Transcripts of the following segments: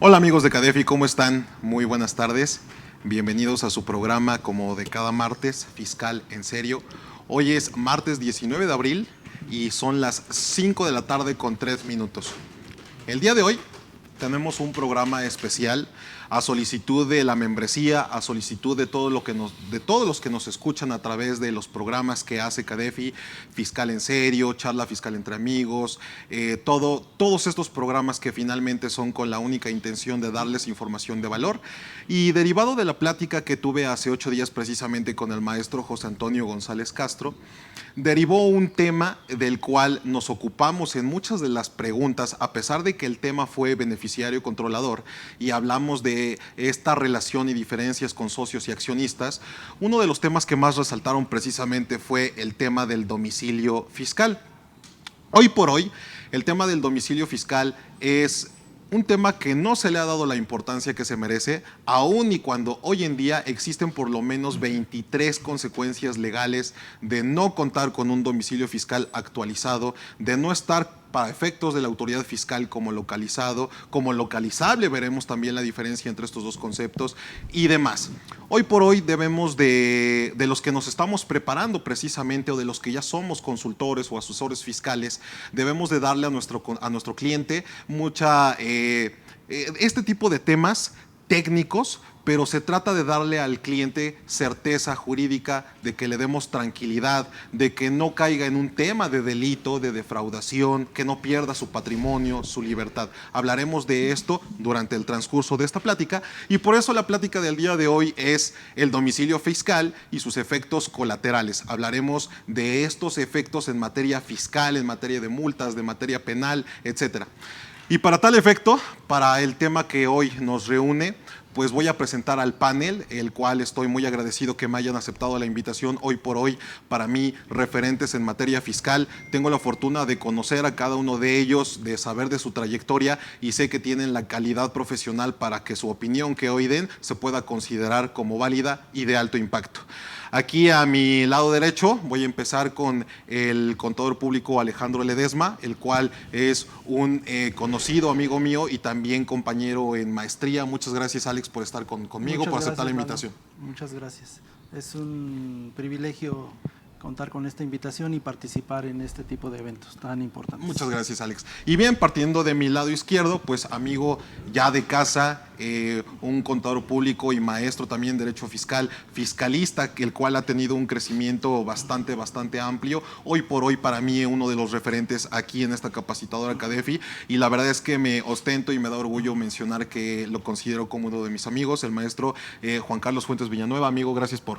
Hola amigos de Cadefi, ¿cómo están? Muy buenas tardes. Bienvenidos a su programa como de cada martes, Fiscal en Serio. Hoy es martes 19 de abril y son las 5 de la tarde con 3 minutos. El día de hoy tenemos un programa especial a solicitud de la membresía, a solicitud de todos los que nos escuchan a través de los programas que hace Cadefi, Fiscal en Serio, Charla Fiscal entre Amigos, todos estos programas que finalmente son con la única intención de darles información de valor. Y derivado de la plática que tuve hace 8 días precisamente con el maestro José Antonio González Castro, derivó un tema del cual nos ocupamos en muchas de las preguntas, a pesar de que el tema fue beneficiario controlador y hablamos de esta relación y diferencias con socios y accionistas. Uno de los temas que más resaltaron precisamente fue el tema del domicilio fiscal. Hoy por hoy, el tema del domicilio fiscal es un tema que no se le ha dado la importancia que se merece, aun y cuando hoy en día existen por lo menos 23 consecuencias legales de no contar con un domicilio fiscal actualizado, de no estar para efectos de la autoridad fiscal como localizado, como localizable, veremos también la diferencia entre estos dos conceptos y demás. Hoy por hoy debemos de los que nos estamos preparando precisamente o de los que ya somos consultores o asesores fiscales, debemos de darle a nuestro cliente este tipo de temas técnicos, pero se trata de darle al cliente certeza jurídica, de que le demos tranquilidad, de que no caiga en un tema de delito, de defraudación, que no pierda su patrimonio, su libertad. Hablaremos de esto durante el transcurso de esta plática y por eso la plática del día de hoy es el domicilio fiscal y sus efectos colaterales. Hablaremos de estos efectos en materia fiscal, en materia de multas, de materia penal, etcétera. Y para tal efecto, para el tema que hoy nos reúne, pues voy a presentar al panel, el cual estoy muy agradecido que me hayan aceptado la invitación hoy por hoy, para mí, referentes en materia fiscal. Tengo la fortuna de conocer a cada uno de ellos, de saber de su trayectoria y sé que tienen la calidad profesional para que su opinión que hoy den se pueda considerar como válida y de alto impacto. Aquí a mi lado derecho voy a empezar con el contador público Alejandro Ledesma, el cual es un conocido amigo mío y también compañero en maestría. Muchas gracias, Alex, por estar conmigo, por aceptar la invitación. Muchas gracias. Es un privilegio contar con esta invitación y participar en este tipo de eventos tan importantes. Muchas gracias, Alex. Y bien, partiendo de mi lado izquierdo, pues amigo ya de casa, un contador público y maestro también de Derecho Fiscal, fiscalista, el cual ha tenido un crecimiento bastante amplio. Hoy por hoy para mí uno de los referentes aquí en esta capacitadora Cadefi y la verdad es que me ostento y me da orgullo mencionar que lo considero como uno de mis amigos, el maestro Juan Carlos Fuentes Villanueva. Amigo, gracias por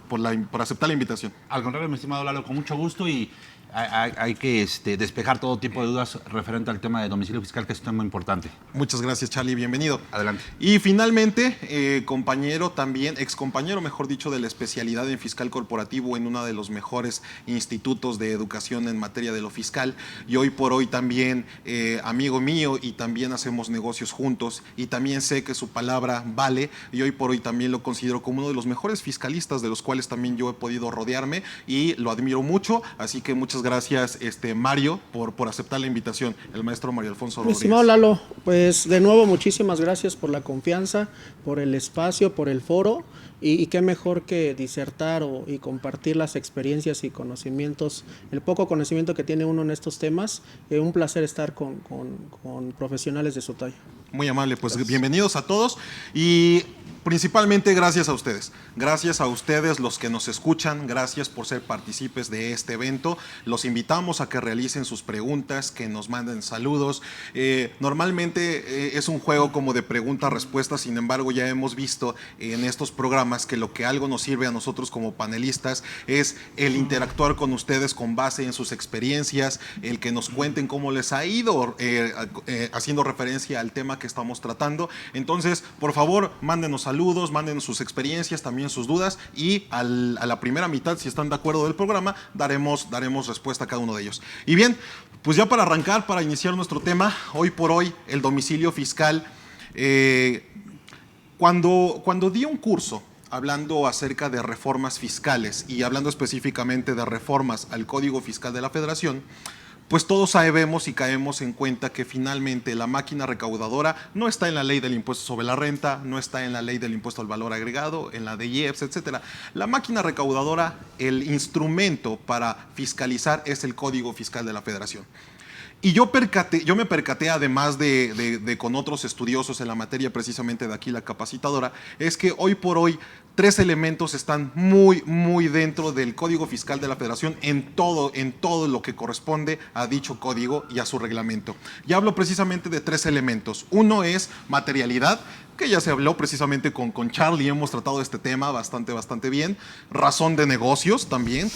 aceptar la invitación. Al contrario, mi estimado Lalo, con mucho gusto y hay que despejar todo tipo de dudas referente al tema de domicilio fiscal, que es un tema importante. Muchas gracias, Charlie, bienvenido. Adelante. Y finalmente, compañero también, excompañero, mejor dicho, de la especialidad en fiscal corporativo en uno de los mejores institutos de educación en materia de lo fiscal y hoy por hoy también amigo mío y también hacemos negocios juntos y también sé que su palabra vale y hoy por hoy también lo considero como uno de los mejores fiscalistas de los cuales también yo he podido rodearme y lo admiro mucho, así que muchas gracias Mario por aceptar la invitación, el maestro Mario Alfonso Rodríguez. Estimado Lalo, pues de nuevo muchísimas gracias por la confianza, por el espacio, por el foro y qué mejor que disertar y compartir las experiencias y conocimientos, el poco conocimiento que tiene uno en estos temas. Un placer estar con profesionales de su talla. Muy amable, pues gracias. Bienvenidos a todos y principalmente gracias a ustedes. Gracias a ustedes los que nos escuchan, gracias por ser partícipes de este evento. Los invitamos a que realicen sus preguntas, que nos manden saludos. Normalmente es un juego como de preguntas-respuestas, sin embargo ya hemos visto en estos programas que lo que algo nos sirve a nosotros como panelistas es el interactuar con ustedes con base en sus experiencias, el que nos cuenten cómo les ha ido haciendo referencia al tema que estamos tratando. Entonces, por favor, mándenos saludos, mándenos sus experiencias, también sus dudas y a la primera mitad, si están de acuerdo del programa, daremos respuesta a cada uno de ellos. Y bien, pues ya para arrancar, para iniciar nuestro tema, hoy por hoy, el domicilio fiscal. Cuando di un curso hablando acerca de reformas fiscales y hablando específicamente de reformas al Código Fiscal de la Federación, pues todos sabemos y caemos en cuenta que finalmente la máquina recaudadora no está en la ley del impuesto sobre la renta, no está en la ley del impuesto al valor agregado, en la de IEPS, etcétera. La máquina recaudadora, el instrumento para fiscalizar es el Código Fiscal de la Federación. Y yo me percaté, además de con otros estudiosos en la materia, precisamente de aquí la capacitadora, es que hoy por hoy 3 elementos están muy dentro del Código Fiscal de la Federación en todo lo que corresponde a dicho código y a su reglamento. Y hablo precisamente de 3 elementos. Uno es materialidad, que ya se habló precisamente con Charlie, hemos tratado este tema bastante bien. Razón de negocios también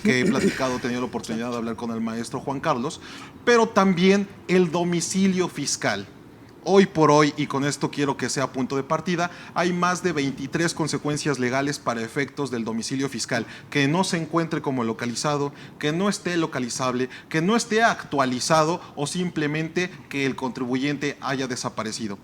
que he platicado, he tenido la oportunidad de hablar con el maestro Juan Carlos, pero también el domicilio fiscal. Hoy por hoy, y con esto quiero que sea punto de partida, hay más de 23 consecuencias legales para efectos del domicilio fiscal, que no se encuentre como localizado, que no esté localizable, que no esté actualizado o simplemente que el contribuyente haya desaparecido.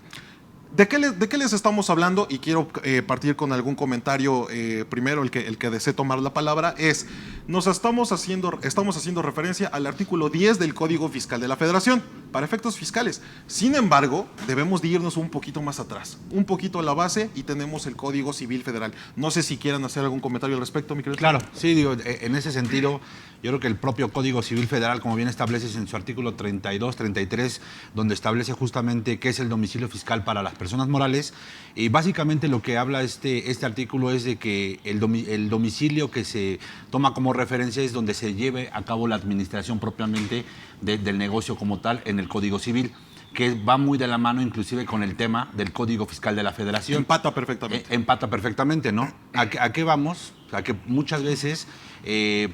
¿De qué les estamos hablando? Y quiero partir con algún comentario primero, el que desee tomar la palabra, es, estamos haciendo referencia al artículo 10 del Código Fiscal de la Federación, para efectos fiscales. Sin embargo, debemos de irnos un poquito más atrás, un poquito a la base, y tenemos el Código Civil Federal. No sé si quieran hacer algún comentario al respecto, mi querido. Claro, sí, digo, en ese sentido, yo creo que el propio Código Civil Federal, como bien establece en su artículo 32, 33, donde establece justamente qué es el domicilio fiscal para las personas morales, y básicamente lo que habla este artículo es de que el domicilio que se toma como referencia es donde se lleve a cabo la administración propiamente del negocio como tal en el Código Civil, que va muy de la mano inclusive con el tema del Código Fiscal de la Federación. Empata perfectamente. Empata perfectamente, ¿no? ¿A qué vamos? O sea, que muchas veces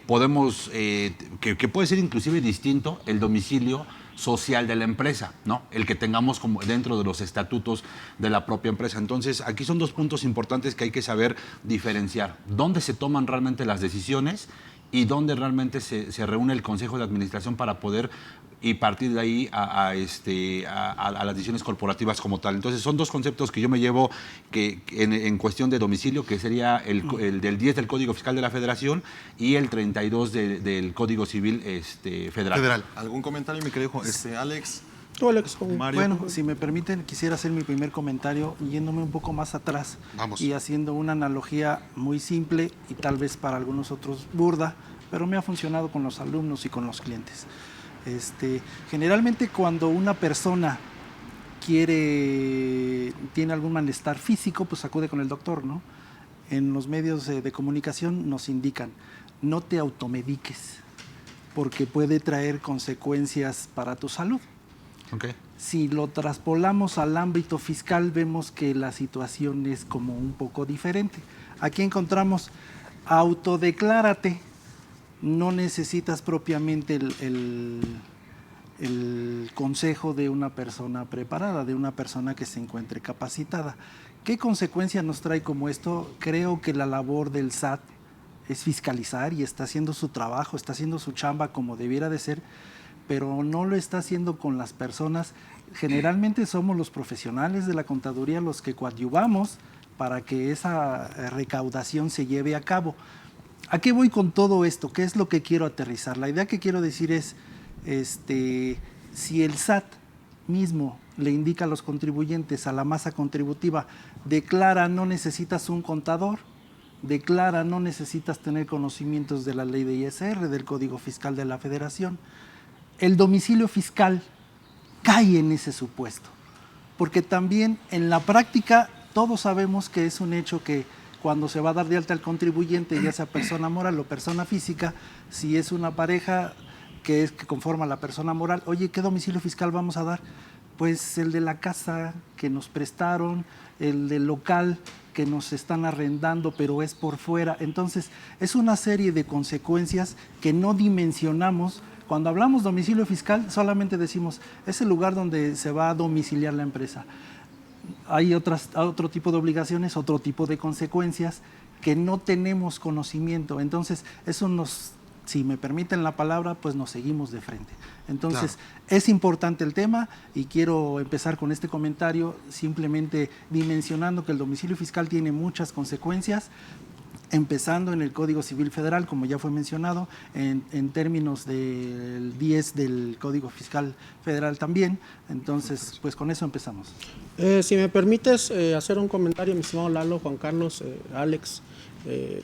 podemos, que puede ser inclusive distinto el domicilio social de la empresa, ¿no? El que tengamos como dentro de los estatutos de la propia empresa. Entonces, aquí son 2 puntos importantes que hay que saber diferenciar. ¿Dónde se toman realmente las decisiones y dónde realmente se reúne el Consejo de Administración para poder y partir de ahí a las decisiones corporativas como tal? Entonces, son 2 conceptos que yo me llevo que en cuestión de domicilio, que sería el del 10 del Código Fiscal de la Federación y el 32 del Código Civil federal. ¿Algún comentario, mi querido Alex? Tú, Alex, Mario. Bueno, si me permiten, quisiera hacer mi primer comentario yéndome un poco más atrás. Vamos. Y haciendo una analogía muy simple y tal vez para algunos otros burda, pero me ha funcionado con los alumnos y con los clientes. Generalmente cuando una persona tiene algún malestar físico, pues acude con el doctor, ¿no? En los medios de comunicación nos indican, no te automediques, porque puede traer consecuencias para tu salud. Okay. Si lo traspolamos al ámbito fiscal, vemos que la situación es como un poco diferente. Aquí encontramos, autodeclárate. No necesitas propiamente el consejo de una persona preparada, de una persona que se encuentre capacitada. ¿Qué consecuencia nos trae como esto? Creo que la labor del SAT es fiscalizar y está haciendo su trabajo, está haciendo su chamba como debiera de ser, pero no lo está haciendo con las personas. Generalmente somos los profesionales de la contaduría los que coadyuvamos para que esa recaudación se lleve a cabo. ¿A qué voy con todo esto? ¿Qué es lo que quiero aterrizar? La idea que quiero decir es, si el SAT mismo le indica a los contribuyentes, a la masa contributiva, declara, no necesitas un contador, declara, no necesitas tener conocimientos de la ley de ISR, del Código Fiscal de la Federación, el domicilio fiscal cae en ese supuesto, porque también en la práctica todos sabemos que es un hecho que cuando se va a dar de alta al contribuyente, ya sea persona moral o persona física, si es una pareja que conforma la persona moral, oye, ¿qué domicilio fiscal vamos a dar? Pues el de la casa que nos prestaron, el del local que nos están arrendando, pero es por fuera. Entonces, es una serie de consecuencias que no dimensionamos. Cuando hablamos domicilio fiscal, solamente decimos, es el lugar donde se va a domiciliar la empresa. Hay otro tipo de obligaciones, otro tipo de consecuencias que no tenemos conocimiento. Entonces, eso si me permiten la palabra, pues nos seguimos de frente. Entonces, claro, es importante el tema y quiero empezar con este comentario simplemente dimensionando que el domicilio fiscal tiene muchas consecuencias. empezando en el Código Civil Federal, como ya fue mencionado, en términos del 10 del Código Fiscal Federal también. Entonces, pues con eso empezamos. Si me permites hacer un comentario, mi estimado Lalo, Juan Carlos, Alex,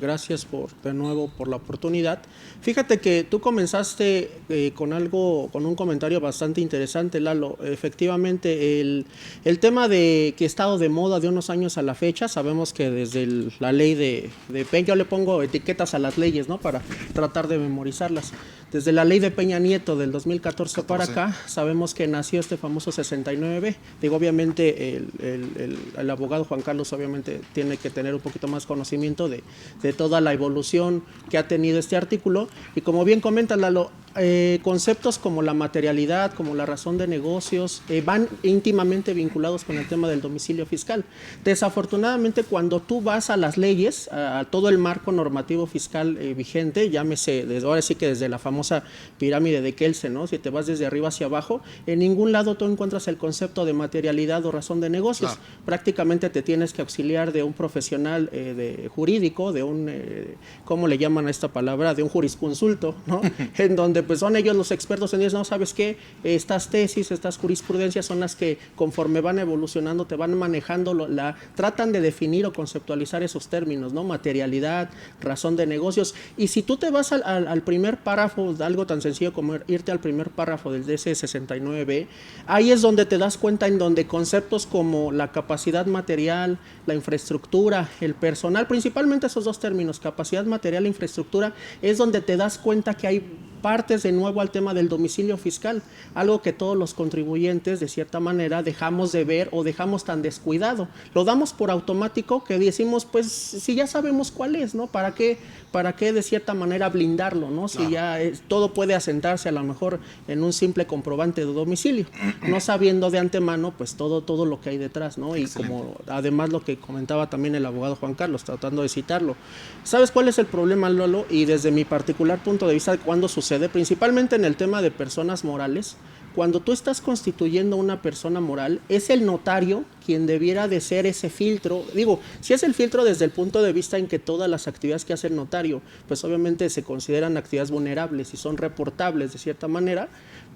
gracias de nuevo por la oportunidad. Fíjate que tú comenzaste con un comentario bastante interesante, Lalo. Efectivamente, el tema de que ha estado de moda de unos años a la fecha, sabemos que desde la ley de Peña, yo le pongo etiquetas a las leyes, ¿no? Para tratar de memorizarlas. Desde la ley de Peña Nieto del 2014 para acá, sabemos que nació este famoso 69. Digo, obviamente el abogado Juan Carlos obviamente tiene que tener un poquito más conocimiento de toda la evolución que ha tenido este artículo. Y como bien comenta Lalo, conceptos como la materialidad, como la razón de negocios, van íntimamente vinculados con el tema del domicilio fiscal. Desafortunadamente, cuando tú vas a las leyes, a todo el marco normativo fiscal vigente, llámese, ahora sí que desde la famosa pirámide de Kelsen, ¿no? Si te vas desde arriba hacia abajo, en ningún lado tú encuentras el concepto de materialidad o razón de negocios. Claro. Prácticamente te tienes que auxiliar de un profesional jurídico, de un, ¿cómo le llaman a esta palabra? De un jurisconsulto, ¿no? En donde pues son ellos los expertos en eso, ¿no? ¿Sabes qué? Estas tesis, estas jurisprudencias son las que conforme van evolucionando te van manejando, tratan de definir o conceptualizar esos términos, ¿no? Materialidad, razón de negocios. Y si tú te vas al primer párrafo, algo tan sencillo como irte al primer párrafo del DC 69B, ahí es donde te das cuenta en donde conceptos como la capacidad material, la infraestructura, el personal, principalmente esos dos términos, capacidad material e infraestructura, es donde te das cuenta que hay partes de nuevo al tema del domicilio fiscal, algo que todos los contribuyentes de cierta manera dejamos de ver o dejamos tan descuidado. Lo damos por automático que decimos, pues si ya sabemos cuál es, ¿no? ¿Para qué de cierta manera blindarlo, ¿no? Si ya todo puede asentarse a lo mejor en un simple comprobante de domicilio, no sabiendo de antemano pues todo lo que hay detrás, ¿no? Y excelente. Como además lo que comentaba también el abogado Juan Carlos, tratando de citarlo. ¿Sabes cuál es el problema, Lolo? Y desde mi particular punto de vista, cuando sucede, principalmente en el tema de personas morales, cuando tú estás constituyendo una persona moral, es el notario quien debiera de ser ese filtro. Digo, si es el filtro desde el punto de vista en que todas las actividades que hace el notario, pues obviamente se consideran actividades vulnerables y son reportables de cierta manera,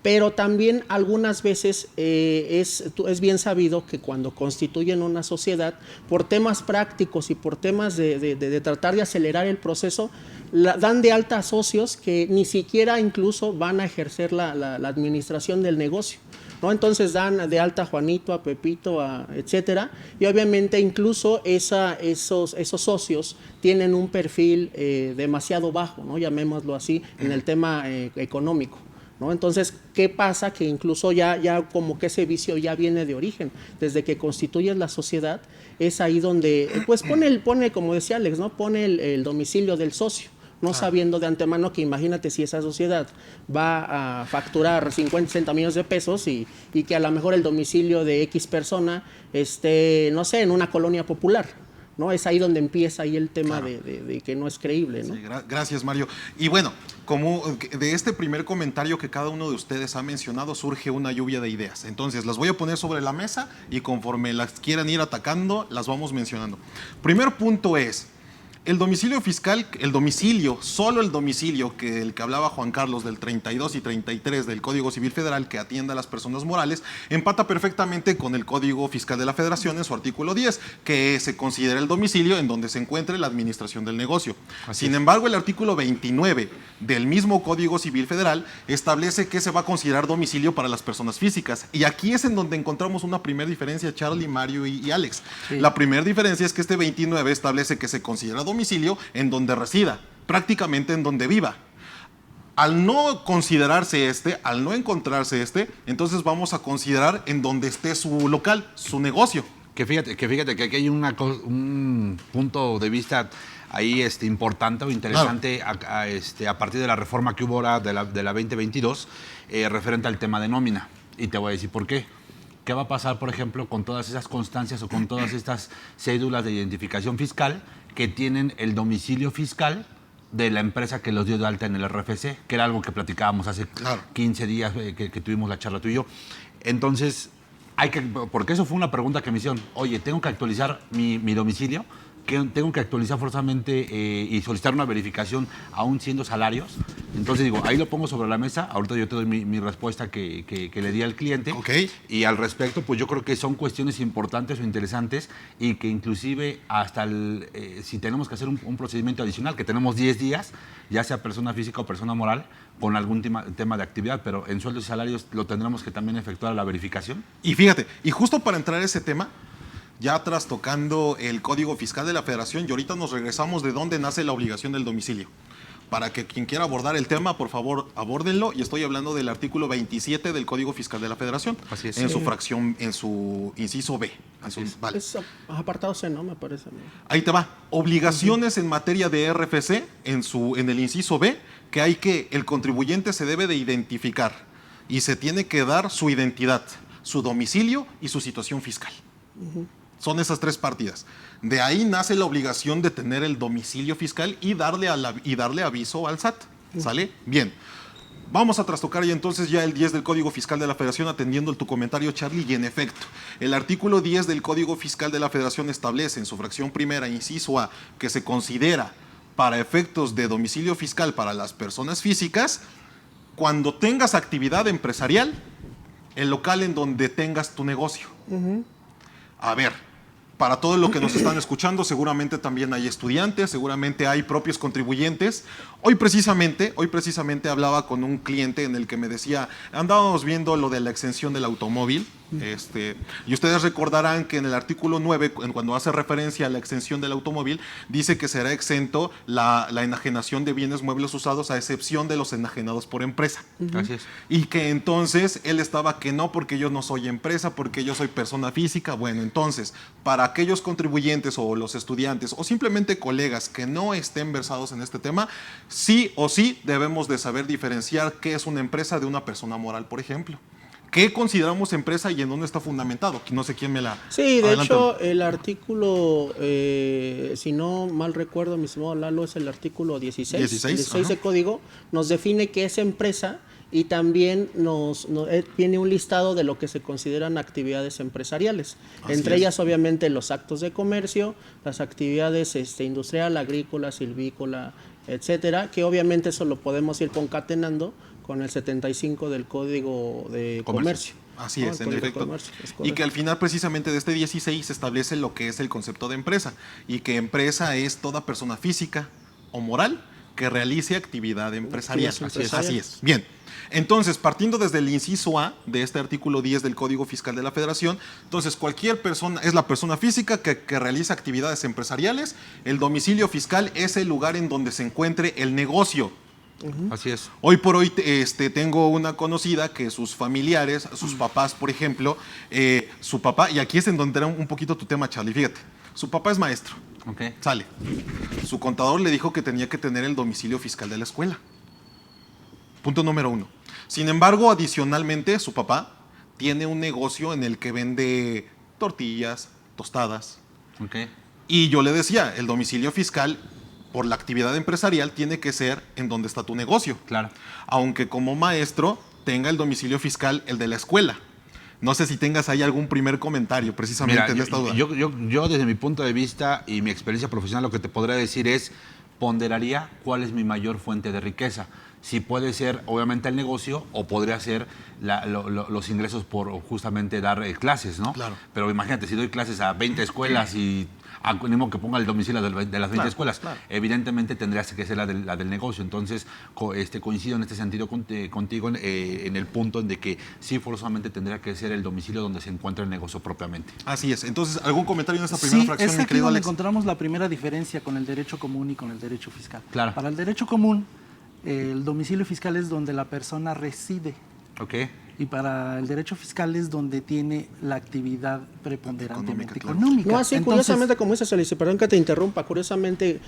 pero también algunas veces es bien sabido que cuando constituyen una sociedad, por temas prácticos y por temas de tratar de acelerar el proceso, dan de alta a socios que ni siquiera incluso van a ejercer la administración del negocio, ¿no? Entonces dan de alta a Juanito, a Pepito, etcétera, y obviamente incluso esos socios tienen un perfil demasiado bajo, ¿no? Llamémoslo así, en el tema económico, ¿no? Entonces, ¿qué pasa? Que incluso ya como que ese vicio ya viene de origen. Desde que constituyes la sociedad, es ahí donde, pues pone como decía Alex, ¿no? Pone el domicilio del socio, no sabiendo de antemano que imagínate si esa sociedad va a facturar 50, 60 millones de pesos y que a lo mejor el domicilio de X persona esté, no sé, en una colonia popular, ¿no? Es ahí donde empieza ahí el tema de que no es creíble, ¿no? Sí, gracias, Mario. Y bueno, como de este primer comentario que cada uno de ustedes ha mencionado, surge una lluvia de ideas. Entonces, las voy a poner sobre la mesa y conforme las quieran ir atacando, las vamos mencionando. Primer punto es, el domicilio fiscal, solo el domicilio el que hablaba Juan Carlos del 32 y 33 del Código Civil Federal que atiende a las personas morales, empata perfectamente con el Código Fiscal de la Federación en su artículo 10, que se considera el domicilio en donde se encuentre la administración del negocio. Sin embargo, el artículo 29 del mismo Código Civil Federal establece que se va a considerar domicilio para las personas físicas. Y aquí es en donde encontramos una primera diferencia, Charlie, Mario y Alex. Sí. La primera diferencia es que este 29 establece que se considera domicilio en donde resida, prácticamente en donde viva. Al no considerarse al no encontrarse entonces vamos a considerar en donde esté su local, su negocio. Que fíjate que aquí hay un punto de vista ahí importante o interesante, claro, a partir de la reforma que hubo ahora de la 2022 referente al tema de nómina. Y te voy a decir por qué. ¿Qué va a pasar, por ejemplo, con todas esas constancias o con todas estas cédulas de identificación fiscal que tienen el domicilio fiscal de la empresa que los dio de alta en el RFC, que era algo que platicábamos hace 15 días que tuvimos la charla tú y yo? Entonces, porque eso fue una pregunta que me hicieron. Oye, ¿tengo que actualizar mi domicilio? que tengo que actualizar forzosamente y solicitar una verificación aún siendo salarios. Entonces digo, ahí lo pongo sobre la mesa, ahorita yo te doy mi respuesta que le di al cliente. Ok. Y al respecto, pues yo creo que son cuestiones importantes o interesantes y que inclusive hasta si tenemos que hacer un procedimiento adicional, que tenemos 10 días, ya sea persona física o persona moral, con algún tema de actividad, pero en sueldos y salarios lo tendremos que también efectuar la verificación. Y fíjate, y justo para entrar a ese tema, ya trastocando el Código Fiscal de la Federación, y ahorita nos regresamos de dónde nace la obligación del domicilio. Para que quien quiera abordar el tema, por favor, abórdenlo. Y estoy hablando del artículo 27 del Código Fiscal de la Federación. Así es. En Sí. su fracción, en su inciso B. Así es. Vale. Es apartado C, ¿no? Me parece. ¿No? Ahí te va. Obligaciones en materia de RFC en el inciso B, que el contribuyente se debe de identificar y se tiene que dar su identidad, su domicilio y su situación fiscal. Son esas tres partidas. De ahí nace la obligación de tener el domicilio fiscal y darle aviso al SAT. ¿Sale? Bien. Vamos a trastocar ya entonces ya el 10 del Código Fiscal de la Federación, atendiendo tu comentario, Charlie, y en efecto, el artículo 10 del Código Fiscal de la Federación establece en su fracción primera, inciso A, que se considera para efectos de domicilio fiscal para las personas físicas, cuando tengas actividad empresarial, el local en donde tengas tu negocio. A ver, para todo lo que nos están escuchando, seguramente también hay estudiantes, seguramente hay propios contribuyentes. Hoy precisamente hablaba con un cliente en el que me decía, andábamos viendo lo de la exención del automóvil, y ustedes recordarán que en el artículo 9, cuando hace referencia a la exención del automóvil, dice que será exento la enajenación de bienes muebles usados a excepción de los enajenados por empresa. Así es. Y que entonces él estaba que no, porque yo no soy empresa, porque yo soy persona física. Bueno, entonces, para aquellos contribuyentes o los estudiantes o simplemente colegas que no estén versados en este tema, sí o sí debemos de saber diferenciar qué es una empresa de una persona moral, por ejemplo. ¿Qué consideramos empresa y en dónde está fundamentado? No sé quién me la... Sí, de Adelante. hecho, el artículo, si no mal recuerdo, mi estimado Lalo, es el artículo 16 ajá. de código, nos define qué es empresa y también tiene un listado de lo que se consideran actividades empresariales. Así Entre es. ellas, obviamente, los actos de comercio, las actividades industrial, agrícola, silvícola, etcétera, que obviamente eso lo podemos ir concatenando con el 75 del Código de Comercio. Así ¿no? es, El en Código de efecto. Comercio, es Y correcto. que al final precisamente de este 16 se establece lo que es el concepto de empresa y que empresa es toda persona física o moral que realice actividad empresarial. Actividad empresarial. Así es. Bien. Entonces, partiendo desde el inciso A de este artículo 10 del Código Fiscal de la Federación, entonces cualquier persona es la persona física que realiza actividades empresariales, el domicilio fiscal es el lugar en donde se encuentre el negocio. Así es. Hoy por hoy tengo una conocida que sus familiares, sus papás, por ejemplo, su papá, y aquí es en donde era un poquito tu tema, Charlie, fíjate, su papá es maestro, Ok. sale, su contador le dijo que tenía que tener el domicilio fiscal de la escuela. Punto número 1. Sin embargo, adicionalmente, su papá tiene un negocio en el que vende tortillas, tostadas, Ok. y yo le decía, el domicilio fiscal por la actividad empresarial tiene que ser en donde está tu negocio. Claro. Aunque como maestro tenga el domicilio fiscal el de la escuela. No sé si tengas ahí algún primer comentario precisamente Mira, en esta duda. yo desde mi punto de vista y mi experiencia profesional lo que te podría decir es ponderaría cuál es mi mayor fuente de riqueza. Si puede ser obviamente el negocio o podría ser los ingresos por justamente dar clases, ¿no? Claro. Pero imagínate, si doy clases a 20 escuelas y animo que ponga el domicilio de las 20 Claro, escuelas, claro. evidentemente tendría que ser la del negocio. Entonces, coincido en este sentido contigo en el punto en de que sí forzosamente tendría que ser el domicilio donde se encuentra el negocio propiamente. Así es. Entonces, ¿algún comentario en esta primera Sí, fracción, es mi aquí querido donde Alex? encontramos la primera diferencia con el derecho común y con el derecho fiscal. Claro. Para el derecho común, el domicilio fiscal es donde la persona reside ¿Ok? y para el derecho fiscal es donde tiene la actividad preponderantemente Económica, claro. económica. No, así Entonces, curiosamente, como dice Alicia, perdón que te interrumpa, curiosamente,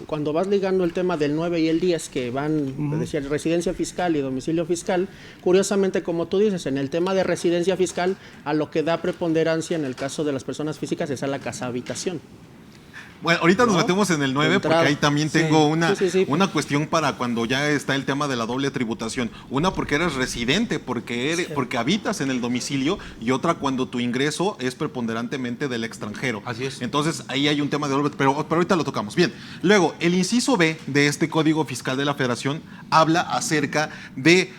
cuando vas ligando el tema del 9 y el 10, que van, decía, residencia fiscal y domicilio fiscal, curiosamente, como tú dices, en el tema de residencia fiscal, a lo que da preponderancia en el caso de las personas físicas es a la casa-habitación. Bueno, ahorita nos ¿no? metemos en el 9 De porque entrada. ahí también Sí. tengo una, Sí. una cuestión para cuando ya está el tema de la doble tributación. Una porque eres residente, porque habitas en el domicilio, y otra cuando tu ingreso es preponderantemente del extranjero. Así es. Entonces ahí hay un tema de doble, pero ahorita lo tocamos. Bien, luego el inciso B de este Código Fiscal de la Federación habla acerca de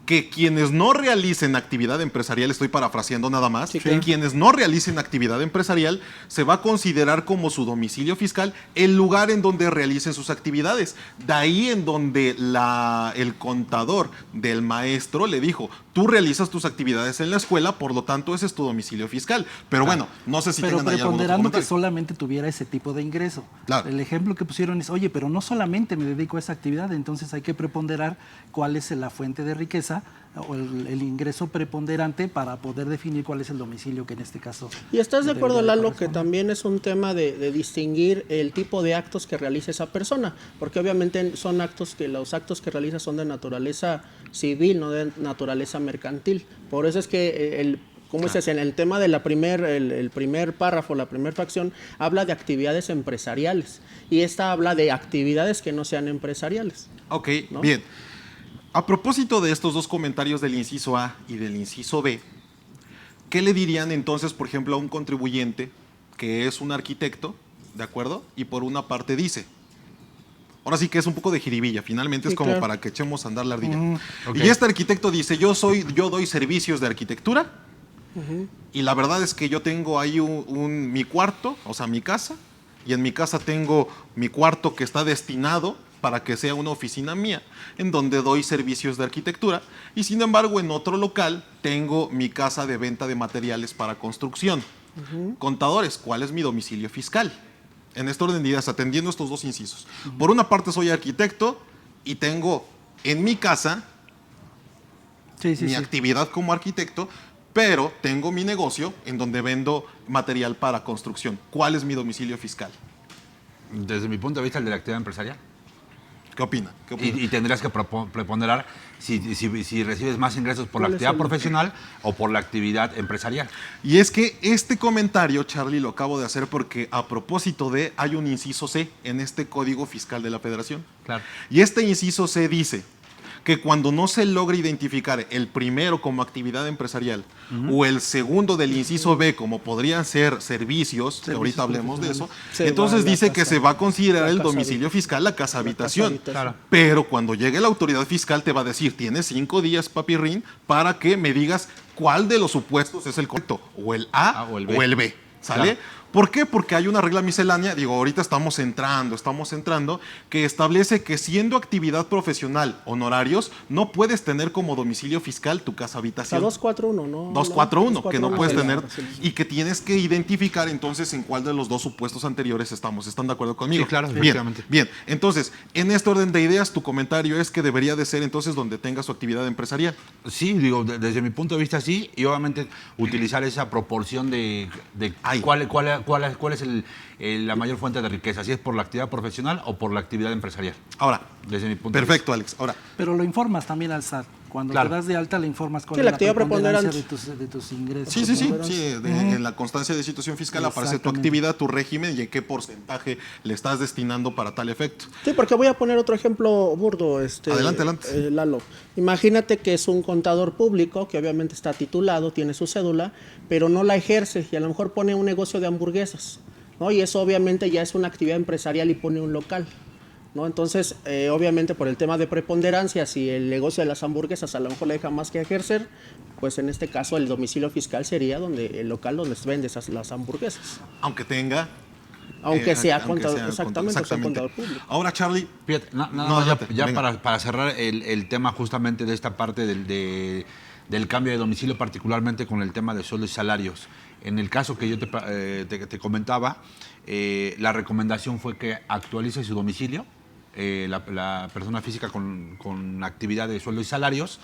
que quienes no realicen actividad empresarial, estoy parafraseando nada más, Sí, claro. quienes no realicen actividad empresarial, se va a considerar como su domicilio fiscal el lugar en donde realicen sus actividades. De ahí en donde el contador del maestro le dijo, tú realizas tus actividades en la escuela, por lo tanto ese es tu domicilio fiscal. Pero bueno, no sé si Pero tengan ahí algún otro preponderando que comentario. solamente tuviera ese tipo de ingreso. Claro. El ejemplo que pusieron es, oye, pero no solamente me dedico a esa actividad, entonces hay que preponderar cuál es la fuente de riqueza o el ingreso preponderante para poder definir cuál es el domicilio que en este caso. ¿Y estás de acuerdo, debería Lalo, que corresponder. también es un tema de distinguir el tipo de actos que realiza esa persona? Porque obviamente son los actos que realiza son de naturaleza civil, no de naturaleza mercantil. Por eso es que ¿cómo dices? En el tema de el primer párrafo, la primera fracción, habla de actividades empresariales. Y esta habla de actividades que no sean empresariales. Ok, ¿no? bien. A propósito de estos dos comentarios del inciso A y del inciso B, ¿qué le dirían entonces, por ejemplo, a un contribuyente que es un arquitecto, ¿de acuerdo? Y por una parte dice, ahora sí que es un poco de jiribilla, finalmente Sí, es como claro. para que echemos a andar la ardilla. ok. Y este arquitecto dice, yo doy servicios de arquitectura, y la verdad es que yo tengo ahí mi cuarto, o sea, mi casa, y en mi casa tengo mi cuarto que está destinado para que sea una oficina mía, en donde doy servicios de arquitectura, y sin embargo en otro local tengo mi casa de venta de materiales para construcción. Contadores, ¿cuál es mi domicilio fiscal? En este orden de ideas, atendiendo estos dos incisos. Por una parte soy arquitecto y tengo en mi casa Sí, sí, mi sí. actividad como arquitecto, pero tengo mi negocio en donde vendo material para construcción. ¿Cuál es mi domicilio fiscal? Desde mi punto de vista, el de la actividad empresarial. ¿Qué opina? ¿Qué opina? Y tendrías que preponderar si recibes más ingresos por la ¿Cuál es actividad el- profesional o por la actividad empresarial. Y es que este comentario, Charlie, lo acabo de hacer porque a propósito de, hay un inciso C en este Código Fiscal de la Federación. Claro. Y este inciso C dice que cuando no se logra identificar el primero como actividad empresarial o el segundo del inciso B como podrían ser servicios, que ahorita hablemos de eso, Se entonces va la dice que casa- se va a considerar la el casa domicilio fiscal la casa habitación. Claro. Pero cuando llegue la autoridad fiscal te va a decir, tienes 5 días, papirrín, para que me digas cuál de los supuestos es el correcto, o el A o el o B. el B. ¿Sale? Claro. ¿Por qué? Porque hay una regla miscelánea, digo, ahorita estamos entrando, que establece que siendo actividad profesional honorarios, no puedes tener como domicilio fiscal tu casa O sea, habitación. 241, ¿no? 241, que no 241, puedes sí, tener sí, sí. y que tienes que identificar entonces en cuál de los dos supuestos anteriores estamos. ¿Están de acuerdo conmigo? Sí, claro, Bien, efectivamente. bien. Entonces, en este orden de ideas, tu comentario es que debería de ser entonces donde tenga su actividad empresarial. Sí, digo, desde mi punto de vista sí, y obviamente utilizar esa proporción de Ahí. cuál es la mayor fuente de riqueza, si es por la actividad profesional o por la actividad empresarial, Ahora, desde mi punto de perfecto, Alex. Ahora, Pero lo informas también al SAT. Cuando Claro. te das de alta, le informas cuál Sí, es la la actividad preponderancia preponderante. de tus ingresos. sí, sí, sí, Preponderancia. en la constancia de situación fiscal aparece tu Exactamente. actividad, tu régimen y en qué porcentaje le estás destinando para tal efecto. Sí, porque voy a poner otro ejemplo burdo, Adelante. Lalo. Imagínate que es un contador público que obviamente está titulado, tiene su cédula, pero no la ejerce y a lo mejor pone un negocio de hamburguesas, ¿no? Y eso obviamente ya es una actividad empresarial y pone un local, ¿no? Entonces, obviamente por el tema de preponderancia, si el negocio de las hamburguesas a lo mejor le deja más que ejercer, pues en este caso el domicilio fiscal sería el local donde se vende las hamburguesas. Aunque tenga. Aunque sea aunque contador, sea exactamente, o sea, contador público. Ahora, Charlie, Fíjate, nada No, más adelante, ya venga. para cerrar el tema justamente de esta parte del cambio de domicilio, particularmente con el tema de sueldos y salarios. En el caso que yo te comentaba, la recomendación fue que actualice su domicilio, la persona física con actividad de sueldos y salarios,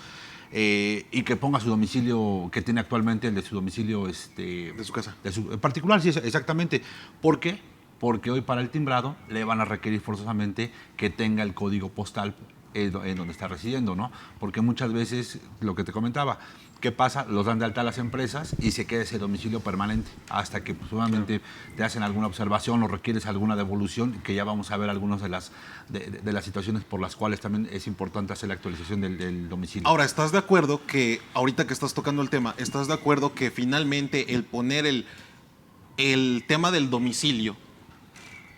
y que ponga su domicilio que tiene actualmente, el de su domicilio de su casa. particular, sí, exactamente. ¿Por qué? Porque hoy para el timbrado le van a requerir forzosamente que tenga el código postal en donde está residiendo, ¿no? Porque muchas veces, lo que te comentaba, ¿qué pasa? Los dan de alta a las empresas y se queda ese domicilio permanente hasta que pues, obviamente te hacen alguna observación o requieres alguna devolución, que ya vamos a ver algunas de las situaciones por las cuales también es importante hacer la actualización del domicilio. Ahora, ¿estás de acuerdo que, ahorita que estás tocando el tema, estás de acuerdo que finalmente el poner el tema del domicilio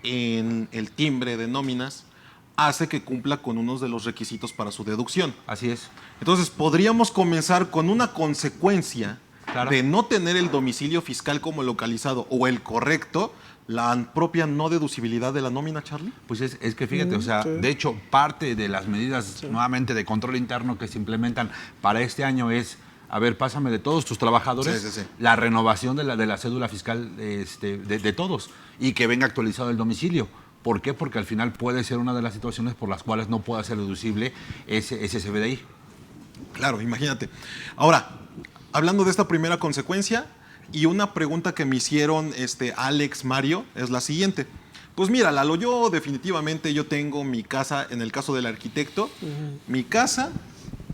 en el timbre de nóminas hace que cumpla con unos de los requisitos para su deducción? Así es. Entonces, podríamos comenzar con una consecuencia Claro. de no tener el domicilio fiscal como localizado o el correcto, la propia no deducibilidad de la nómina, Charlie. Pues es que fíjate, o sea, sí. de hecho, parte de las medidas nuevamente de control interno que se implementan para este año es, a ver, pásame de todos tus trabajadores Sí. la renovación de la cédula fiscal de todos y que venga actualizado el domicilio. ¿Por qué? Porque al final puede ser una de las situaciones por las cuales no pueda ser deducible ese CFDI. Claro, imagínate. Ahora, hablando de esta primera consecuencia, y una pregunta que me hicieron Alex, Mario, es la siguiente. Pues mira, Lalo, yo definitivamente yo tengo mi casa, en el caso del arquitecto, mi casa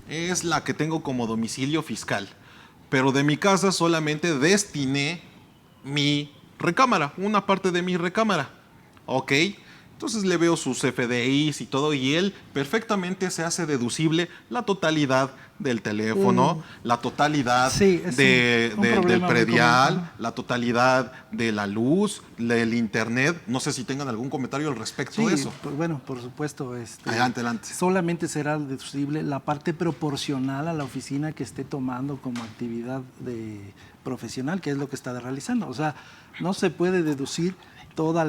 es la que tengo como domicilio fiscal, pero de mi casa solamente destiné mi recámara, una parte de mi recámara. Ok, entonces le veo sus FDIs y todo, y él perfectamente se hace deducible la totalidad del teléfono, la totalidad Sí, es un del problema muy predial, común. la totalidad de la luz, del internet. No sé si tengan algún comentario al respecto de eso. pues, bueno, por supuesto. Adelante. Solamente será deducible la parte proporcional a la oficina que esté tomando como actividad profesional, que es lo que está realizando. O sea, no se puede deducir todo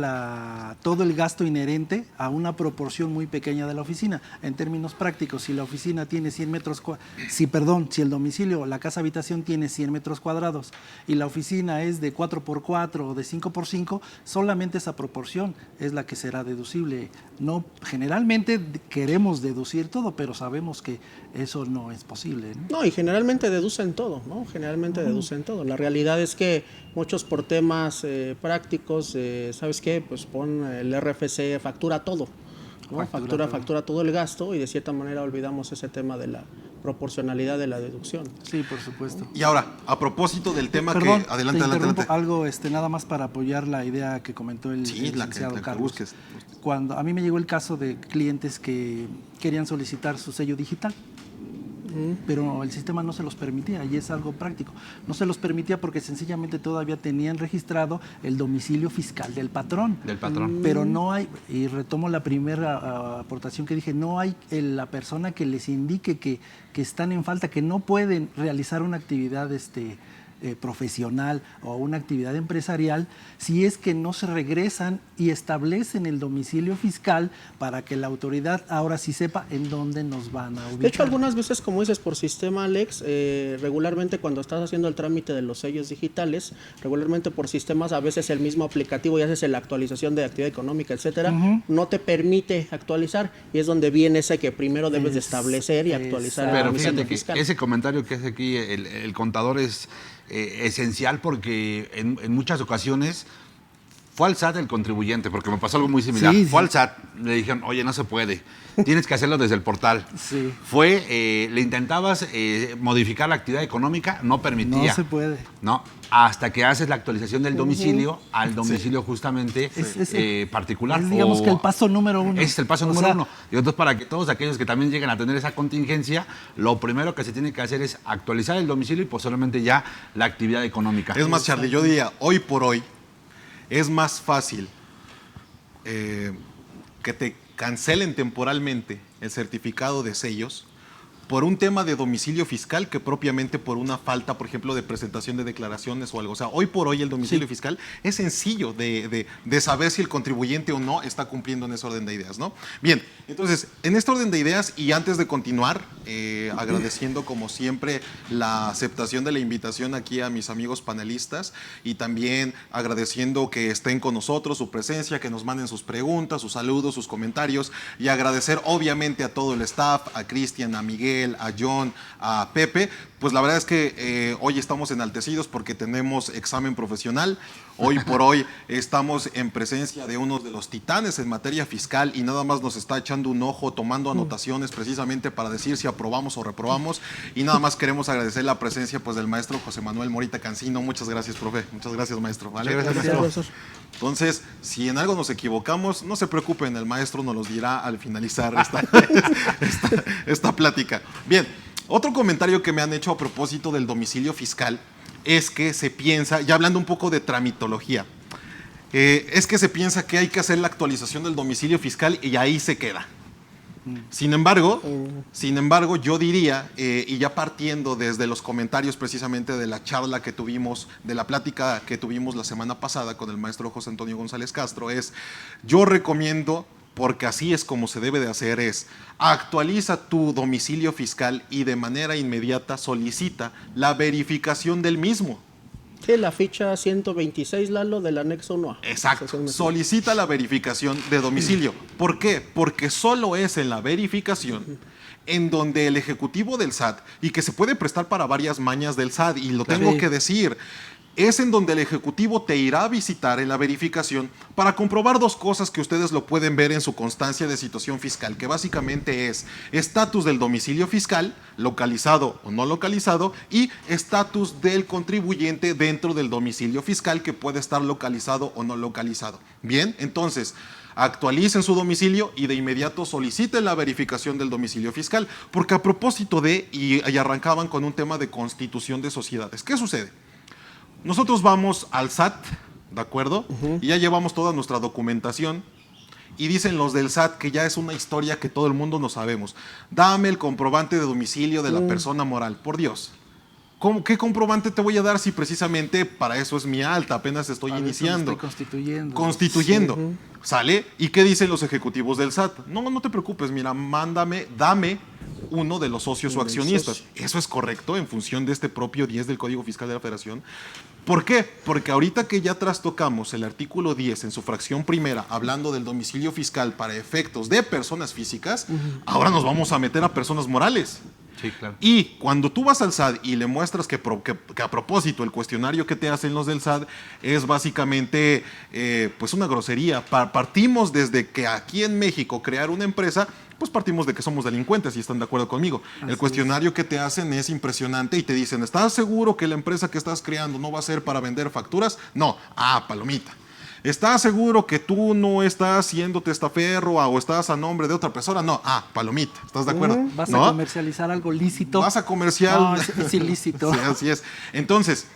el gasto inherente a una proporción muy pequeña de la oficina. En términos prácticos, si la oficina tiene 100 metros si el domicilio, la casa habitación tiene 100 metros cuadrados y la oficina es de 4x4 o de 5x5, solamente esa proporción es la que será deducible. No, generalmente queremos deducir todo, pero sabemos que eso no es posible, ¿no? No, y generalmente deducen todo, ¿no? Generalmente deducen todo. La realidad es que muchos por temas prácticos, ¿sabes qué? Pues pon el RFC, factura todo, ¿no? Factura todo el gasto, y de cierta manera olvidamos ese tema de la proporcionalidad de la deducción. Sí, por supuesto. Y ahora, a propósito del tema Perdón, que... Adelante. te interrumpo algo, nada más para apoyar la idea que comentó el Sí, la que licenciado Carlos. busques. Cuando a mí me llegó el caso de clientes que querían solicitar su sello digital, pero el sistema no se los permitía, y es algo práctico. No se los permitía porque sencillamente todavía tenían registrado el domicilio fiscal del patrón. Pero no hay, y retomo la primera aportación que dije, no hay la persona que les indique que están en falta, que no pueden realizar una actividad profesional o una actividad empresarial, si es que no se regresan y establecen el domicilio fiscal para que la autoridad ahora sí sepa en dónde nos van a ubicar. De hecho, algunas veces, como dices, por sistema, Alex, regularmente cuando estás haciendo el trámite de los sellos digitales, regularmente por sistemas, a veces el mismo aplicativo y haces la actualización de actividad económica, etcétera, no te permite actualizar, y es donde viene ese que primero debes de establecer y actualizar el Pero domicilio fíjate que fiscal. ese comentario que hace aquí el contador es esencial, porque en muchas ocasiones fue al SAT el contribuyente, porque me pasó algo muy similar. Sí, Fue sí. al SAT, le dijeron, oye, no se puede, tienes que hacerlo desde el portal. Sí. Le intentabas modificar la actividad económica, no permitía. No se puede. No, hasta que haces la actualización del domicilio al domicilio justamente particular. Es, digamos que el paso número uno. Es el paso O número sea, uno. Y entonces, para que todos aquellos que también lleguen a tener esa contingencia, lo primero que se tiene que hacer es actualizar el domicilio y posteriormente ya la actividad económica. Es más, Charlie, yo diría, hoy por hoy, es más fácil que te cancelen temporalmente el certificado de sellos por un tema de domicilio fiscal que propiamente por una falta, por ejemplo, de presentación de declaraciones o algo. O sea, hoy por hoy el domicilio fiscal es sencillo de saber si el contribuyente o no está cumpliendo en ese orden de ideas, ¿no? Bien, entonces, en este orden de ideas, y antes de continuar, agradeciendo como siempre la aceptación de la invitación aquí a mis amigos panelistas y también agradeciendo que estén con nosotros, su presencia, que nos manden sus preguntas, sus saludos, sus comentarios y agradecer obviamente a todo el staff, a Cristian, a Miguel, a John, a Pepe. Pues la verdad es que hoy estamos enaltecidos porque tenemos examen profesional. Hoy por hoy estamos en presencia de uno de los titanes en materia fiscal y nada más nos está echando un ojo, tomando anotaciones precisamente para decir si aprobamos o reprobamos. Y nada más queremos agradecer la presencia pues del maestro José Manuel Morita Cancino. Muchas gracias, profe. Muchas gracias, maestro. ¿Vale? Gracias, Profesor. Entonces, si en algo nos equivocamos, no se preocupen, el maestro nos los dirá al finalizar esta plática. Bien, otro comentario que me han hecho a propósito del domicilio fiscal es que se piensa, ya hablando un poco de tramitología, es que se piensa que hay que hacer la actualización del domicilio fiscal y ahí se queda. Sin embargo, yo diría, y ya partiendo desde los comentarios precisamente de la charla que tuvimos, de la plática que tuvimos la semana pasada con el maestro José Antonio González Castro, yo recomiendo, porque así es como se debe de hacer, actualiza tu domicilio fiscal y de manera inmediata solicita la verificación del mismo. Sí, la ficha 126, Lalo, del anexo 1A. Exacto. Solicita la verificación de domicilio. ¿Por qué? Porque solo es en la verificación en donde el ejecutivo del SAT, y que se puede prestar para varias mañas del SAT, y lo tengo que decir, es en donde el ejecutivo te irá a visitar en la verificación para comprobar dos cosas que ustedes lo pueden ver en su constancia de situación fiscal, que básicamente es estatus del domicilio fiscal, localizado o no localizado, y estatus del contribuyente dentro del domicilio fiscal, que puede estar localizado o no localizado. Bien, entonces actualicen su domicilio y de inmediato soliciten la verificación del domicilio fiscal, porque a propósito y arrancaban con un tema de constitución de sociedades. ¿Qué sucede? Nosotros vamos al SAT, ¿de acuerdo? Y ya llevamos toda nuestra documentación y dicen los del SAT que ya es una historia que todo el mundo no sabemos. Dame el comprobante de domicilio de la persona moral, por Dios. ¿Qué comprobante te voy a dar si precisamente para eso es mi alta? Apenas estoy iniciando. Estoy constituyendo. Constituyendo. ¿Sale? ¿Y qué dicen los ejecutivos del SAT? No te preocupes, mira, dame uno de los socios o accionistas. Eso es correcto en función de este propio 10 del Código Fiscal de la Federación. ¿Por qué? Porque ahorita que ya trastocamos el artículo 10 en su fracción primera, hablando del domicilio fiscal para efectos de personas físicas, ahora nos vamos a meter a personas morales. Sí, claro. Y cuando tú vas al SAT y le muestras que a propósito el cuestionario que te hacen los del SAT es básicamente pues una grosería. Partimos desde que aquí en México crear una empresa, pues partimos de que somos delincuentes, y están de acuerdo conmigo. El cuestionario que te hacen es impresionante y te dicen, ¿estás seguro que la empresa que estás creando no va a ser para vender facturas? No. Palomita. ¿Estás seguro que tú no estás siendo testaferro o estás a nombre de otra persona? No. Palomita. ¿Estás de acuerdo? ¿Vas ¿No? a comercializar algo lícito? Vas a comercial. No, es ilícito. Sí, así es. Entonces,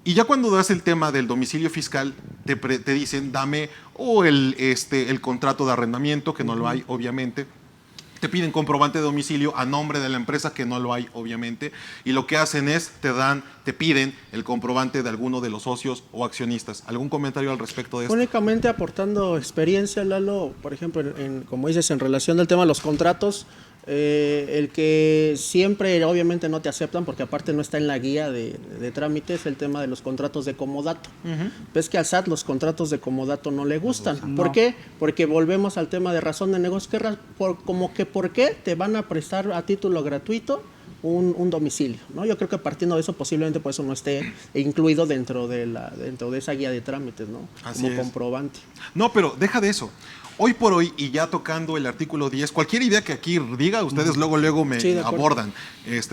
y ya cuando das el tema del domicilio fiscal, te dicen, dame el contrato de arrendamiento, que no lo hay, obviamente. Te piden comprobante de domicilio a nombre de la empresa, que no lo hay, obviamente, y lo que hacen es, te piden el comprobante de alguno de los socios o accionistas. ¿Algún comentario al respecto de esto? Únicamente aportando experiencia, Lalo, por ejemplo, como dices, en relación del tema de los contratos, el que siempre obviamente no te aceptan, porque aparte no está en la guía de trámites, el tema de los contratos de comodato. Ves que al SAT los contratos de comodato no le gustan. No. ¿Por qué? Porque volvemos al tema de razón de negocio. ¿Por qué te van a prestar a título gratuito un domicilio? ¿No? Yo creo que partiendo de eso, posiblemente por eso no esté incluido dentro de esa guía de trámites, ¿no? Así como es. comprobante. No, pero deja de eso. Hoy por hoy, y ya tocando el artículo 10, cualquier idea que aquí diga, ustedes luego me abordan,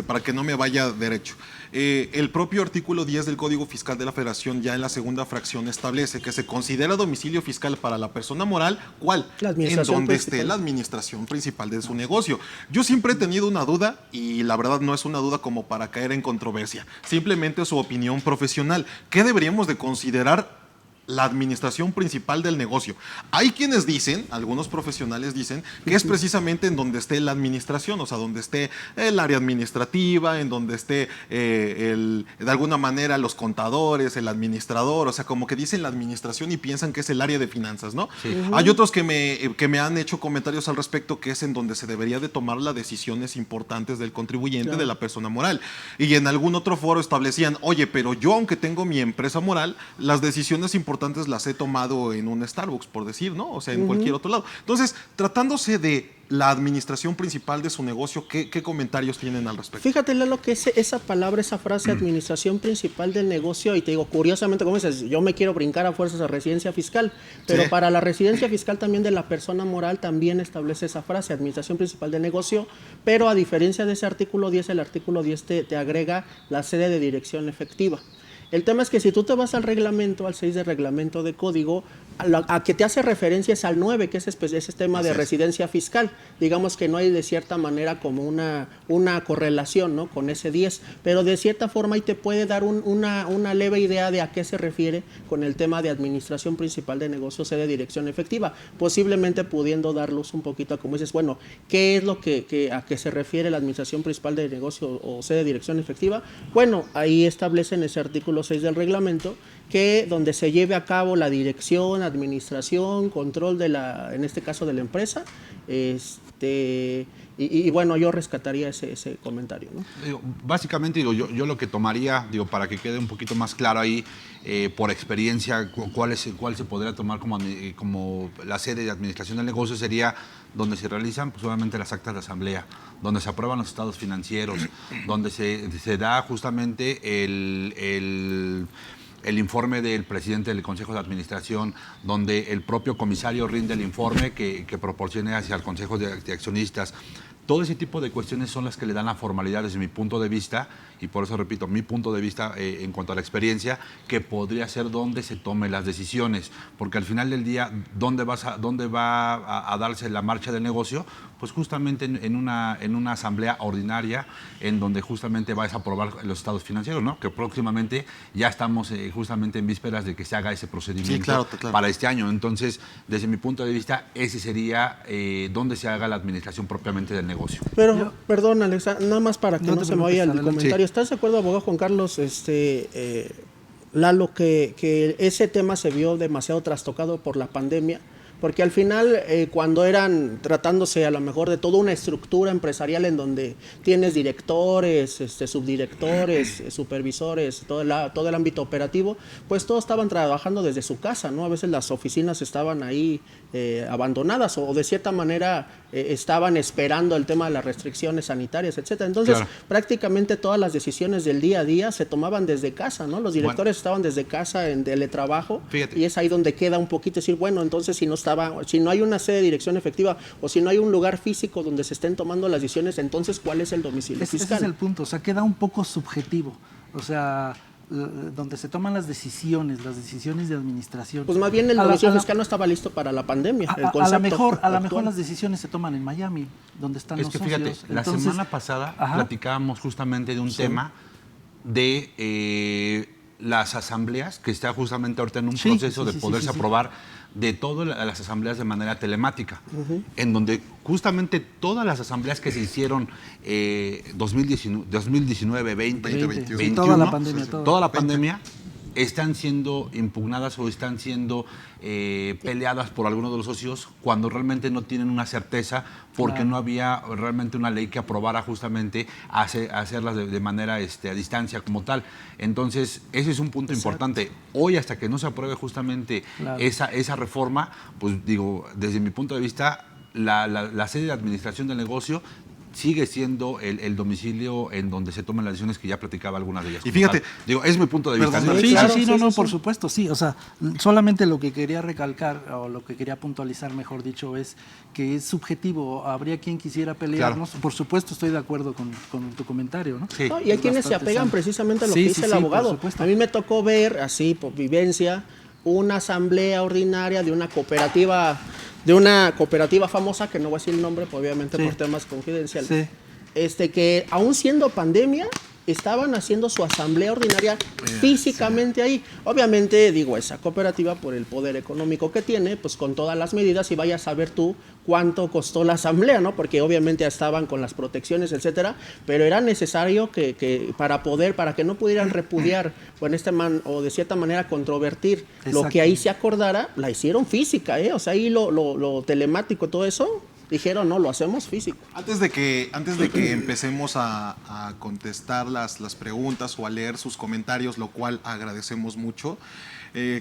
para que no me vaya derecho. El propio artículo 10 del Código Fiscal de la Federación, ya en la segunda fracción, establece que se considera domicilio fiscal para la persona moral, ¿cuál? La administración en donde principal. esté la administración principal de su negocio. Yo siempre he tenido una duda, y la verdad no es una duda como para caer en controversia, simplemente su opinión profesional. ¿Qué deberíamos de considerar la administración principal del negocio. Hay quienes dicen, algunos profesionales dicen, que es precisamente en donde esté la administración, o sea, donde esté el área administrativa, en donde esté de alguna manera los contadores, el administrador, o sea, como que dicen la administración y piensan que es el área de finanzas, ¿no? Sí. Hay otros que me han hecho comentarios al respecto que es en donde se debería de tomar las decisiones importantes del contribuyente, Claro. de la persona moral. Y en algún otro foro establecían, oye, pero yo aunque tengo mi empresa moral, las decisiones importantes las he tomado en un Starbucks, por decir, ¿no? O sea, en cualquier otro lado. Entonces, tratándose de la administración principal de su negocio, ¿qué comentarios tienen al respecto? Fíjate, Lalo, que esa palabra, esa frase, administración principal del negocio, y te digo, curiosamente, como dices, yo me quiero brincar a fuerzas a residencia fiscal, pero Sí. para la residencia fiscal también de la persona moral también establece esa frase, administración principal del negocio, pero a diferencia de ese artículo 10, el artículo 10 te agrega la sede de dirección efectiva. El tema es que si tú te vas al reglamento, al 6 de reglamento de código, a que te hace referencia es al 9, que es ese tema Así de es. residencia fiscal. Digamos que no hay de cierta manera como una correlación, ¿no?, con ese 10, pero de cierta forma ahí te puede dar una leve idea de a qué se refiere con el tema de administración principal de negocios, sede de dirección efectiva, posiblemente pudiendo dar luz un poquito a como dices, bueno, ¿qué es lo a qué se refiere la administración principal de negocio o sede de dirección efectiva? Bueno, ahí establecen ese artículo 6 del reglamento que donde se lleve a cabo la dirección, administración, control de en este caso de la empresa, y bueno, yo rescataría ese comentario, ¿no? Digo, básicamente, yo lo que tomaría, para que quede un poquito más claro ahí, por experiencia, cuál se podría tomar como la sede de administración del negocio sería donde se realizan pues, obviamente las actas de asamblea, donde se aprueban los estados financieros, donde se da justamente el informe del presidente del Consejo de Administración, donde el propio comisario rinde el informe que proporcione hacia el Consejo de Accionistas. Todo ese tipo de cuestiones son las que le dan la formalidad desde mi punto de vista, y por eso repito, mi punto de vista en cuanto a la experiencia, que podría ser donde se tomen las decisiones, porque al final del día, ¿dónde va a darse la marcha del negocio? Pues justamente en una asamblea ordinaria, en donde justamente vais a aprobar los estados financieros, ¿no? Que próximamente ya estamos justamente en vísperas de que se haga ese procedimiento. Sí, claro. Para este año. Entonces, desde mi punto de vista, ese sería donde se haga la administración propiamente del negocio. Pero, perdón, Alexa, nada más para que No no, te se me vaya el preocupes, adelante. comentario. ¿Estás de acuerdo, abogado Juan Carlos, Lalo, que ese tema se vio demasiado trastocado por la pandemia? Porque al final, cuando tratándose a lo mejor de toda una estructura empresarial en donde tienes directores, subdirectores, supervisores, todo el ámbito operativo, pues todos estaban trabajando desde su casa, ¿no? A veces las oficinas estaban ahí abandonadas o de cierta manera estaban esperando el tema de las restricciones sanitarias, etcétera. Entonces, Claro. prácticamente todas las decisiones del día a día se tomaban desde casa, ¿no? Los directores estaban desde casa en teletrabajo. Fíjate. Y es ahí donde queda un poquito decir, bueno, entonces si no hay una sede de dirección efectiva o si no hay un lugar físico donde se estén tomando las decisiones, entonces ¿cuál es el domicilio Ese fiscal? es el punto, o sea, queda un poco subjetivo. O sea, donde se toman las decisiones de administración. Pues más bien el A la- domicilio a la- fiscal no estaba listo para la pandemia. El A lo concepto mejor actual. las decisiones se toman en Miami, donde están Es los que socios. fíjate, la Entonces, semana pasada ajá. platicábamos justamente de un tema de las asambleas, que está justamente ahorita en un Sí, proceso sí, de sí, poderse sí, sí. aprobar de todas las asambleas de manera telemática, en donde justamente todas las asambleas que se hicieron 2019, 20, 2021. Sí, toda la pandemia, toda la pandemia, están siendo impugnadas o están siendo peleadas por algunos de los socios cuando realmente no tienen una certeza porque Claro. no había realmente una ley que aprobara justamente hacerlas de manera a distancia como tal. Entonces, ese es un punto importante. Hoy, hasta que no se apruebe justamente Claro. esa reforma, pues digo, desde mi punto de vista, la sede de administración del negocio sigue siendo el domicilio en donde se toman las decisiones, que ya platicaba algunas de ellas. Y como fíjate- tal. Digo, es mi punto de vista. Perdón, ¿no? Sí, claro, sí, sí, no, sí. por supuesto, sí. O sea, solamente lo que quería recalcar, o lo que quería puntualizar, mejor dicho, es que es subjetivo. Habría quien quisiera pelearnos. Claro. Por supuesto, estoy de acuerdo con tu comentario, ¿no? Sí. No, y hay Es quienes se bastante apegan sano. precisamente a lo Sí, que sí, dice el sí, por abogado. supuesto. A mí me tocó ver, así por vivencia, una asamblea ordinaria de una cooperativa famosa, que no voy a decir el nombre, pues, obviamente Sí. por temas confidenciales. Sí. Que aún siendo pandemia, estaban haciendo su asamblea ordinaria físicamente ahí. Obviamente, digo, esa cooperativa, por el poder económico que tiene, pues con todas las medidas, y vayas a saber tú cuánto costó la asamblea, ¿no? Porque obviamente estaban con las protecciones, etcétera, pero era necesario que para que no pudieran repudiar o de cierta manera controvertir lo que ahí se acordara, la hicieron física, ¿eh? O sea, ahí lo telemático, todo eso, dijeron, no, lo hacemos físico. Antes de que empecemos a contestar las preguntas o a leer sus comentarios, lo cual agradecemos mucho,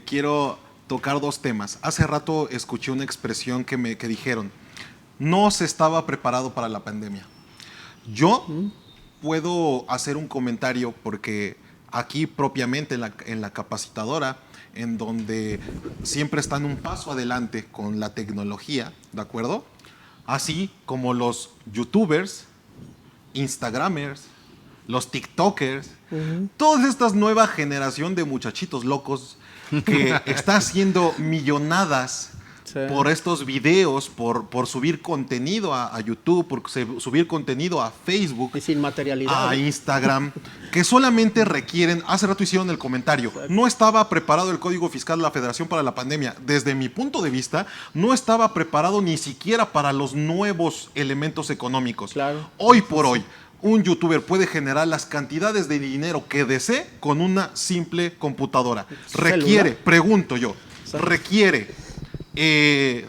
quiero tocar dos temas. Hace rato escuché una expresión que dijeron, no se estaba preparado para la pandemia. Yo puedo hacer un comentario porque aquí propiamente en la capacitadora, en donde siempre están un paso adelante con la tecnología, ¿de acuerdo? Así como los youtubers, instagramers, los tiktokers, toda esta nueva generación de muchachitos locos que está haciendo millonadas por estos videos, por subir contenido a YouTube, por subir contenido a Facebook, y sin materialidad, a Instagram, que solamente requieren, hace rato hicieron el comentario, no estaba preparado el Código Fiscal de la Federación para la pandemia. Desde mi punto de vista, no estaba preparado ni siquiera para los nuevos elementos económicos. Claro. Hoy por hoy, un youtuber puede generar las cantidades de dinero que desee con una simple computadora. Requiere, pregunto yo, requiere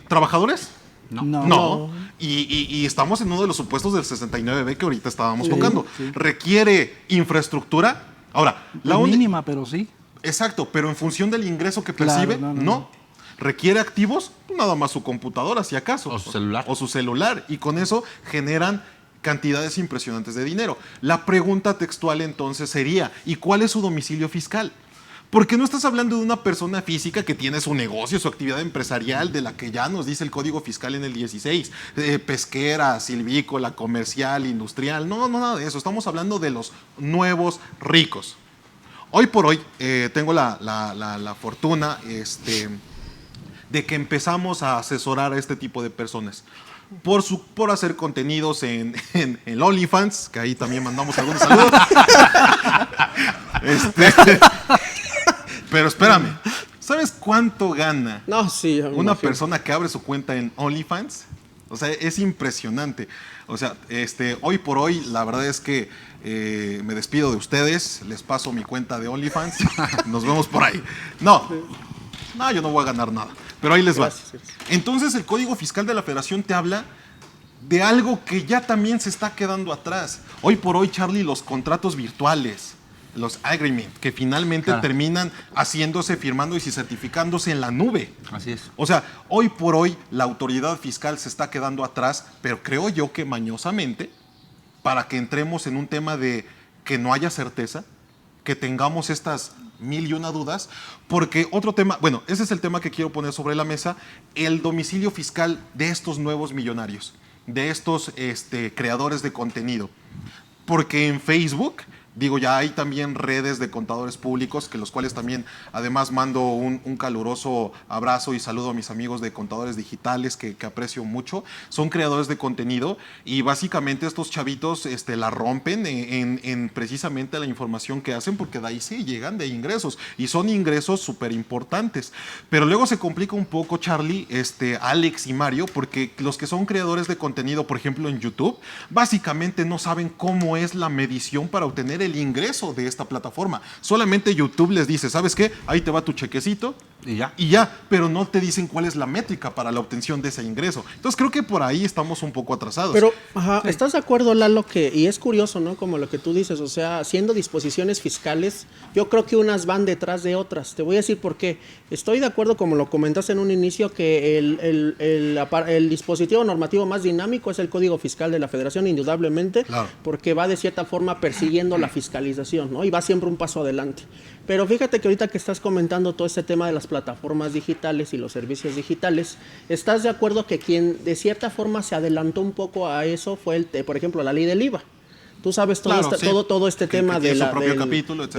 ¿trabajadores? No. Y estamos en uno de los supuestos del 69B que ahorita estábamos tocando. Sí. ¿Requiere infraestructura? Ahora, mínima, pero sí. Exacto, pero en función del ingreso que Claro, percibe, no. ¿Requiere activos? Nada más su computadora, si acaso. O su celular. O su celular. Y con eso generan cantidades impresionantes de dinero. La pregunta textual entonces sería, ¿y cuál es su domicilio fiscal? Porque no estás hablando de una persona física que tiene su negocio, su actividad empresarial, de la que ya nos dice el Código Fiscal en el 16, pesquera, silvícola, comercial, industrial, no, nada de eso. Estamos hablando de los nuevos ricos. Hoy por hoy tengo la fortuna de que empezamos a asesorar a este tipo de personas. Por hacer contenidos en el OnlyFans, que ahí también mandamos algunos saludos. Pero espérame, ¿sabes cuánto gana una persona que abre su cuenta en OnlyFans? O sea, es impresionante. O sea, hoy por hoy, la verdad es que me despido de ustedes, les paso mi cuenta de OnlyFans, nos vemos por ahí. No, yo no voy a ganar nada, pero ahí les va. Entonces, el Código Fiscal de la Federación te habla de algo que ya también se está quedando atrás. Hoy por hoy, Charlie, los contratos virtuales, los agreements, que finalmente terminan haciéndose, firmándose y certificándose en la nube. Así es. O sea, hoy por hoy la autoridad fiscal se está quedando atrás, pero creo yo que mañosamente, para que entremos en un tema de que no haya certeza, que tengamos estas 1001 dudas, porque otro tema, bueno, ese es el tema que quiero poner sobre la mesa, el domicilio fiscal de estos nuevos millonarios, de estos creadores de contenido. Porque en Facebook, digo, ya hay también redes de contadores públicos, que los cuales también, además, mando un caluroso abrazo y saludo a mis amigos de contadores digitales que aprecio mucho. Son creadores de contenido y básicamente estos chavitos la rompen en precisamente la información que hacen, porque de ahí sí llegan de ingresos y son ingresos súper importantes. Pero luego se complica un poco, Charlie, Alex y Mario, porque los que son creadores de contenido, por ejemplo, en YouTube, básicamente no saben cómo es la medición para obtener el ingreso de esta plataforma. Solamente YouTube les dice, ¿sabes qué? Ahí te va tu chequecito y ya, pero no te dicen cuál es la métrica para la obtención de ese ingreso. Entonces creo que por ahí estamos un poco atrasados. Pero, ¿estás de acuerdo, Lalo? Y es curioso, ¿no? Como lo que tú dices, o sea, haciendo disposiciones fiscales, yo creo que unas van detrás de otras. Te voy a decir por qué. Estoy de acuerdo, como lo comentaste en un inicio, que el dispositivo normativo más dinámico es el Código Fiscal de la Federación, indudablemente, porque va de cierta forma persiguiendo la fiscalización, ¿no? Y va siempre un paso adelante. Pero fíjate que ahorita que estás comentando todo este tema de las plataformas digitales y los servicios digitales, ¿estás de acuerdo que quien de cierta forma se adelantó un poco a eso fue, por ejemplo, la ley del IVA? Tú sabes todo este tema de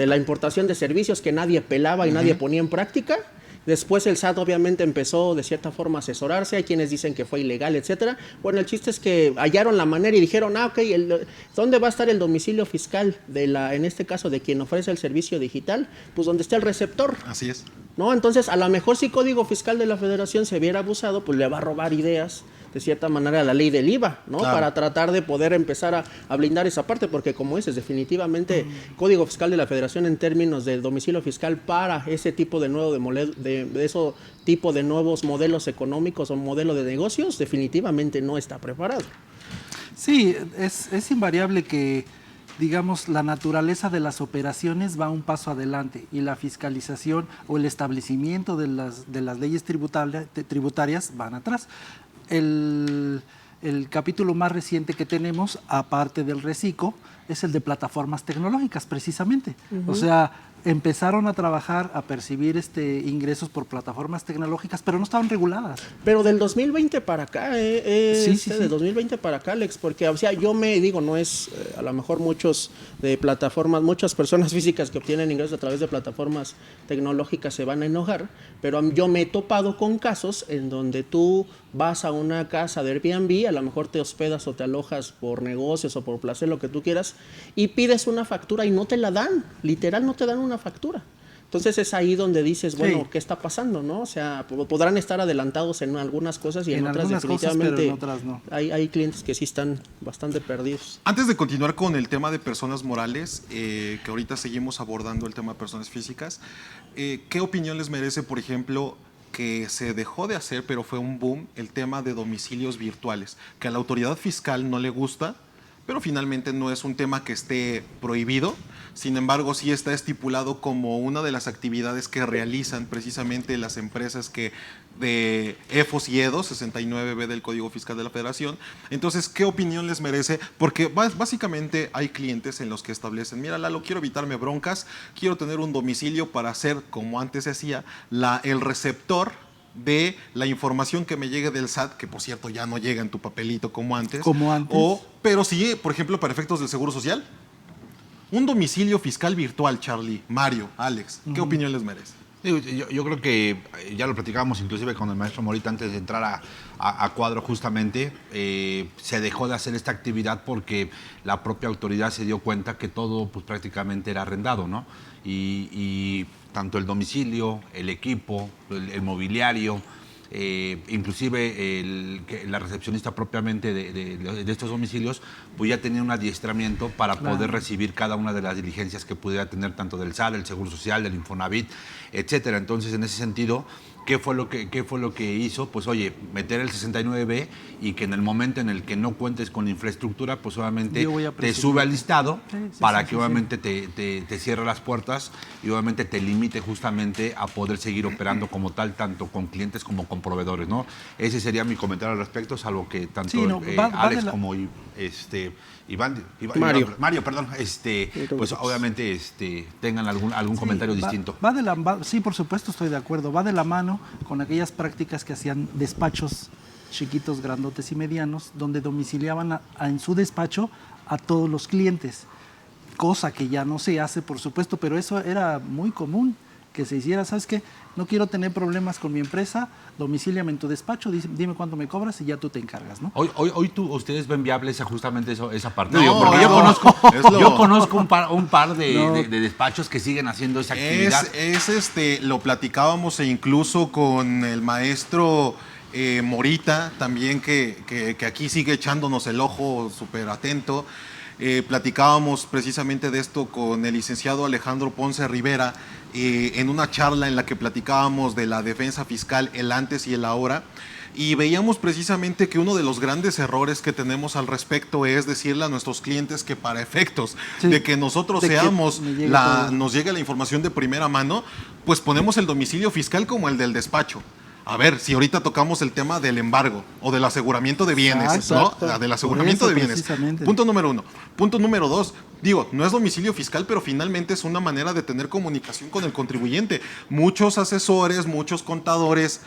la importación de servicios que nadie pelaba y nadie ponía en práctica, Después el SAT obviamente empezó de cierta forma a asesorarse, hay quienes dicen que fue ilegal, etcétera. Bueno, el chiste es que hallaron la manera y dijeron, ok, ¿dónde va a estar el domicilio fiscal en este caso de quien ofrece el servicio digital? Pues donde está el receptor. Así es. ¿No? Entonces, a lo mejor si Código Fiscal de la Federación se viera abusado, pues le va a robar ideas, de cierta manera, a la ley del IVA, ¿no? Claro. Para tratar de poder empezar a blindar esa parte, porque como dices, definitivamente Código Fiscal de la Federación en términos del domicilio fiscal para ese tipo de tipo de nuevos modelos económicos o modelo de negocios, definitivamente no está preparado. Sí, es invariable que, digamos, la naturaleza de las operaciones va un paso adelante y la fiscalización o el establecimiento de las leyes tributarias van atrás. El capítulo más reciente que tenemos, aparte del RECICO, es el de plataformas tecnológicas, precisamente. O sea, empezaron a trabajar, a percibir ingresos por plataformas tecnológicas, pero no estaban reguladas. Pero del 2020 para acá, Sí. del 2020 para acá, Alex, porque o sea, yo me digo, no es a lo mejor muchas personas físicas que obtienen ingresos a través de plataformas tecnológicas se van a enojar, pero yo me he topado con casos en donde tú vas a una casa de Airbnb, a lo mejor te hospedas o te alojas por negocios o por placer, lo que tú quieras, y pides una factura y no te la dan, literal no te dan una factura. Entonces es ahí donde dices, bueno, Sí. ¿qué está pasando, no? O sea, podrán estar adelantados en algunas cosas y en otras algunas cosas, definitivamente pero en otras no. hay clientes que sí están bastante perdidos. Antes de continuar con el tema de personas morales, que ahorita seguimos abordando el tema de personas físicas, ¿qué opinión les merece, por ejemplo, que se dejó de hacer, pero fue un boom, el tema de domicilios virtuales? Que a la autoridad fiscal no le gusta, pero finalmente no es un tema que esté prohibido. Sin embargo, sí está estipulado como una de las actividades que realizan precisamente las empresas de EFOS y EDOS, 69B del Código Fiscal de la Federación. Entonces, ¿qué opinión les merece? Porque básicamente hay clientes en los que establecen, mira, Lalo, quiero evitarme broncas, quiero tener un domicilio para hacer, como antes se hacía, el receptor de la información que me llegue del SAT, que por cierto ya no llega en tu papelito como antes. Como antes. Pero sí, por ejemplo, para efectos del Seguro Social. Un domicilio fiscal virtual, Charlie, Mario, Alex, ¿qué opinión les merece? Digo, yo creo que ya lo platicábamos inclusive con el maestro Morita antes de entrar a cuadro justamente, se dejó de hacer esta actividad porque la propia autoridad se dio cuenta que todo pues prácticamente era arrendado, ¿no? Y tanto el domicilio, el equipo, el mobiliario, inclusive la recepcionista propiamente de estos domicilios, pues ya tenía un adiestramiento para poder recibir cada una de las diligencias que pudiera tener tanto del SAT, del Seguro Social, del Infonavit, etcétera. Entonces, en ese sentido, ¿qué fue lo que hizo? Pues oye, meter el 69B y que en el momento en el que no cuentes con la infraestructura, pues obviamente te sube al listado para que obviamente te cierre las puertas y obviamente te limite justamente a poder seguir operando como tal, tanto con clientes como con proveedores, ¿no? Ese sería mi comentario al respecto, salvo que tanto Alex como Mario, perdón, pues obviamente tengan algún comentario distinto. Sí, por supuesto, estoy de acuerdo. Va de la mano con aquellas prácticas que hacían despachos chiquitos, grandotes y medianos, donde domiciliaban en su despacho a todos los clientes, cosa que ya no se hace, por supuesto, pero eso era muy común que se hiciera. ¿Sabes qué? No quiero tener problemas con mi empresa, domicíliame en tu despacho, dime cuánto me cobras y ya tú te encargas, ¿no? Hoy ustedes ven viable esa parte. No, Digo, porque no, yo conozco un par de despachos que siguen haciendo esa actividad. Lo platicábamos incluso con el maestro Morita, también que aquí sigue echándonos el ojo súper atento. Platicábamos precisamente de esto con el licenciado Alejandro Ponce Rivera en una charla en la que platicábamos de la defensa fiscal, el antes y el ahora, y veíamos precisamente que uno de los grandes errores que tenemos al respecto es decirle a nuestros clientes que para efectos de que nosotros nos llegue la información de primera mano, pues ponemos el domicilio fiscal como el del despacho. A ver, si ahorita tocamos el tema del embargo o del aseguramiento de bienes, Exacto. ¿no? Del aseguramiento de bienes. Punto número 1. Punto número 2. Digo, no es domicilio fiscal, pero finalmente es una manera de tener comunicación con el contribuyente. Muchos asesores, muchos contadores,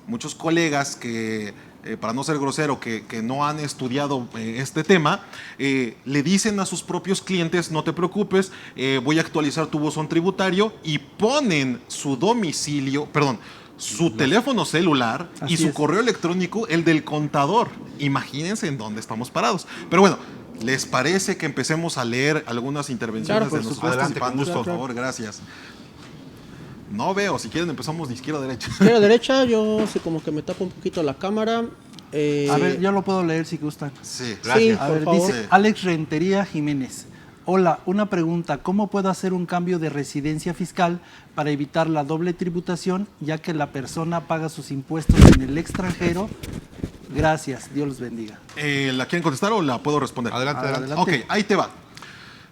muchos colegas que para no ser grosero, que no han estudiado este tema, le dicen a sus propios clientes, no te preocupes, voy a actualizar tu buzón tributario y ponen su domicilio, perdón, su teléfono celular y Así su es. correo electrónico, el del contador. Imagínense en dónde estamos parados. Pero bueno, ¿les parece que empecemos a leer algunas intervenciones Claro, por de nuestros supuesto. participantes? Claro, Por claro. favor, gracias. No veo, si quieren empezamos de izquierda a derecha. Izquierda, derecha, yo sí como que me tapo un poquito la cámara. A ver, yo lo puedo leer si gustan. Sí. Gracias. A por ver, favor. dice Alex Rentería Jiménez. Hola, una pregunta. ¿Cómo puedo hacer un cambio de residencia fiscal para evitar la doble tributación, ya que la persona paga sus impuestos en el extranjero? Gracias, Dios los bendiga. ¿La quieren contestar o la puedo responder? Adelante, adelante. Ok, ahí te va.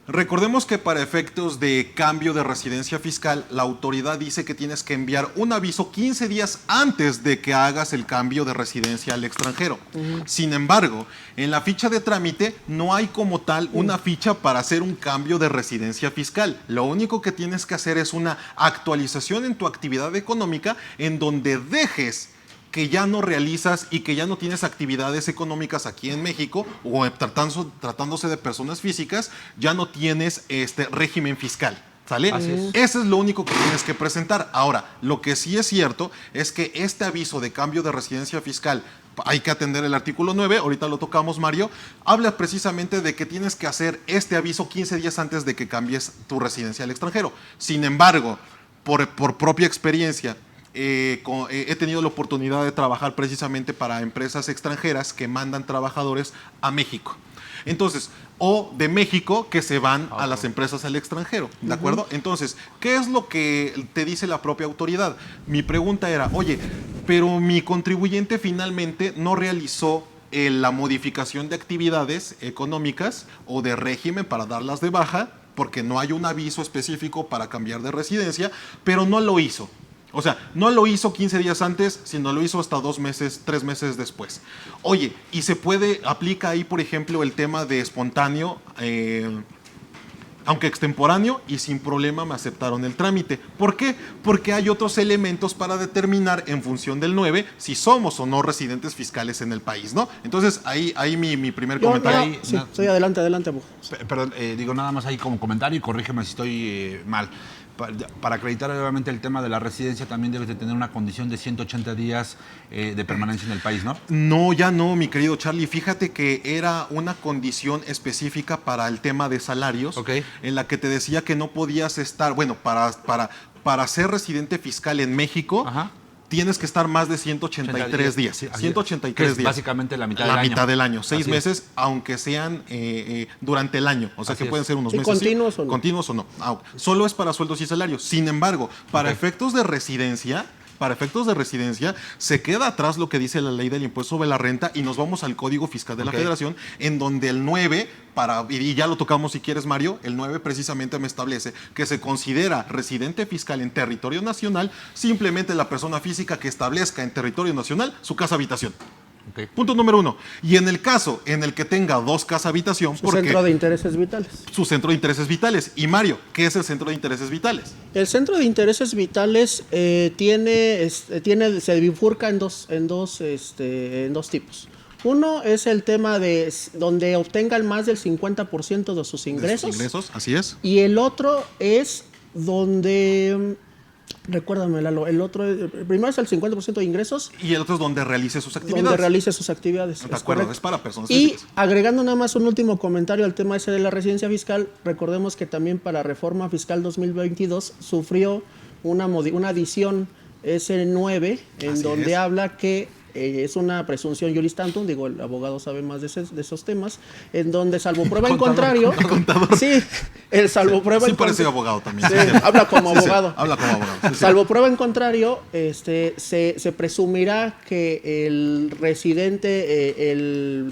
Recordemos que para efectos de cambio de residencia fiscal, la autoridad dice que tienes que enviar un aviso 15 días antes de que hagas el cambio de residencia al extranjero. Sin embargo, en la ficha de trámite no hay como tal una ficha para hacer un cambio de residencia fiscal. Lo único que tienes que hacer es una actualización en tu actividad económica en donde dejes que ya no realizas y que ya no tienes actividades económicas aquí en México o tratándose de personas físicas, ya no tienes este régimen fiscal. ¿Sale? Así es. Eso es lo único que tienes que presentar. Ahora, lo que sí es cierto es que este aviso de cambio de residencia fiscal, hay que atender el artículo 9, ahorita lo tocamos, Mario, habla precisamente de que tienes que hacer este aviso 15 días antes de que cambies tu residencia al extranjero. Sin embargo, por propia experiencia, he tenido la oportunidad de trabajar precisamente para empresas extranjeras que mandan trabajadores a México. Entonces, o de México que se van a las empresas al extranjero, ¿de acuerdo? Entonces, ¿qué es lo que te dice la propia autoridad? Mi pregunta era, oye, pero mi contribuyente finalmente no realizó la modificación de actividades económicas o de régimen para darlas de baja, porque no hay un aviso específico para cambiar de residencia, pero no lo hizo. O sea, no lo hizo 15 días antes, sino lo hizo hasta 2 meses, 3 meses después. Oye, y se puede, aplica ahí, por ejemplo, el tema de espontáneo, aunque extemporáneo, y sin problema me aceptaron el trámite. ¿Por qué? Porque hay otros elementos para determinar en función del 9 si somos o no residentes fiscales en el país, ¿no? Entonces, ahí mi primer comentario. Sí, sí, adelante, adelante. Perdón, digo nada más ahí como comentario y corrígeme si estoy mal. Para acreditar obviamente el tema de la residencia también debes de tener una condición de 180 días de permanencia en el país, ¿no? No, ya no, mi querido Charlie. Fíjate que era una condición específica para el tema de salarios, Ok. en la que te decía que no podías estar, bueno, para ser residente fiscal en México, Ajá. tienes que estar más de 183 días. Sí, así es. 183 Que es días. básicamente la mitad La del año. mitad del año. 6 Así es. meses, aunque sean durante el año. O sea, Así que es. pueden ser unos ¿Y meses. continuos o no? Continuos o no. Solo es para sueldos y salarios. Sin embargo, para Ok. efectos de residencia, se queda atrás lo que dice la ley del impuesto sobre la renta y nos vamos al Código Fiscal de la Ok. Federación, en donde el 9, y ya lo tocamos si quieres, Mario, el 9 precisamente me establece que se considera residente fiscal en territorio nacional simplemente la persona física que establezca en territorio nacional su casa habitación. Ok. Punto número 1. Y en el caso en el que tenga 2 casas habitación, Su centro de intereses vitales. su centro de intereses vitales. Y Mario, ¿qué es el centro de intereses vitales? El centro de intereses vitales se bifurca en dos tipos. Uno es el tema de donde obtengan más del 50% de sus ingresos. De sus ingresos, así es. Y el otro es donde, recuérdame, Lalo, el primero es el 50% de ingresos, Y el otro es donde realice sus actividades. donde realice sus actividades. De es acuerdo, correcto. es para personas Y físicas. agregando nada más un último comentario al tema ese de la residencia fiscal, recordemos que también para Reforma Fiscal 2022 sufrió una adición S9 en Así donde es. habla que es una presunción juris tantum, digo, el abogado sabe más de esos temas, en donde salvo prueba en contrario, sí, el salvo prueba Sí en parece contrario, abogado también. sí, sí, sí. habla como Sí, sí, abogado. habla como abogado. Sí, sí. Salvo prueba en contrario, se presumirá que el residente, el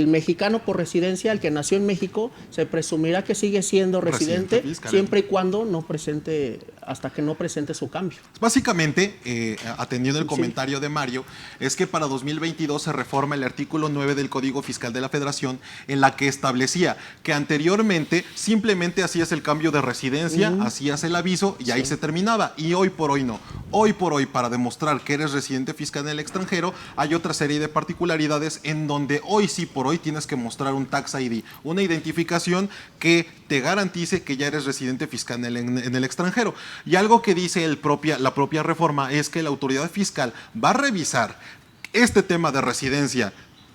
mexicano por residencia, el que nació en México, se presumirá que sigue siendo residente Residente fiscal. siempre y cuando no presente hasta que no presente su cambio. Básicamente, atendiendo el Sí. comentario de Mario, es que para 2022 se reforma el artículo 9 del Código Fiscal de la Federación, en la que establecía que anteriormente simplemente hacías el cambio de residencia, hacías el aviso y ahí se terminaba. Y hoy por hoy no. Hoy por hoy, para demostrar que eres residente fiscal en el extranjero, hay otra serie de particularidades en donde hoy sí por hoy tienes que mostrar un Tax ID, una identificación que te garantice que ya eres residente fiscal en el extranjero. Y algo que dice la propia reforma es que la autoridad fiscal va a revisar este tema de residencia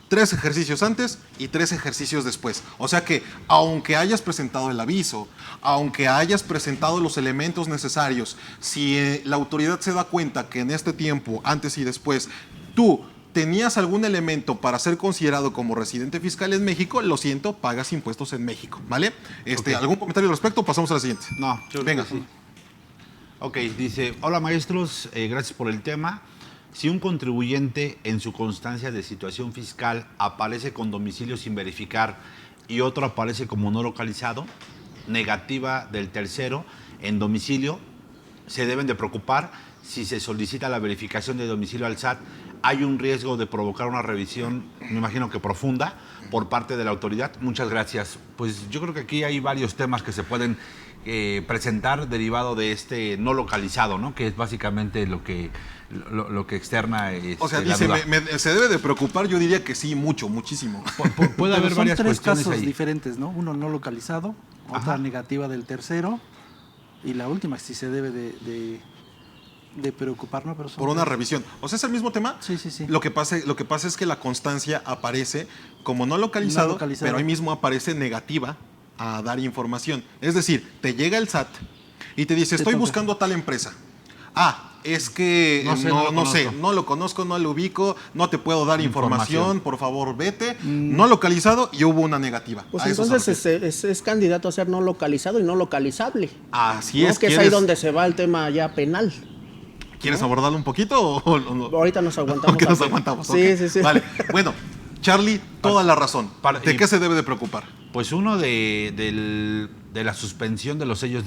3 ejercicios antes y 3 ejercicios después. O sea que, aunque hayas presentado el aviso, aunque hayas presentado los elementos necesarios, si la autoridad se da cuenta que en este tiempo, antes y después, tú tenías algún elemento para ser considerado como residente fiscal en México, lo siento, pagas impuestos en México, ¿vale? Ok. ¿Algún comentario al respecto? Pasamos a la siguiente. No, yo Venga. sí. Ok, dice, hola maestros, gracias por el tema. Si un contribuyente en su constancia de situación fiscal aparece con domicilio sin verificar y otro aparece como no localizado, negativa del tercero en domicilio, se deben de preocupar si se solicita la verificación de domicilio al SAT. Hay un riesgo de provocar una revisión, me imagino que profunda, por parte de la autoridad. Muchas gracias. Pues yo creo que aquí hay varios temas que se pueden presentar derivado de este no localizado, ¿no? Que es básicamente lo que externa O sea, la dice, duda. ¿se debe de preocupar? Yo diría que sí, muchísimo. Puede haber Pero son varias 3 cuestiones casos ahí. diferentes, ¿no? Uno no localizado, otra Ajá. negativa del tercero, y la última sí se debe de preocupar, ¿no? Pero son Por una 3. revisión. O sea, ¿es el mismo tema? Sí, sí, sí. Lo que pasa es que la constancia aparece como no localizado, No localizado. pero ahí mismo aparece negativa a dar información. Es decir, te llega el SAT y te dice, Te estoy toca. buscando a tal empresa. Es que No sé, no lo conozco, no lo ubico, no te puedo dar información, por favor vete. Mm. No localizado y hubo una negativa. Pues A eso se entonces refiere. es candidato a ser no localizado y no localizable. Así ¿no? es. Que es ahí donde se va el tema ya penal. ¿Quieres abordarlo un poquito o no? Ahorita nos aguantamos. Ok, nos aquí. aguantamos. Sí, ok. sí, sí. Vale, bueno, Charlie, toda la razón. ¿De y- qué se debe de preocupar? Pues uno de la suspensión de los sellos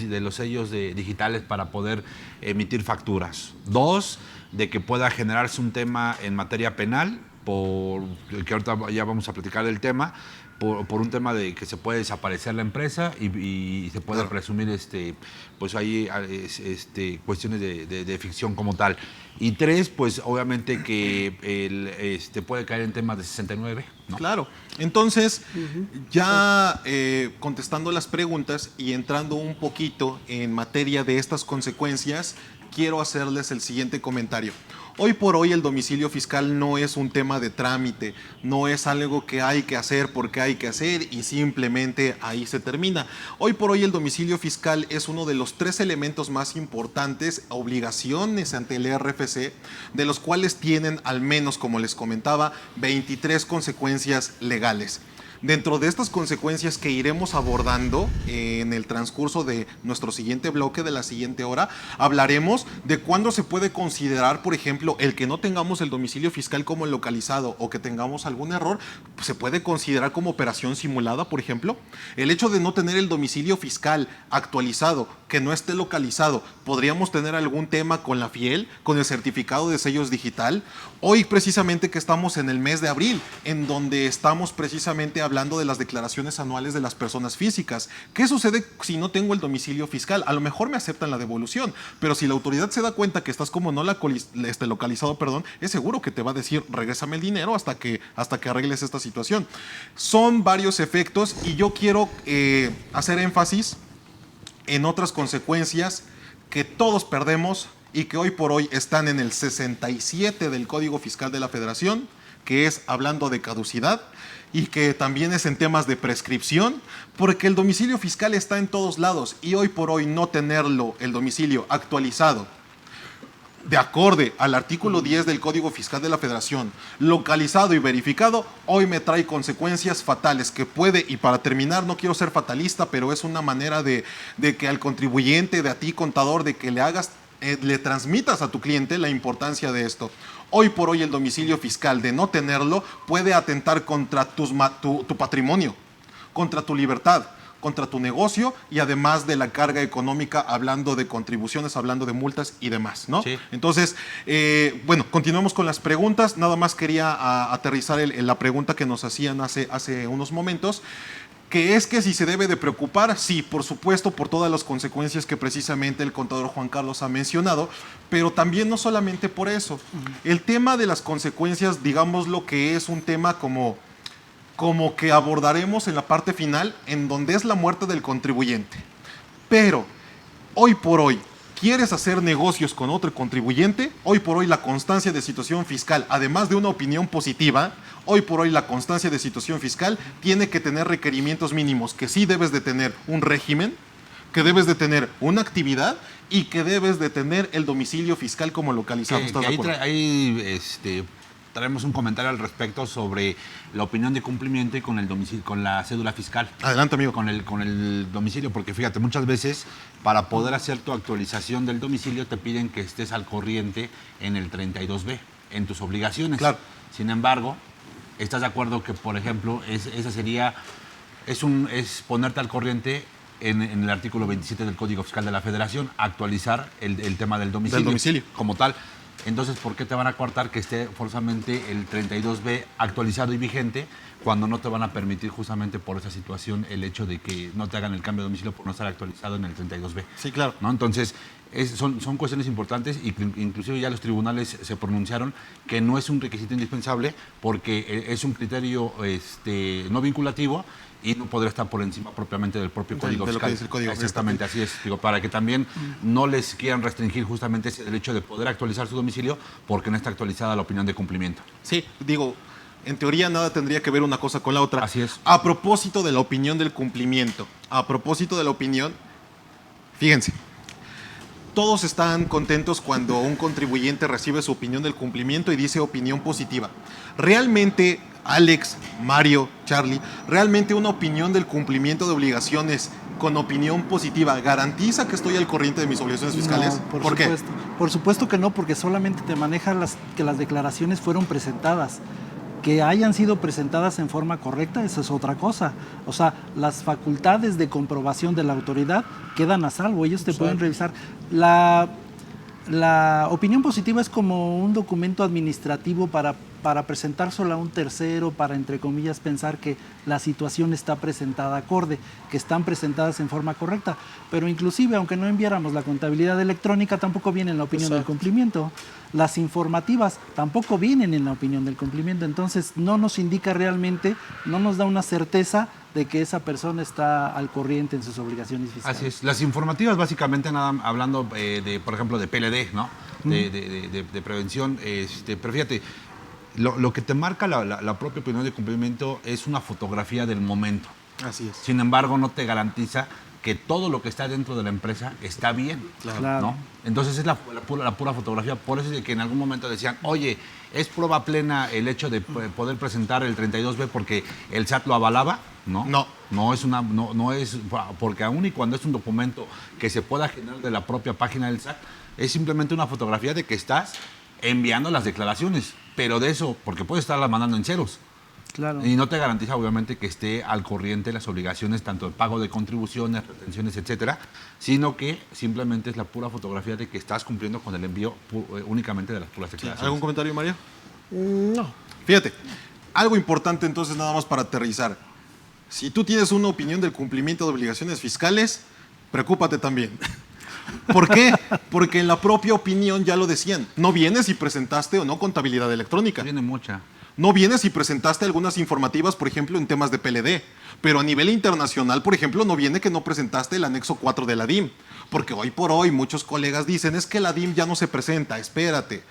digitales para poder emitir facturas. 2, de que pueda generarse un tema en materia penal, que ahorita ya vamos a platicar del tema, por un tema de que se puede desaparecer la empresa y se puede Claro. presumir pues ahí cuestiones de ficción como tal. Y 3, pues obviamente que puede caer en temas de 69, ¿no? Claro. Entonces, ya contestando las preguntas y entrando un poquito en materia de estas consecuencias, quiero hacerles el siguiente comentario. Hoy por hoy el domicilio fiscal no es un tema de trámite, no es algo que hay que hacer porque hay que hacer y simplemente ahí se termina. Hoy por hoy el domicilio fiscal es uno de los 3 elementos más importantes, obligaciones ante el RFC, de los cuales tienen al menos, como les comentaba, 23 consecuencias legales. Dentro de estas consecuencias que iremos abordando en el transcurso de nuestro siguiente bloque, de la siguiente hora, hablaremos de cuándo se puede considerar, por ejemplo, el que no tengamos el domicilio fiscal como localizado o que tengamos algún error, pues se puede considerar como operación simulada, por ejemplo. El hecho de no tener el domicilio fiscal actualizado, que no esté localizado, podríamos tener algún tema con la FIEL, con el certificado de sellos digital. Hoy precisamente que estamos en el mes de abril, en donde estamos precisamente hablando de las declaraciones anuales de las personas físicas. ¿Qué sucede si no tengo el domicilio fiscal? A lo mejor me aceptan la devolución, pero si la autoridad se da cuenta que estás como no localizado, es seguro que te va a decir, regrésame el dinero hasta que arregles esta situación. Son varios efectos y yo quiero hacer énfasis en otras consecuencias que todos perdemos y que hoy por hoy están en el 67 del Código Fiscal de la Federación, que es hablando de caducidad y que también es en temas de prescripción, porque el domicilio fiscal está en todos lados y hoy por hoy no tenerlo, el domicilio actualizado, de acorde al artículo 10 del Código Fiscal de la Federación, localizado y verificado, hoy me trae consecuencias fatales que puede, y para terminar, no quiero ser fatalista, pero es una manera de que al contribuyente, de a ti contador, de que le transmitas a tu cliente la importancia de esto. Hoy por hoy el domicilio fiscal, de no tenerlo, puede atentar contra tu patrimonio, contra tu libertad, contra tu negocio y además de la carga económica, hablando de contribuciones, hablando de multas y demás, ¿no? Sí. Entonces, bueno, continuamos con las preguntas. Nada más quería aterrizar la pregunta que nos hacían hace unos momentos, que es que si se debe de preocupar, sí, por supuesto, por todas las consecuencias que precisamente el contador Juan Carlos ha mencionado, pero también no solamente por eso. El tema de las consecuencias, digamos lo que es un tema como que abordaremos en la parte final, en donde es la muerte del contribuyente. Pero, hoy por hoy, ¿quieres hacer negocios con otro contribuyente? Hoy por hoy la constancia de situación fiscal, además de una opinión positiva, hoy por hoy la constancia de situación fiscal tiene que tener requerimientos mínimos, que sí debes de tener un régimen, que debes de tener una actividad y que debes de tener el domicilio fiscal como localizado. ¿Estás de acuerdo? Traemos un comentario al respecto sobre la opinión de cumplimiento y con el domicilio, con la cédula fiscal. Adelante, amigo. Con el domicilio, porque fíjate, muchas veces para poder hacer tu actualización del domicilio te piden que estés al corriente en el 32B, en tus obligaciones. Claro. Sin embargo, ¿estás de acuerdo que, por ejemplo, esa sería, es ponerte al corriente en el artículo 27 del Código Fiscal de la Federación, actualizar el tema del domicilio? Del domicilio. Como tal. Entonces, ¿por qué te van a cortar que esté forzosamente el 32B actualizado y vigente cuando no te van a permitir justamente por esa situación el hecho de que no te hagan el cambio de domicilio por no estar actualizado en el 32B? Sí, claro. ¿No? Entonces, son cuestiones importantes y inclusive ya los tribunales se pronunciaron que no es un requisito indispensable porque es un criterio no vinculativo y no podría estar por encima propiamente del propio Código de lo que Fiscal. dice el Código. Exactamente, así es. Digo, para que también no les quieran restringir justamente ese derecho de poder actualizar su domicilio porque no está actualizada la opinión de cumplimiento. Sí, digo, en teoría nada tendría que ver una cosa con la otra. Así es. A propósito de la opinión del cumplimiento, fíjense, todos están contentos cuando un contribuyente recibe su opinión del cumplimiento y dice opinión positiva. Realmente, Alex, Mario, Charlie, realmente una opinión del cumplimiento de obligaciones con opinión positiva garantiza que estoy al corriente de mis obligaciones fiscales. No, ¿Por qué? Por supuesto que no, porque solamente te maneja que las declaraciones fueron presentadas. Que hayan sido presentadas en forma correcta, esa es otra cosa. O sea, las facultades de comprobación de la autoridad quedan a salvo, ellos te pueden revisar. La opinión positiva es como un documento administrativo para presentárselo a un tercero, para, entre comillas, pensar que la situación está presentada acorde, que están presentadas en forma correcta. Pero inclusive, aunque no enviáramos la contabilidad electrónica, tampoco viene en la opinión del cumplimiento. Las informativas tampoco vienen en la opinión del cumplimiento. Entonces, no nos indica realmente, no nos da una certeza de que esa persona está al corriente en sus obligaciones fiscales. Así es. Las informativas, básicamente, hablando, por ejemplo, de PLD, ¿no? De prevención. Pero fíjate, lo que te marca la propia opinión de cumplimiento es una fotografía del momento. Así es. Sin embargo, no te garantiza que todo lo que está dentro de la empresa está bien. Claro. ¿No? Entonces es la pura fotografía. Por eso es de que en algún momento decían, oye, ¿es prueba plena el hecho de poder presentar el 32B porque el SAT lo avalaba? No. No es porque aún y cuando es un documento que se pueda generar de la propia página del SAT, es simplemente una fotografía de que estás enviando las declaraciones. Pero de eso, porque puedes estarlas mandando en ceros. Claro. Y no te garantiza, obviamente, que esté al corriente las obligaciones, tanto de pago de contribuciones, retenciones, etcétera, sino que simplemente es la pura fotografía de que estás cumpliendo con el envío únicamente de las puras declaraciones. ¿Algún comentario, Mario? No. Fíjate, algo importante entonces nada más para aterrizar. Si tú tienes una opinión del cumplimiento de obligaciones fiscales, preocúpate también. ¿Por qué? Porque en la propia opinión ya lo decían. No vienes si presentaste o no contabilidad electrónica. Tiene mucha. No vienes si presentaste algunas informativas, por ejemplo, en temas de PLD. Pero a nivel internacional, por ejemplo, no viene que no presentaste el anexo 4 de la DIM. Porque hoy por hoy muchos colegas dicen, es que la DIM ya no se presenta, espérate.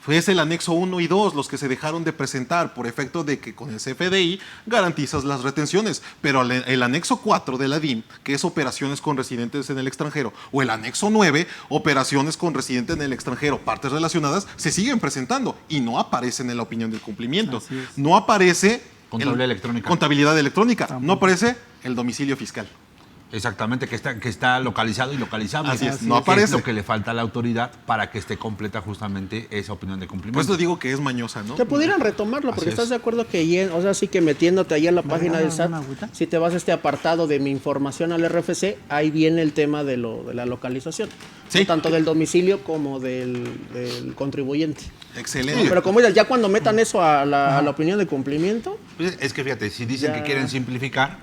Fue el anexo 1 y 2 los que se dejaron de presentar por efecto de que con el CFDI garantizas las retenciones. Pero el anexo 4 de la DIM, que es operaciones con residentes en el extranjero, o el anexo 9, operaciones con residentes en el extranjero, partes relacionadas, se siguen presentando y no aparecen en la opinión del cumplimiento. Así es. No aparece Contabilidad electrónica. Contabilidad electrónica. Tampoco. No aparece el domicilio fiscal. Exactamente, que está localizado y localizable. Así es, Así no es. aparece. Es lo que le falta a la autoridad para que esté completa justamente esa opinión de Por cumplimiento. eso digo que es mañosa, ¿no? Que pudieran retomarlo, porque Así estás es. de acuerdo que, o sea, sí que metiéndote ahí en la ¿Me página del regalan SAT, una agüita? si te vas a este apartado de mi información al RFC, ahí viene el tema de la localización. Sí. ¿No? Tanto del domicilio como del contribuyente. Excelente. Pero como dices, ya cuando metan eso a la opinión de cumplimiento, Pues es que fíjate, si dicen Ya. que quieren simplificar,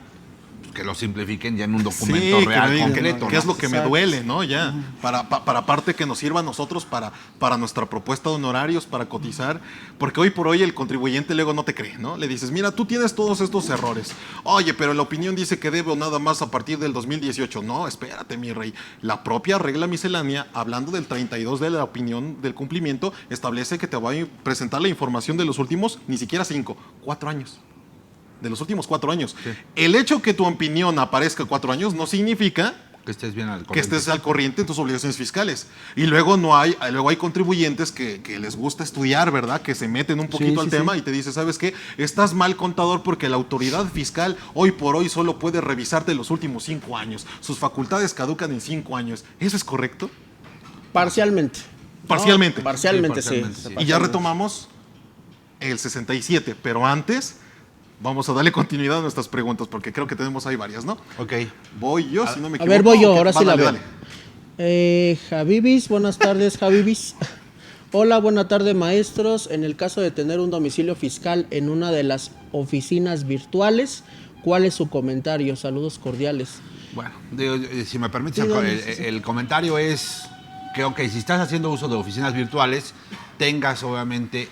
pues que lo simplifiquen ya en un Sí, documento que real, me digan concreto. qué ¿no? es lo que me Exacto. duele, ¿no? Ya, para parte que nos sirva a nosotros para nuestra propuesta de honorarios, para cotizar, porque hoy por hoy el contribuyente luego no te cree, ¿no? Le dices, mira, tú tienes todos estos errores. Oye, pero la opinión dice que debo nada más a partir del 2018. No, espérate, mi rey. La propia regla miscelánea, hablando del 32 de la opinión del cumplimiento, establece que te va a presentar la información de los últimos, ni siquiera 5, 4 años. De los últimos 4 años. Sí. El hecho que tu opinión aparezca 4 años no significa Que estés bien al que corriente. estés al corriente en tus obligaciones fiscales. Y luego luego hay contribuyentes que les gusta estudiar, ¿verdad? Que se meten un poquito Sí, al sí, tema sí. y te dice, ¿sabes qué? Estás mal, contador, porque la autoridad fiscal hoy por hoy solo puede revisarte los últimos 5 años. Sus facultades caducan en 5 años. ¿Eso es correcto? parcialmente. ¿no? Parcialmente. Parcialmente, Sí, sí. parcialmente, sí. Y ya retomamos el 67, pero antes vamos a darle continuidad a nuestras preguntas porque creo que tenemos ahí varias, ¿no? Ok. Voy yo, si no me A equivoco. ver, voy yo, Ok, ahora sí la dale, veo. dale. Javibis, buenas tardes, Javibis. Hola, buena tarde, maestros. En el caso de tener un domicilio fiscal en una de las oficinas virtuales, ¿cuál es su comentario? Saludos cordiales. Bueno, si me permites, Sí, dale, sí, sí. el comentario es que, ok, si estás haciendo uso de oficinas virtuales, tengas obviamente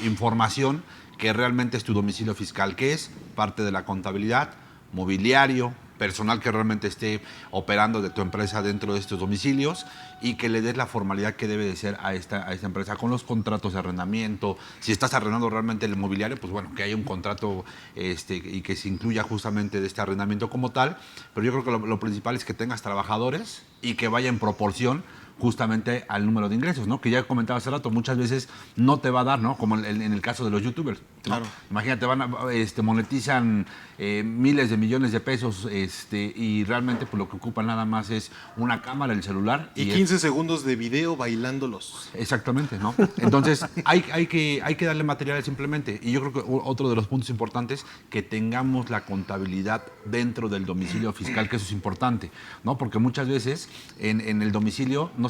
información que realmente es tu domicilio fiscal, que es parte de la contabilidad, mobiliario, personal que realmente esté operando de tu empresa dentro de estos domicilios y que le des la formalidad que debe de ser a esta empresa con los contratos de arrendamiento. Si estás arrendando realmente el mobiliario, pues bueno, que haya un contrato y que se incluya justamente de este arrendamiento como tal. Pero yo creo que lo principal es que tengas trabajadores y que vaya en proporción justamente al número de ingresos, ¿no? Que ya comentaba hace rato, muchas veces no te va a dar, ¿no? Como en el caso de los youtubers, ¿no? Claro. Imagínate, monetizan miles de millones de pesos y realmente pues, lo que ocupan nada más es una cámara, el celular. Y 15 segundos de video bailándolos. Exactamente, ¿no? Entonces hay que darle material simplemente. Y yo creo que otro de los puntos importantes, que tengamos la contabilidad dentro del domicilio fiscal, que eso es importante, ¿no? Porque muchas veces en el domicilio no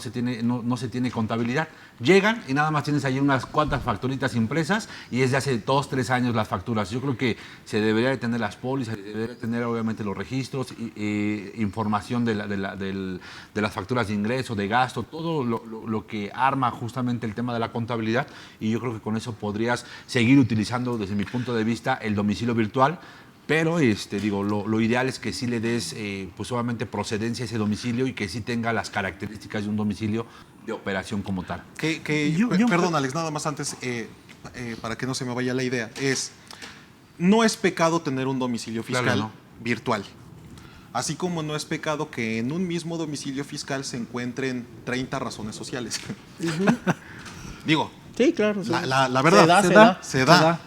se tiene contabilidad. Llegan y nada más tienes ahí unas cuantas facturitas impresas y es de hace 2, 3 años las facturas. Yo creo que se debería de tener las pólizas, se debería de tener obviamente los registros, información de las facturas de ingreso, de gasto, todo lo que arma justamente el tema de la contabilidad, y yo creo que con eso podrías seguir utilizando desde mi punto de vista el domicilio virtual. Pero lo ideal es que sí le des pues obviamente procedencia a ese domicilio y que sí tenga las características de un domicilio de operación como tal. Perdón, Alex, nada más antes, para que no se me vaya la idea, no es pecado tener un domicilio fiscal Claro, no. virtual. Así como no es pecado que en un mismo domicilio fiscal se encuentren 30 razones sociales. Digo, Sí, claro. sí. la verdad, Se da. se da.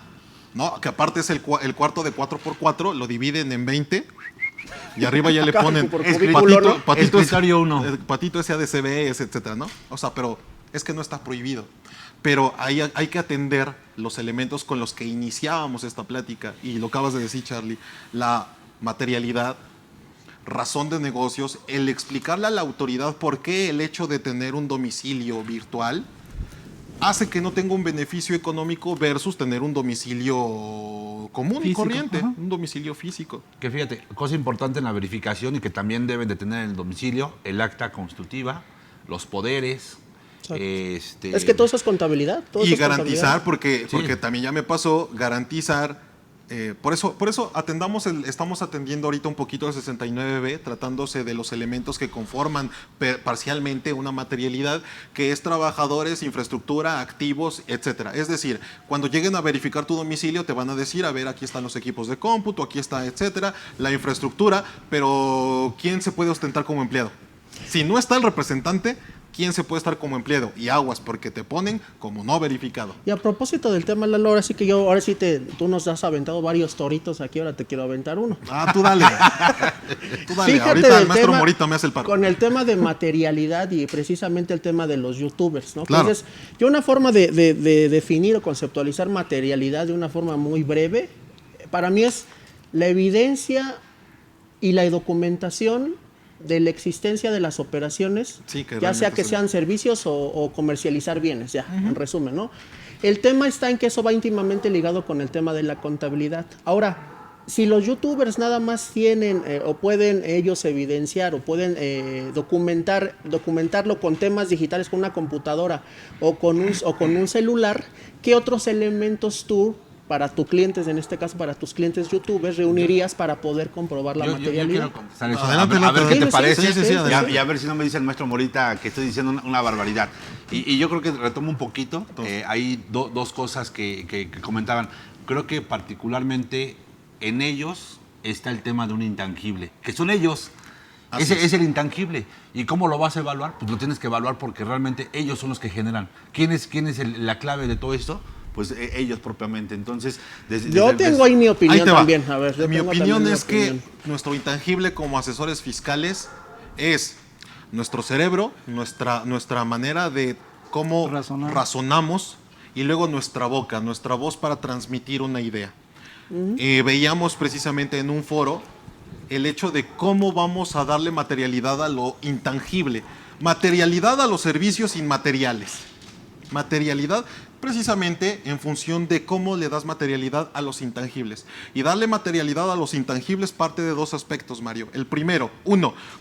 No, que aparte es el cuarto de 4x4, lo dividen en 20 y arriba ya le ponen Por cubículo, ¿no? Escritorio uno. patito SADCBS, etcétera, ¿no? O sea, pero es que no está prohibido. Pero hay que atender los elementos con los que iniciábamos esta plática, y lo acabas de decir, Charlie, la materialidad, razón de negocios, el explicarle a la autoridad por qué el hecho de tener un domicilio virtual hace que no tenga un beneficio económico versus tener un domicilio común y Físico, corriente, ajá. un domicilio físico. Que fíjate, cosa importante en la verificación y que también deben de tener en el domicilio, el acta constitutiva, los poderes. Exacto. Es que todo eso es contabilidad. Todo Y eso es garantizar, contabilidad. porque también ya me pasó, garantizar. Por eso estamos atendiendo ahorita un poquito el 69B, tratándose de los elementos que conforman parcialmente una materialidad, que es trabajadores, infraestructura, activos, etcétera. Es decir, cuando lleguen a verificar tu domicilio, te van a decir, a ver, aquí están los equipos de cómputo, aquí está, etcétera, la infraestructura, pero ¿quién se puede ostentar como empleado? Si no está el representante, quién se puede estar como empleado y aguas porque te ponen como no verificado. Y a propósito del tema, Lalo, ahora sí tú nos has aventado varios toritos aquí, ahora te quiero aventar uno. Ah, tú dale. Tú dale. Fíjate Ahorita el del maestro tema- Morita me hace el paro. Con el tema de materialidad y precisamente el tema de los youtubers, ¿no? Claro. Entonces, yo una forma de definir o conceptualizar materialidad de una forma muy breve, para mí es la evidencia y la documentación de la existencia de las operaciones, Sí, que ya sea realmente que se sean servicios o comercializar bienes, ya, en resumen, ¿no? El tema está en que eso va íntimamente ligado con el tema de la contabilidad. Ahora, si los youtubers nada más tienen o pueden ellos evidenciar o pueden documentarlo con temas digitales, con una computadora o con un celular, ¿qué otros elementos tú, para tus clientes, en este caso para tus clientes youtubers, reunirías para poder comprobar la Yo materialidad? quiero contestar eso. Adelante, a ver adelante. qué te Sí, parece. sí, sí, sí, y, adelante. y a ver si no me dice el maestro Morita que estoy diciendo una barbaridad. Y yo creo que retomo un poquito. Hay dos cosas que comentaban. Creo que particularmente en ellos está el tema de un intangible, que son ellos. Así Ese es. es el intangible. ¿Y cómo lo vas a evaluar? Pues lo tienes que evaluar porque realmente ellos son los que generan. ¿Quién es la clave de todo esto? Pues ellos propiamente. Entonces, Yo tengo ahí mi Ahí opinión te va. también. A ver, yo Mi tengo opinión también mi es que opinión. nuestro intangible como asesores fiscales es nuestro cerebro, nuestra manera de cómo Razonar. razonamos y luego nuestra boca, nuestra voz para transmitir una idea. Veíamos precisamente en un foro el hecho de cómo vamos a darle materialidad a lo intangible, materialidad a los servicios inmateriales, materialidad precisamente en función de cómo le das materialidad a los intangibles. Y darle materialidad a los intangibles parte de dos aspectos, Mario. El primero,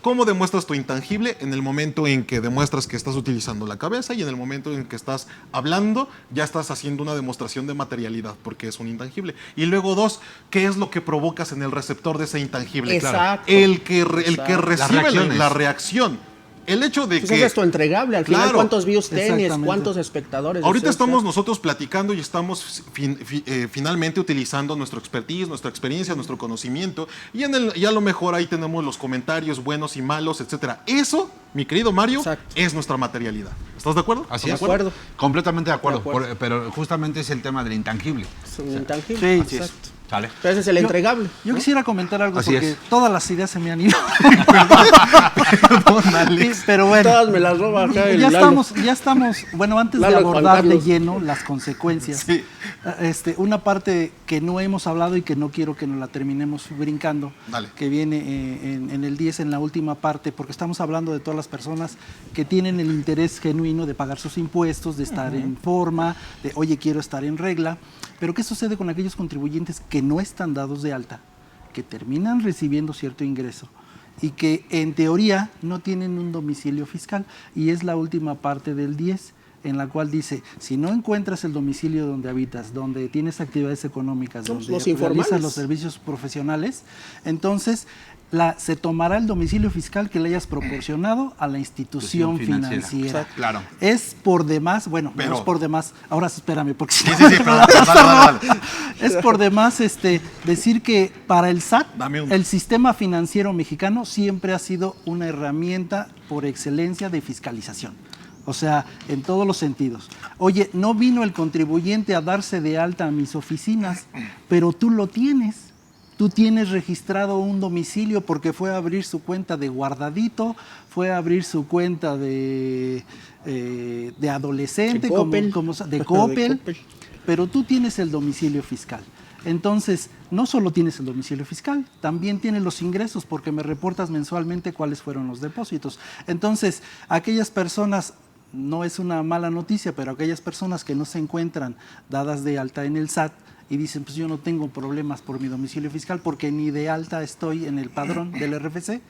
¿cómo demuestras tu intangible? En el momento en que demuestras que estás utilizando la cabeza y en el momento en que estás hablando, ya estás haciendo una demostración de materialidad porque es un intangible. Y luego dos, ¿qué es lo que provocas en el receptor de ese intangible? Exacto. El que Exacto. recibe reacciones. la reacción. El hecho de Pues que... ese es tu entregable. Al final, Claro. ¿cuántos views tienes? Exactamente. ¿Cuántos espectadores? Ahorita O sea, estamos nosotros platicando y estamos finalmente utilizando nuestro expertise, nuestra experiencia, nuestro conocimiento y a lo mejor ahí tenemos los comentarios buenos y malos, etcétera. Eso, mi querido Mario, Exacto. es nuestra materialidad. ¿Estás de acuerdo? Así ¿Estás es. de acuerdo? Completamente de acuerdo. De acuerdo. Pero justamente es el tema del intangible. Es un intangible. Sí. Así es. Exacto. ¿Sale? Pero ese es el entregable. Yo ¿no? quisiera comentar algo Así porque es. todas las ideas se me han ido. Perdón, Alex. Sí, pero bueno. Todas me las roba acá el Ya Lalo. estamos, bueno, antes Lalo de y Juan abordar de Carlos. lleno las consecuencias, Sí. una parte que no hemos hablado y que no quiero que nos la terminemos brincando, Dale. que viene en el 10, en la última parte, porque estamos hablando de todas las personas que tienen el interés genuino de pagar sus impuestos, de estar en forma, de, oye, quiero estar en regla, pero ¿qué sucede con aquellos contribuyentes que no están dados de alta, que terminan recibiendo cierto ingreso y que en teoría no tienen un domicilio fiscal? Y es la última parte del 10, en la cual dice, si no encuentras el domicilio donde habitas, donde tienes actividades económicas, Los donde informales. realizas los servicios profesionales, entonces se tomará el domicilio fiscal que le hayas proporcionado a la institución financiera. Claro. Es por demás, bueno, Pero- no es por demás, ahora sí, espérame, porque si Sí, no sí, sí, me perdón, da dale, dale, dale. es por demás decir que para el SAT, Dame un- el sistema financiero mexicano siempre ha sido una herramienta por excelencia de fiscalización. O sea, en todos los sentidos. Oye, no vino el contribuyente a darse de alta a mis oficinas, pero tú lo tienes. Tú tienes registrado un domicilio porque fue a abrir su cuenta de guardadito, fue a abrir su cuenta de adolescente, De Coppel. de Coppel, De Coppel. pero tú tienes el domicilio fiscal. Entonces, no solo tienes el domicilio fiscal, también tienes los ingresos porque me reportas mensualmente cuáles fueron los depósitos. Entonces, aquellas personas, no es una mala noticia, pero aquellas personas que no se encuentran dadas de alta en el SAT y dicen, pues yo no tengo problemas por mi domicilio fiscal porque ni de alta estoy en el padrón del RFC,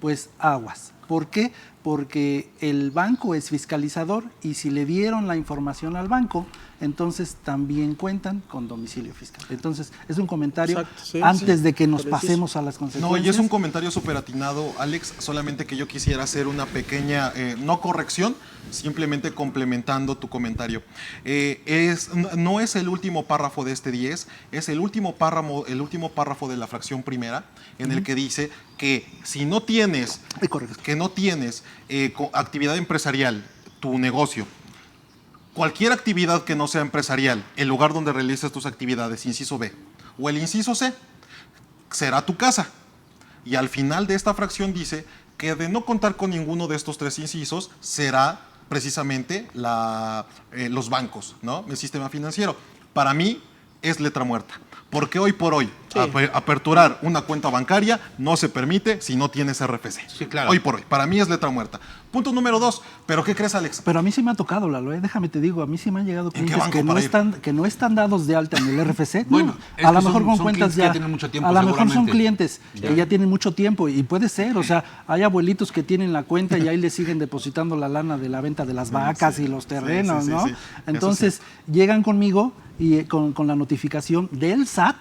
pues aguas. ¿Por qué? Porque el banco es fiscalizador y si le dieron la información al banco, entonces también cuentan con domicilio fiscal. Entonces, es un comentario Exacto, sí, antes sí. de que nos Preciso. pasemos a las consecuencias. No, y es un comentario súper atinado, Alex, solamente que yo quisiera hacer una pequeña, no corrección, simplemente complementando tu comentario. No es el último párrafo de este 10 es el último párrafo de la fracción primera, en el que dice que si no tienes, Correcto. actividad empresarial, tu negocio, cualquier actividad que no sea empresarial, el lugar donde realices tus actividades, inciso B, o el inciso C, será tu casa. Y al final de esta fracción dice que de no contar con ninguno de estos tres incisos, será precisamente los bancos, ¿no? El sistema financiero. Para mí es letra muerta, porque hoy por hoy Sí. aperturar una cuenta bancaria no se permite si no tienes RFC. Sí, claro. Hoy por hoy, para mí es letra muerta. Punto número 2, ¿pero qué crees, Alex? Pero a mí sí me ha tocado, Lalo, déjame te digo, a mí sí me han llegado qué clientes banco que no están dados de alta en el RFC. Bueno, es a que lo mejor son- con son cuentas clientes que ya, ya tienen mucho tiempo, a lo mejor son seguramente. clientes Ya. que ya tienen mucho tiempo y puede ser, o sea, hay abuelitos que tienen la cuenta y ahí le siguen depositando la lana de la venta de las vacas y los terrenos, sí, ¿no? sí. Eso Entonces, llegan conmigo y con la notificación del SAT,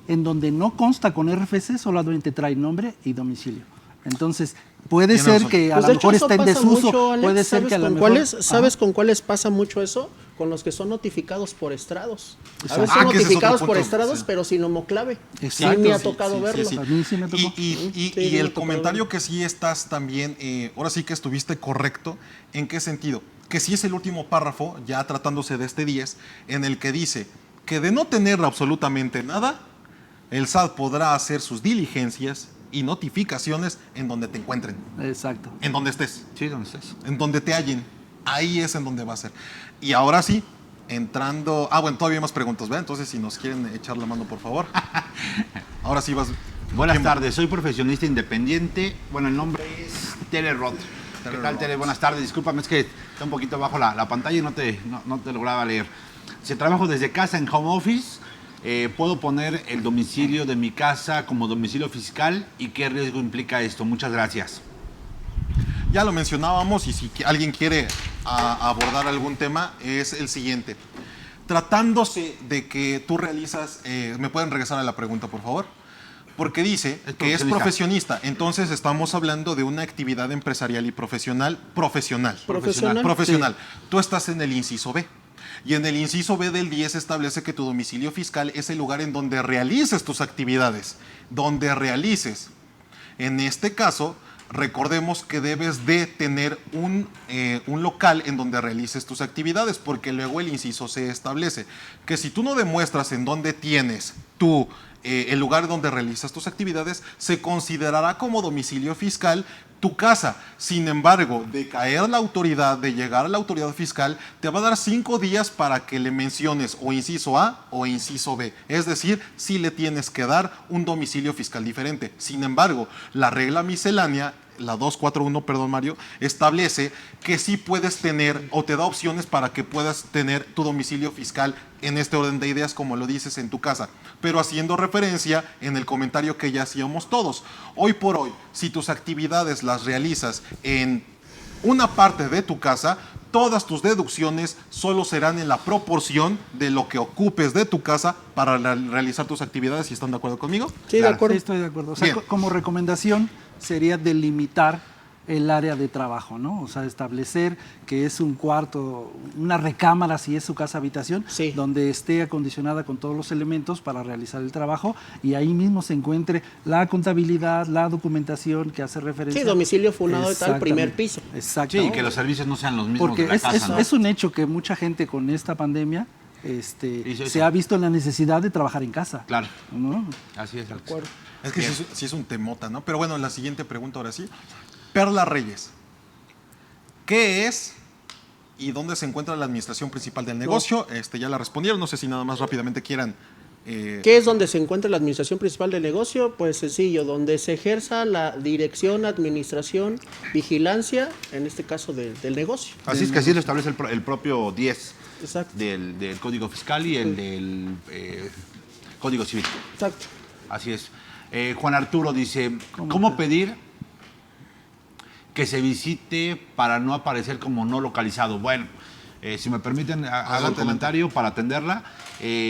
en donde no consta con RFC, solamente trae nombre y domicilio. Entonces, puede Tienes ser razón. que a Pues lo de mejor hecho, esté en eso pasa desuso, mucho, Alex. puede ser ¿Sabes que a lo con mejor... cuáles, ¿sabes Ajá. con cuáles pasa mucho eso? Con los que son notificados por estrados. A Exacto. veces son Que ese es otro notificados por punto, estrados, sí. pero sin homoclave. Sí Exacto, me ha sí, tocado verlo. A mí sí me tocó. Y Sí, me el tocó comentario verlo. que sí estás también, ahora sí que estuviste correcto, ¿en qué sentido? Que sí es el último párrafo, ya tratándose de este 10, en el que dice que de no tener absolutamente nada, el SAT podrá hacer sus diligencias y notificaciones en donde te encuentren, Exacto. en donde estés, Sí, ¿dónde estás? en donde te hallen. Ahí es en donde va a ser. Y ahora sí, entrando... bueno, todavía hay más preguntas, ¿verdad? Entonces, si nos quieren echar la mano, por favor. Ahora sí vas... Buenas ¿Quién? tardes, soy profesionista independiente. Bueno, el nombre es Tere Roth. ¿Qué tal, Tere? Buenas tardes. Discúlpame, es que está un poquito bajo la pantalla y no te lograba leer. Si trabajo desde casa en home office, puedo poner el domicilio de mi casa como domicilio fiscal y qué riesgo implica esto. Muchas gracias. Ya lo mencionábamos y si alguien quiere abordar algún tema es el siguiente. Tratándose de que tú realizas, ¿me pueden regresar a la pregunta, por favor? Porque dice Es que es profesionista. profesionista, entonces estamos hablando de una actividad empresarial y profesional. Profesional. Tú estás en el inciso B. Y en el inciso B del 10 establece que tu domicilio fiscal es el lugar en donde realices tus actividades, donde realices. En este caso, recordemos que debes de tener un local en donde realices tus actividades, porque luego el inciso C establece que si tú no demuestras en dónde tienes el lugar donde realizas tus actividades, se considerará como domicilio fiscal tu casa. Sin embargo, de caer la autoridad, de llegar a la autoridad fiscal, te va a dar 5 días para que le menciones o inciso A o inciso B. Es decir, si le tienes que dar un domicilio fiscal diferente. Sin embargo, la regla miscelánea, la 241, perdón, Mario, establece que sí puedes tener o te da opciones para que puedas tener tu domicilio fiscal en este orden de ideas como lo dices en tu casa, pero haciendo referencia en el comentario que ya hacíamos todos. Hoy por hoy, si tus actividades las realizas en una parte de tu casa, todas tus deducciones solo serán en la proporción de lo que ocupes de tu casa para realizar tus actividades. ¿Si están de acuerdo conmigo? Sí, de Claro. acuerdo. Sí, estoy de acuerdo. O sea, Bien. como recomendación sería delimitar el área de trabajo, ¿no? O sea, establecer que es un cuarto, una recámara, si es su casa habitación, Sí. donde esté acondicionada con todos los elementos para realizar el trabajo y ahí mismo se encuentre la contabilidad, la documentación que hace referencia. Sí, domicilio funado de tal, Exactamente. primer piso. Exacto. Sí, y que los servicios no sean los mismos Porque de la casa, ¿no? es un hecho que mucha gente con esta pandemia Hizo eso. se ha visto en la necesidad de trabajar en casa. Claro, ¿No? así es. Alex. acuerdo. Es que sí es un temota, ¿no? Pero bueno, la siguiente pregunta ahora sí. Perla Reyes. ¿Qué es y dónde se encuentra la administración principal del negocio? Ya la respondieron, no sé si nada más rápidamente quieran. ¿Qué es donde se encuentra la administración principal del negocio? Pues sencillo, donde se ejerza la dirección, administración, vigilancia, en este caso del negocio. Así es que así lo establece el propio 10 Exacto. del Código Fiscal y el del Código Civil. Exacto. Así es. Juan Arturo dice, ¿cómo pedir que se visite para no aparecer como no localizado? Bueno, si me permiten, hago el Adelante, comentario para atenderla.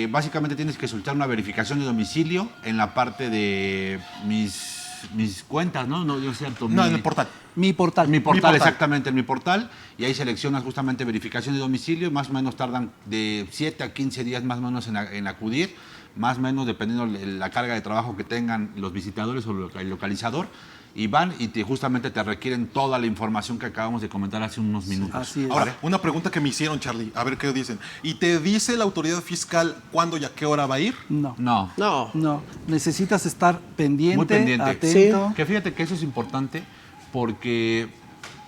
Básicamente tienes que solicitar una verificación de domicilio en la parte de mis mis cuentas, ¿no? No, yo cierto. No, en el portal. Mi portal. Mi portal, portal. exactamente, en mi portal. Y ahí seleccionas justamente verificación de domicilio. Más o menos tardan de 7 a 15 días más o menos en acudir. Más o menos dependiendo la carga de trabajo que tengan los visitadores o el localizador. Y van y justamente te requieren toda la información que acabamos de comentar hace unos minutos. Así es. Ahora, una pregunta que me hicieron, Charlie, a ver qué dicen. ¿Y te dice la autoridad fiscal cuándo y a qué hora va a ir? No. No. No, necesitas estar pendiente, Muy pendiente. atento. Que fíjate que eso es importante porque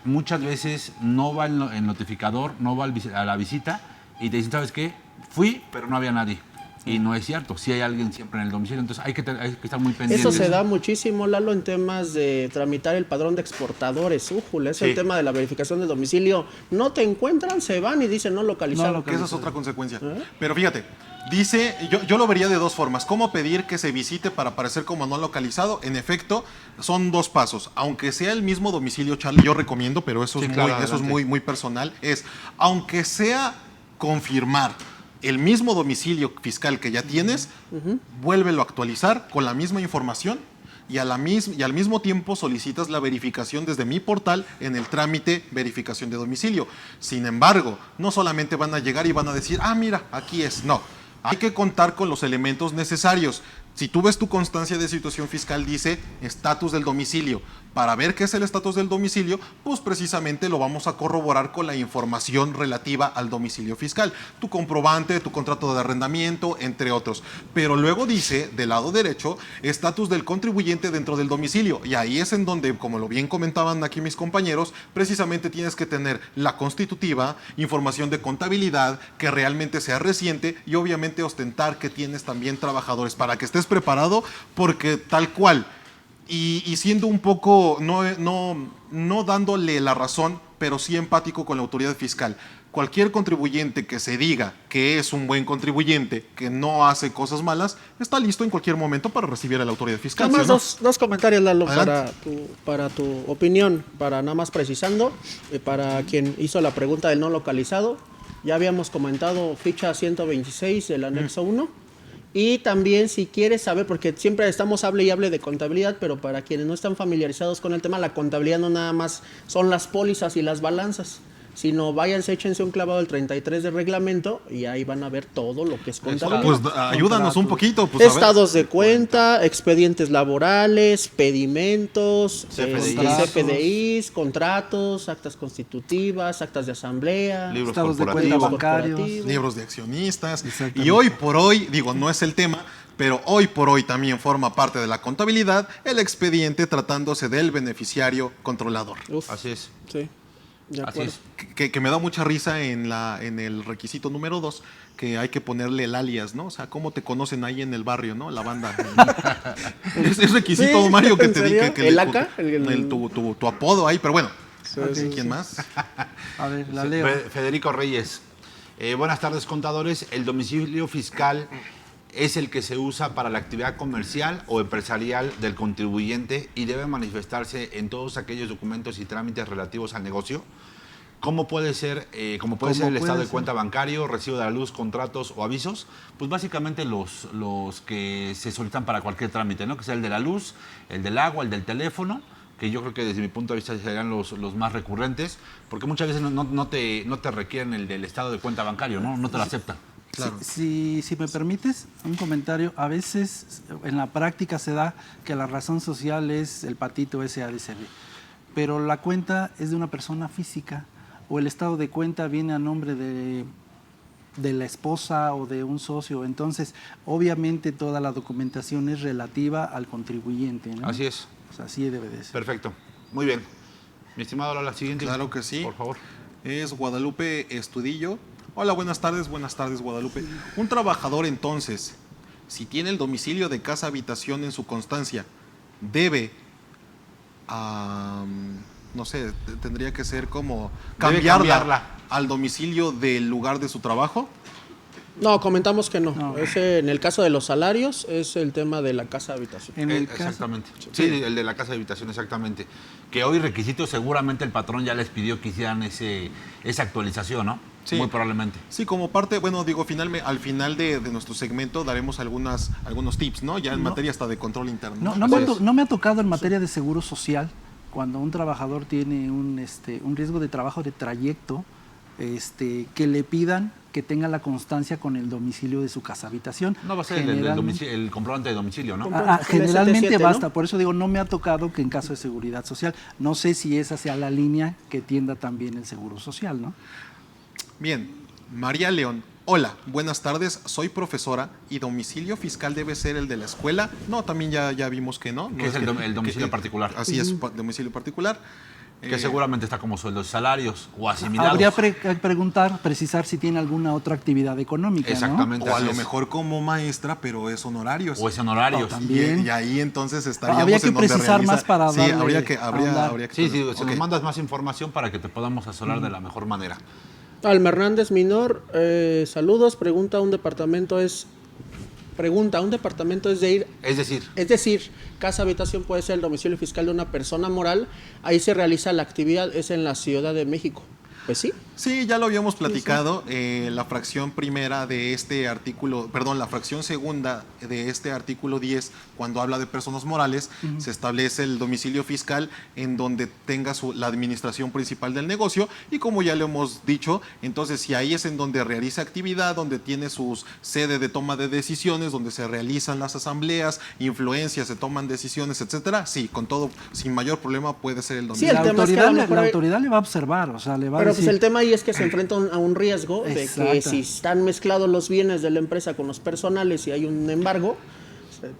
muchas veces no va el notificador, no va a la visita y te dicen, ¿sabes qué? Fui, pero no había nadie. Y no es cierto, sí hay alguien siempre en el domicilio, entonces hay que estar muy pendientes. Eso se da muchísimo, Lalo, en temas de tramitar el padrón de exportadores. Újule, es Sí. el tema de la verificación de domicilio. No te encuentran, se van y dicen no localizado. Que esa es otra consecuencia. Pero fíjate, dice, yo lo vería de dos formas. ¿Cómo pedir que se visite para aparecer como no localizado? En efecto, son dos pasos. Aunque sea el mismo domicilio, Charlie, yo recomiendo, pero eso, Sí, es, claro, eso es adelante. muy personal, es, aunque sea confirmar el mismo domicilio fiscal que ya tienes, vuélvelo a actualizar con la misma información y al mismo tiempo solicitas la verificación desde mi portal en el trámite verificación de domicilio. Sin embargo, no solamente van a llegar y van a decir, ah, mira, aquí es. No, hay que contar con los elementos necesarios. Si tú ves tu constancia de situación fiscal, dice estatus del domicilio. Para ver qué es el estatus del domicilio, pues precisamente lo vamos a corroborar con la información relativa al domicilio fiscal. Tu comprobante, tu contrato de arrendamiento, entre otros. Pero luego dice, del lado derecho, estatus del contribuyente dentro del domicilio. Y ahí es en donde, como lo bien comentaban aquí mis compañeros, precisamente tienes que tener la constitutiva, información de contabilidad, que realmente sea reciente y obviamente ostentar que tienes también trabajadores para que estés preparado, porque tal cual. Y siendo un poco, no dándole la razón, pero sí empático con la autoridad fiscal. Cualquier contribuyente que se diga que es un buen contribuyente, que no hace cosas malas, está listo en cualquier momento para recibir a la autoridad fiscal. Nada más ¿sí o no? dos comentarios, Lalo, Adelante. para tu opinión, para nada más precisando, para quien hizo la pregunta del no localizado, ya habíamos comentado ficha 126 del anexo 1. Y también si quieres saber, porque siempre estamos hable y hable de contabilidad, pero para quienes no están familiarizados con el tema, la contabilidad no nada más son las pólizas y las balanzas, sino váyanse, échense un clavado al 33 del reglamento y ahí van a ver todo lo que es contabilidad. Pues ayúdanos un poquito. Pues, a ver. Estados de cuenta, expedientes laborales, pedimentos, CFDIs, contratos, actas constitutivas, actas de asamblea, Libros Estados de cuenta corporativos. bancarios. Libros de accionistas. Exactamente. Y hoy por hoy, digo, no es el tema, pero hoy por hoy también forma parte de la contabilidad el expediente tratándose del beneficiario controlador. Uf, Así es. sí, de Así acuerdo. es. Que me da mucha risa en el requisito número 2, que hay que ponerle el alias, ¿no? O sea, cómo te conocen ahí en el barrio, ¿no? La banda. Es requisito, Sí, Mario, que ¿en te serio? diga que ¿El AK? tu apodo ahí, pero bueno. sí, ¿Quién más? A ver, la leo. Federico Reyes. Buenas tardes, contadores. ¿El domicilio fiscal es el que se usa para la actividad comercial o empresarial del contribuyente y debe manifestarse en todos aquellos documentos y trámites relativos al negocio? ¿Cómo puede ser, como puede ser el estado de cuenta bancario, recibo de la luz, contratos o avisos? Pues básicamente los que se solicitan para cualquier trámite, ¿no? Que sea el de la luz, el del agua, el del teléfono, que yo creo que desde mi punto de vista serían los más recurrentes, porque muchas veces no te requieren el del estado de cuenta bancario, ¿no? No te lo aceptan. Claro. Si me permites un comentario, a veces en la práctica se da que la razón social es el patito SADCB, pero la cuenta es de una persona física o el estado de cuenta viene a nombre de la esposa o de un socio, entonces obviamente toda la documentación es relativa al contribuyente, ¿no? Así es. O sea, así debe de ser. Perfecto. Muy bien. Mi estimado, la siguiente. Claro que sí. Por favor. Es Guadalupe Estudillo. Hola, buenas tardes, Guadalupe. Un trabajador entonces, si tiene el domicilio de casa habitación en su constancia, debe, no sé, tendría que ser como Debe cambiarla cambiarla. al domicilio del lugar de su trabajo. No, comentamos que no. No. Ese, en el caso de los salarios, es el tema de la casa de habitación. En el caso, Exactamente. Sí, el de la casa de habitación, exactamente. Que hoy requisitos seguramente el patrón ya les pidió que hicieran esa actualización, ¿no? Sí. Muy probablemente. Sí, como parte, bueno, digo, al final de nuestro segmento daremos algunos tips, ¿no? Ya en No. materia hasta de control interno. no me ha tocado en materia de seguro social, cuando un trabajador tiene un riesgo de trabajo de trayecto, que le pidan que tenga la constancia con el domicilio de su casa habitación. No va a ser el comprobante de domicilio, ¿no? Generalmente el ST7, basta, ¿no? por eso digo, no me ha tocado que en caso de seguridad social, no sé si esa sea la línea que tienda también el seguro social, ¿no? Bien, María León. Hola, buenas tardes, soy profesora y domicilio fiscal debe ser el de la escuela. No, también ya vimos que no. Que es el domicilio particular. Así es, domicilio particular. Que seguramente está como sueldos y salarios o asimilados. Habría que precisar si tiene alguna otra actividad económica, ¿no? Exactamente. O a así lo es. mejor como maestra, pero es honorarios. O es en horarios. O también. Y ahí entonces estaríamos Habría que en donde precisar realiza- más para Sí, darle habría que Sí, sí, si Ok. nos mandas más información para que te podamos asesorar de la mejor manera. Alma Hernández Minor, saludos. Pregunta, ¿un departamento es de ir? Es decir, Es decir, casa habitación puede ser el domicilio fiscal de una persona moral. Ahí se realiza la actividad, es en la Ciudad de México. Pues sí. Sí, ya lo habíamos platicado. La fracción primera de este artículo, perdón, la fracción segunda de este artículo 10, cuando habla de personas morales, se establece el domicilio fiscal en donde tenga la administración principal del negocio. Y como ya lo hemos dicho, entonces si ahí es en donde realiza actividad, donde tiene sus sede de toma de decisiones, donde se realizan las asambleas, influencias, se toman decisiones, etcétera, sí, con todo, sin mayor problema puede ser el Sí, domicilio. el tema es que a lo mejor la hay- autoridad le va a observar, o sea, le va a Pero decir... pues el tema ahí es que se enfrenta a un riesgo de que Exacto. si están mezclados los bienes de la empresa con los personales y hay un embargo,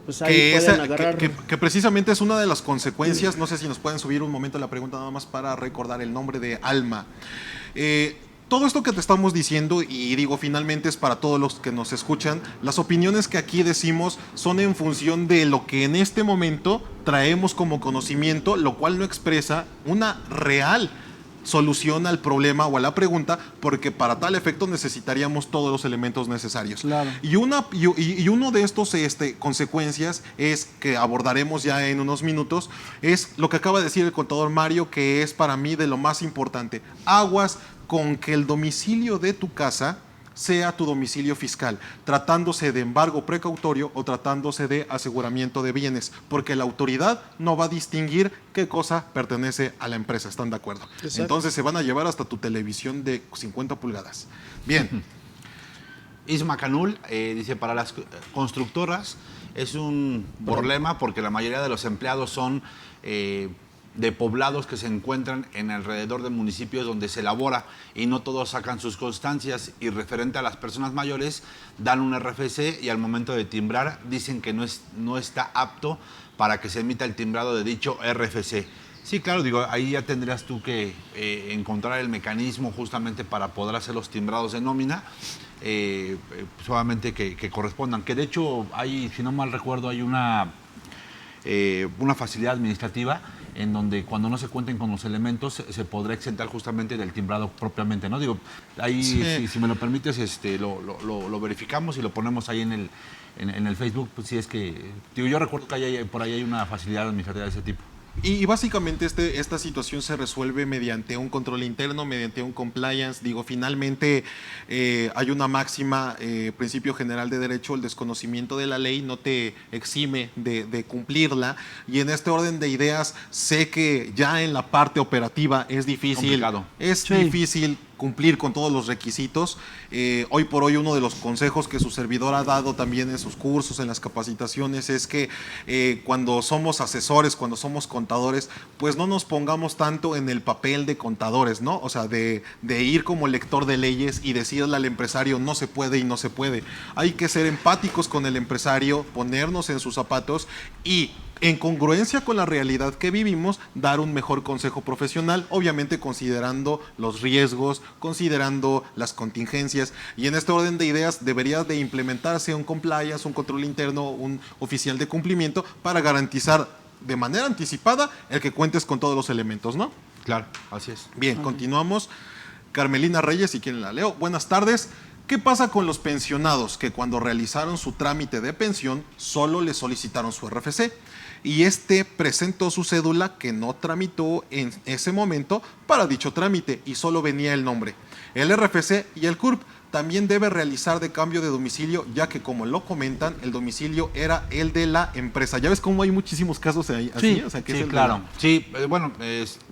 pues ahí que, pueden esa- agarrar. que precisamente es una de las consecuencias. No sé si nos pueden subir un momento la pregunta nada más para recordar el nombre de Alma. Todo esto que te estamos diciendo, y digo, finalmente es para todos los que nos escuchan, las opiniones que aquí decimos son en función de lo que en este momento traemos como conocimiento, lo cual no expresa una real solución al problema o a la pregunta, porque para tal efecto necesitaríamos todos los elementos necesarios. Claro. Y uno de estos consecuencias es que abordaremos ya en unos minutos, es lo que acaba de decir el contador Mario, que es para mí de lo más importante. Aguas con que el domicilio de tu casa sea tu domicilio fiscal, tratándose de embargo precautorio o tratándose de aseguramiento de bienes, porque la autoridad no va a distinguir qué cosa pertenece a la empresa, ¿están de acuerdo? Exacto. Entonces se van a llevar hasta tu televisión de 50 pulgadas. Bien. Isma Canul dice, para las constructoras es un problema porque la mayoría de los empleados son de poblados que se encuentran en alrededor de municipios donde se elabora y no todos sacan sus constancias, y referente a las personas mayores dan un RFC y al momento de timbrar dicen que no está apto para que se emita el timbrado de dicho RFC. Sí, claro, digo, ahí ya tendrías tú que encontrar el mecanismo justamente para poder hacer los timbrados de nómina, solamente que correspondan. Que de hecho, si no mal recuerdo, hay una facilidad administrativa en donde cuando no se cuenten con los elementos se podrá exentar justamente del timbrado propiamente, ¿no? Digo, ahí, Sí. si me lo permites, lo verificamos y lo ponemos ahí en el Facebook, pues si es que... Digo, yo recuerdo que por ahí hay una facilidad administrativa de ese tipo. Y básicamente esta situación se resuelve mediante un control interno, mediante un compliance. Digo, finalmente hay una máxima, principio general de derecho, el desconocimiento de la ley no te exime de cumplirla. Y en este orden de ideas, sé que ya en la parte operativa es difícil. Complicado. Es Sí. difícil cumplir con todos los requisitos. Hoy por hoy uno de los consejos que su servidor ha dado también en sus cursos, en las capacitaciones, es que cuando somos asesores, cuando somos contadores, pues no nos pongamos tanto en el papel de contadores, ¿no? O sea, de ir como lector de leyes y decirle al empresario no se puede y no se puede. Hay que ser empáticos con el empresario, ponernos en sus zapatos y, en congruencia con la realidad que vivimos, dar un mejor consejo profesional, obviamente considerando los riesgos, considerando las contingencias. Y en este orden de ideas debería de implementarse un compliance, un control interno, un oficial de cumplimiento para garantizar de manera anticipada el que cuentes con todos los elementos, ¿no? Claro, así es. Bien, continuamos. Carmelina Reyes, si quieren la leo. Buenas tardes. ¿Qué pasa con los pensionados que cuando realizaron su trámite de pensión solo le solicitaron su RFC? Y este presentó su cédula que no tramitó en ese momento para dicho trámite y solo venía el nombre. El RFC y el CURP también debe realizar de cambio de domicilio, ya que como lo comentan, el domicilio era el de la empresa. Ya ves cómo hay muchísimos casos ahí, así, Sí, o sea, que sí, es el claro. de la... Sí, bueno,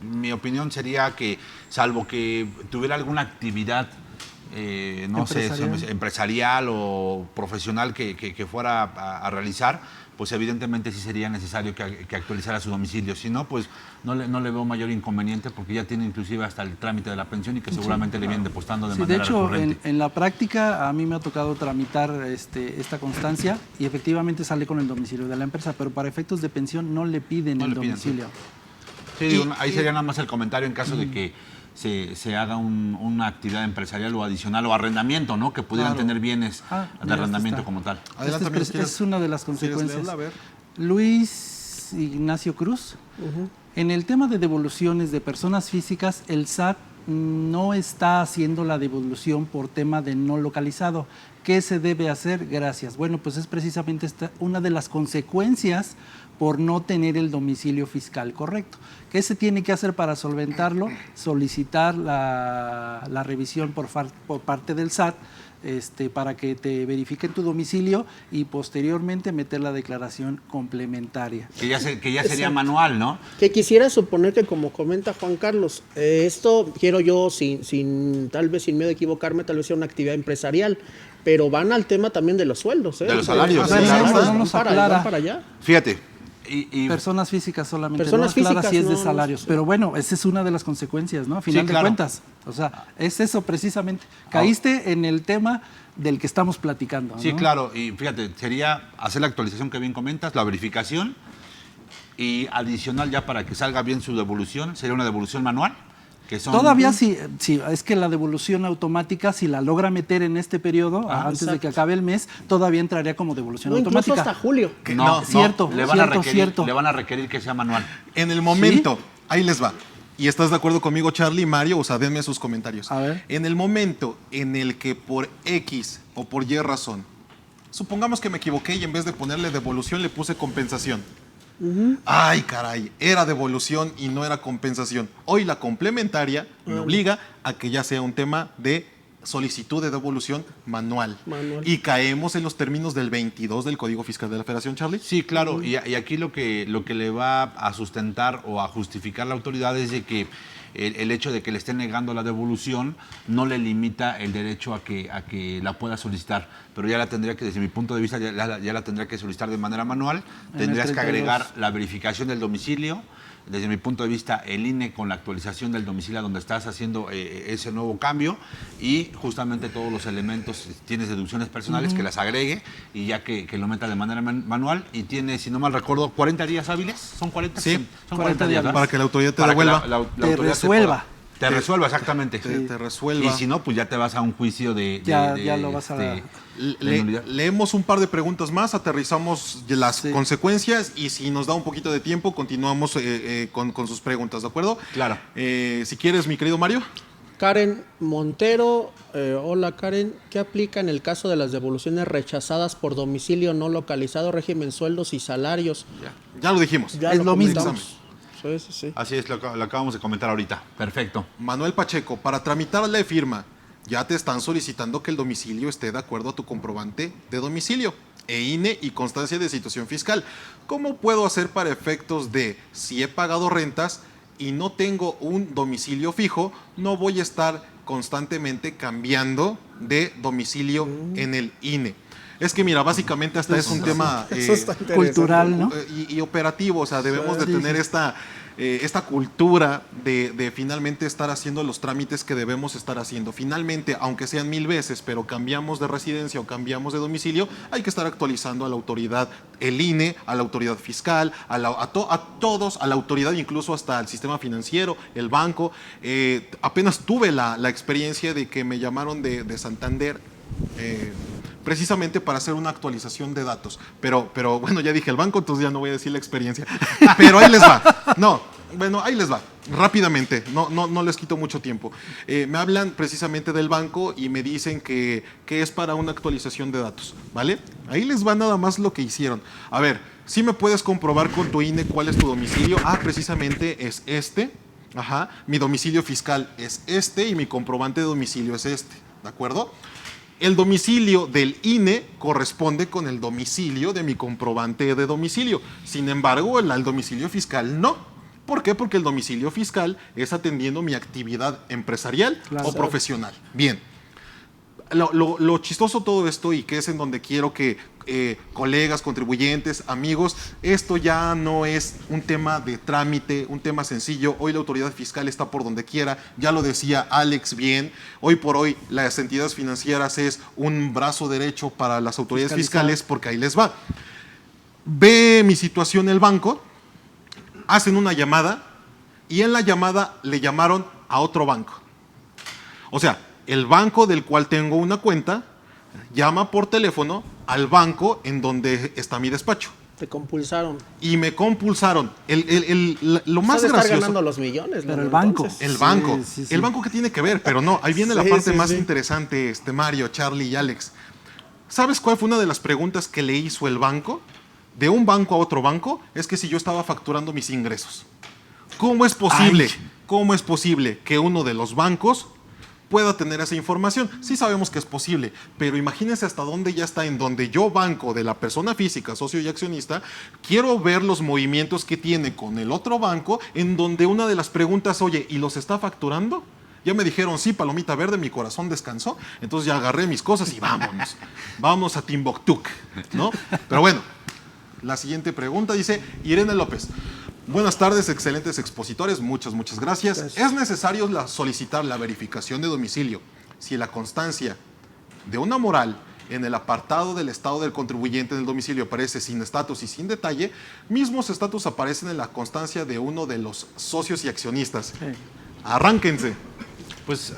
mi opinión sería que, salvo que tuviera alguna actividad, no sé, empresarial o profesional que fuera a realizar, pues evidentemente sí sería necesario que actualizara su domicilio. Si no, pues no le veo mayor inconveniente, porque ya tiene inclusive hasta el trámite de la pensión y que seguramente le vienen depositando de manera de hecho, recurrente. en la práctica a mí me ha tocado tramitar esta constancia y efectivamente sale con el domicilio de la empresa, pero para efectos de pensión no le piden No el le piden, domicilio. Sí, ahí sería nada más el comentario en caso de que se haga una actividad empresarial o adicional o arrendamiento, ¿no? Que pudieran Claro. tener bienes Ah, de mira, arrendamiento está. como tal. Adelante, amigos, ¿quieres- Es una de las ¿quieres consecuencias. leerla? A ver. Luis Ignacio Cruz. En el tema de devoluciones de personas físicas, el SAT no está haciendo la devolución por tema de no localizado. ¿Qué se debe hacer? Gracias. Bueno, pues es precisamente una de las consecuencias por no tener el domicilio fiscal correcto. ¿Qué se tiene que hacer para solventarlo? Solicitar la revisión por parte del SAT para que te verifiquen tu domicilio y posteriormente meter la declaración complementaria. Que ya sería Exacto. manual, ¿no? Que quisiera suponer que, como comenta Juan Carlos, esto quiero yo, tal vez sin miedo a equivocarme, tal vez sea una actividad empresarial, pero van al tema también de los sueldos. De los salarios, O sea, sí, van claro. No nos para, aclara. van para allá. Fíjate. Y Personas físicas solamente, Personas no aclara físicas, si es de no, salarios, sí. pero bueno, esa es una de las consecuencias, ¿no? A final de claro. cuentas, o sea, es eso precisamente. Caíste en el tema del que estamos platicando, sí, ¿no? claro. Y fíjate, sería hacer la actualización que bien comentas, la verificación, y adicional ya para que salga bien su devolución, sería una devolución manual. Que son, Todavía sí, es que la devolución automática, si la logra meter en este periodo, antes de que acabe el mes, todavía entraría como devolución No, incluso automática. hasta julio. Que No, Cierto, le van a cierto, requerir, cierto. le van a requerir que sea manual. En el momento, ahí les va. ¿Y estás de acuerdo conmigo, Charlie, Mario? O sea, denme sus comentarios. A ver. En el momento en el que por X o por Y razón, supongamos que me equivoqué y en vez de ponerle devolución le puse compensación. Ay, caray, era devolución y no era compensación. Hoy la complementaria me obliga a que ya sea un tema de solicitud de devolución manual. Y caemos en los términos del 22 del Código Fiscal de la Federación, Charlie. Sí, claro, y aquí lo que le va a sustentar o a justificar la autoridad es de que el hecho de que le estén negando la devolución no le limita el derecho a que la pueda solicitar, pero ya la tendría que, desde mi punto de vista, ya la tendría que solicitar de manera manual. En Tendrías el que 32. agregar la verificación del domicilio. Desde mi punto de vista, el INE con la actualización del domicilio donde estás haciendo ese nuevo cambio, y justamente todos los elementos, tienes deducciones personales, que las agregue y ya que lo meta de manera manual, y tiene, si no mal recuerdo, 40 días hábiles. ¿Son 40? Sí. Son 40 días, ¿verdad? para que la autoridad te Para que devuelva. la Te autoridad resuelva. Te resuelva, exactamente. Te resuelva. Y si no, pues ya te vas a un juicio Ya lo vas a- de nulidad. Leemos un par de preguntas más, aterrizamos las consecuencias y si nos da un poquito de tiempo continuamos con sus preguntas, ¿de acuerdo? Claro. Si quieres, mi querido Mario. Karen Montero, hola Karen, ¿qué aplica en el caso de las devoluciones rechazadas por domicilio no localizado, régimen sueldos y salarios? Ya lo dijimos. Ya Es lo mismo. comentamos. Sí. Así es, lo acabamos de comentar ahorita. Perfecto. Manuel Pacheco, para tramitar la firma, ya te están solicitando que el domicilio esté de acuerdo a tu comprobante de domicilio, INE y constancia de situación fiscal. ¿Cómo puedo hacer para efectos de si he pagado rentas y no tengo un domicilio fijo, no voy a estar constantemente cambiando de domicilio en el INE? Es que mira, básicamente hasta es un tema Eso está interesante. cultural, ¿no? y operativo, o sea, debemos de Sí, tener sí. esta cultura de finalmente estar haciendo los trámites que debemos estar haciendo. Finalmente, aunque sean 1000 veces, pero cambiamos de residencia o cambiamos de domicilio, hay que estar actualizando a la autoridad, el INE, a la autoridad fiscal, a todos, a la autoridad, incluso hasta el sistema financiero, el banco. Apenas tuve la experiencia de que me llamaron de Santander, precisamente para hacer una actualización de datos. Pero bueno, ya dije el banco, entonces ya no voy a decir la experiencia. Pero ahí les va. No, Bueno, ahí les va, rápidamente, no les quito mucho tiempo. Me hablan precisamente del banco y me dicen que es para una actualización de datos, ¿vale? Ahí les va nada más lo que hicieron. A ver, ¿sí me puedes comprobar con tu INE cuál es tu domicilio? Ah, precisamente es este. Ajá, mi domicilio fiscal es este y mi comprobante de domicilio es este, ¿de acuerdo? El domicilio del INE corresponde con el domicilio de mi comprobante de domicilio. Sin embargo, el domicilio fiscal no. ¿Por qué? Porque el domicilio fiscal es atendiendo mi actividad empresarial o profesional. Bien. Lo chistoso de todo esto, y que es en donde quiero que colegas, contribuyentes, amigos, esto ya no es un tema de trámite, un tema sencillo. Hoy la autoridad fiscal está por donde quiera, ya lo decía Alex bien. Hoy por hoy las entidades financieras es un brazo derecho para las autoridades fiscales, porque ahí les va. Ve mi situación el banco, hacen una llamada y en la llamada le llamaron a otro banco. O sea, el banco del cual tengo una cuenta llama por teléfono al banco en donde está mi despacho. Te compulsaron. Y me compulsaron. Lo más Estar gracioso. ganando los millones. Pero ¿no? el banco. Entonces, El banco. Sí. El banco, ¿qué tiene que ver? Pero no, ahí viene la Sí, parte sí, más sí. interesante, Mario, Charlie y Alex. ¿Sabes cuál fue una de las preguntas que le hizo el banco? De un banco a otro banco, es que si yo estaba facturando mis ingresos. ¿Cómo es posible? ¿Cómo es posible que uno de los bancos pueda tener esa información? Sí sabemos que es posible, pero imagínense hasta dónde ya está, en donde yo, banco de la persona física, socio y accionista, quiero ver los movimientos que tiene con el otro banco, en donde una de las preguntas, oye, ¿y los está facturando? Ya me dijeron, sí, palomita verde, mi corazón descansó, entonces ya agarré mis cosas y vámonos, vámonos a Timbuktu, ¿no? Pero bueno, la siguiente pregunta dice Irene López. Buenas tardes, excelentes expositores, muchas gracias. ¿Es necesario solicitar la verificación de domicilio si la constancia de una moral en el apartado del estado del contribuyente en el domicilio aparece sin estatus y sin detalle? Mismos estatus aparecen en la constancia de uno de los socios y accionistas. Sí. Arránquense. Pues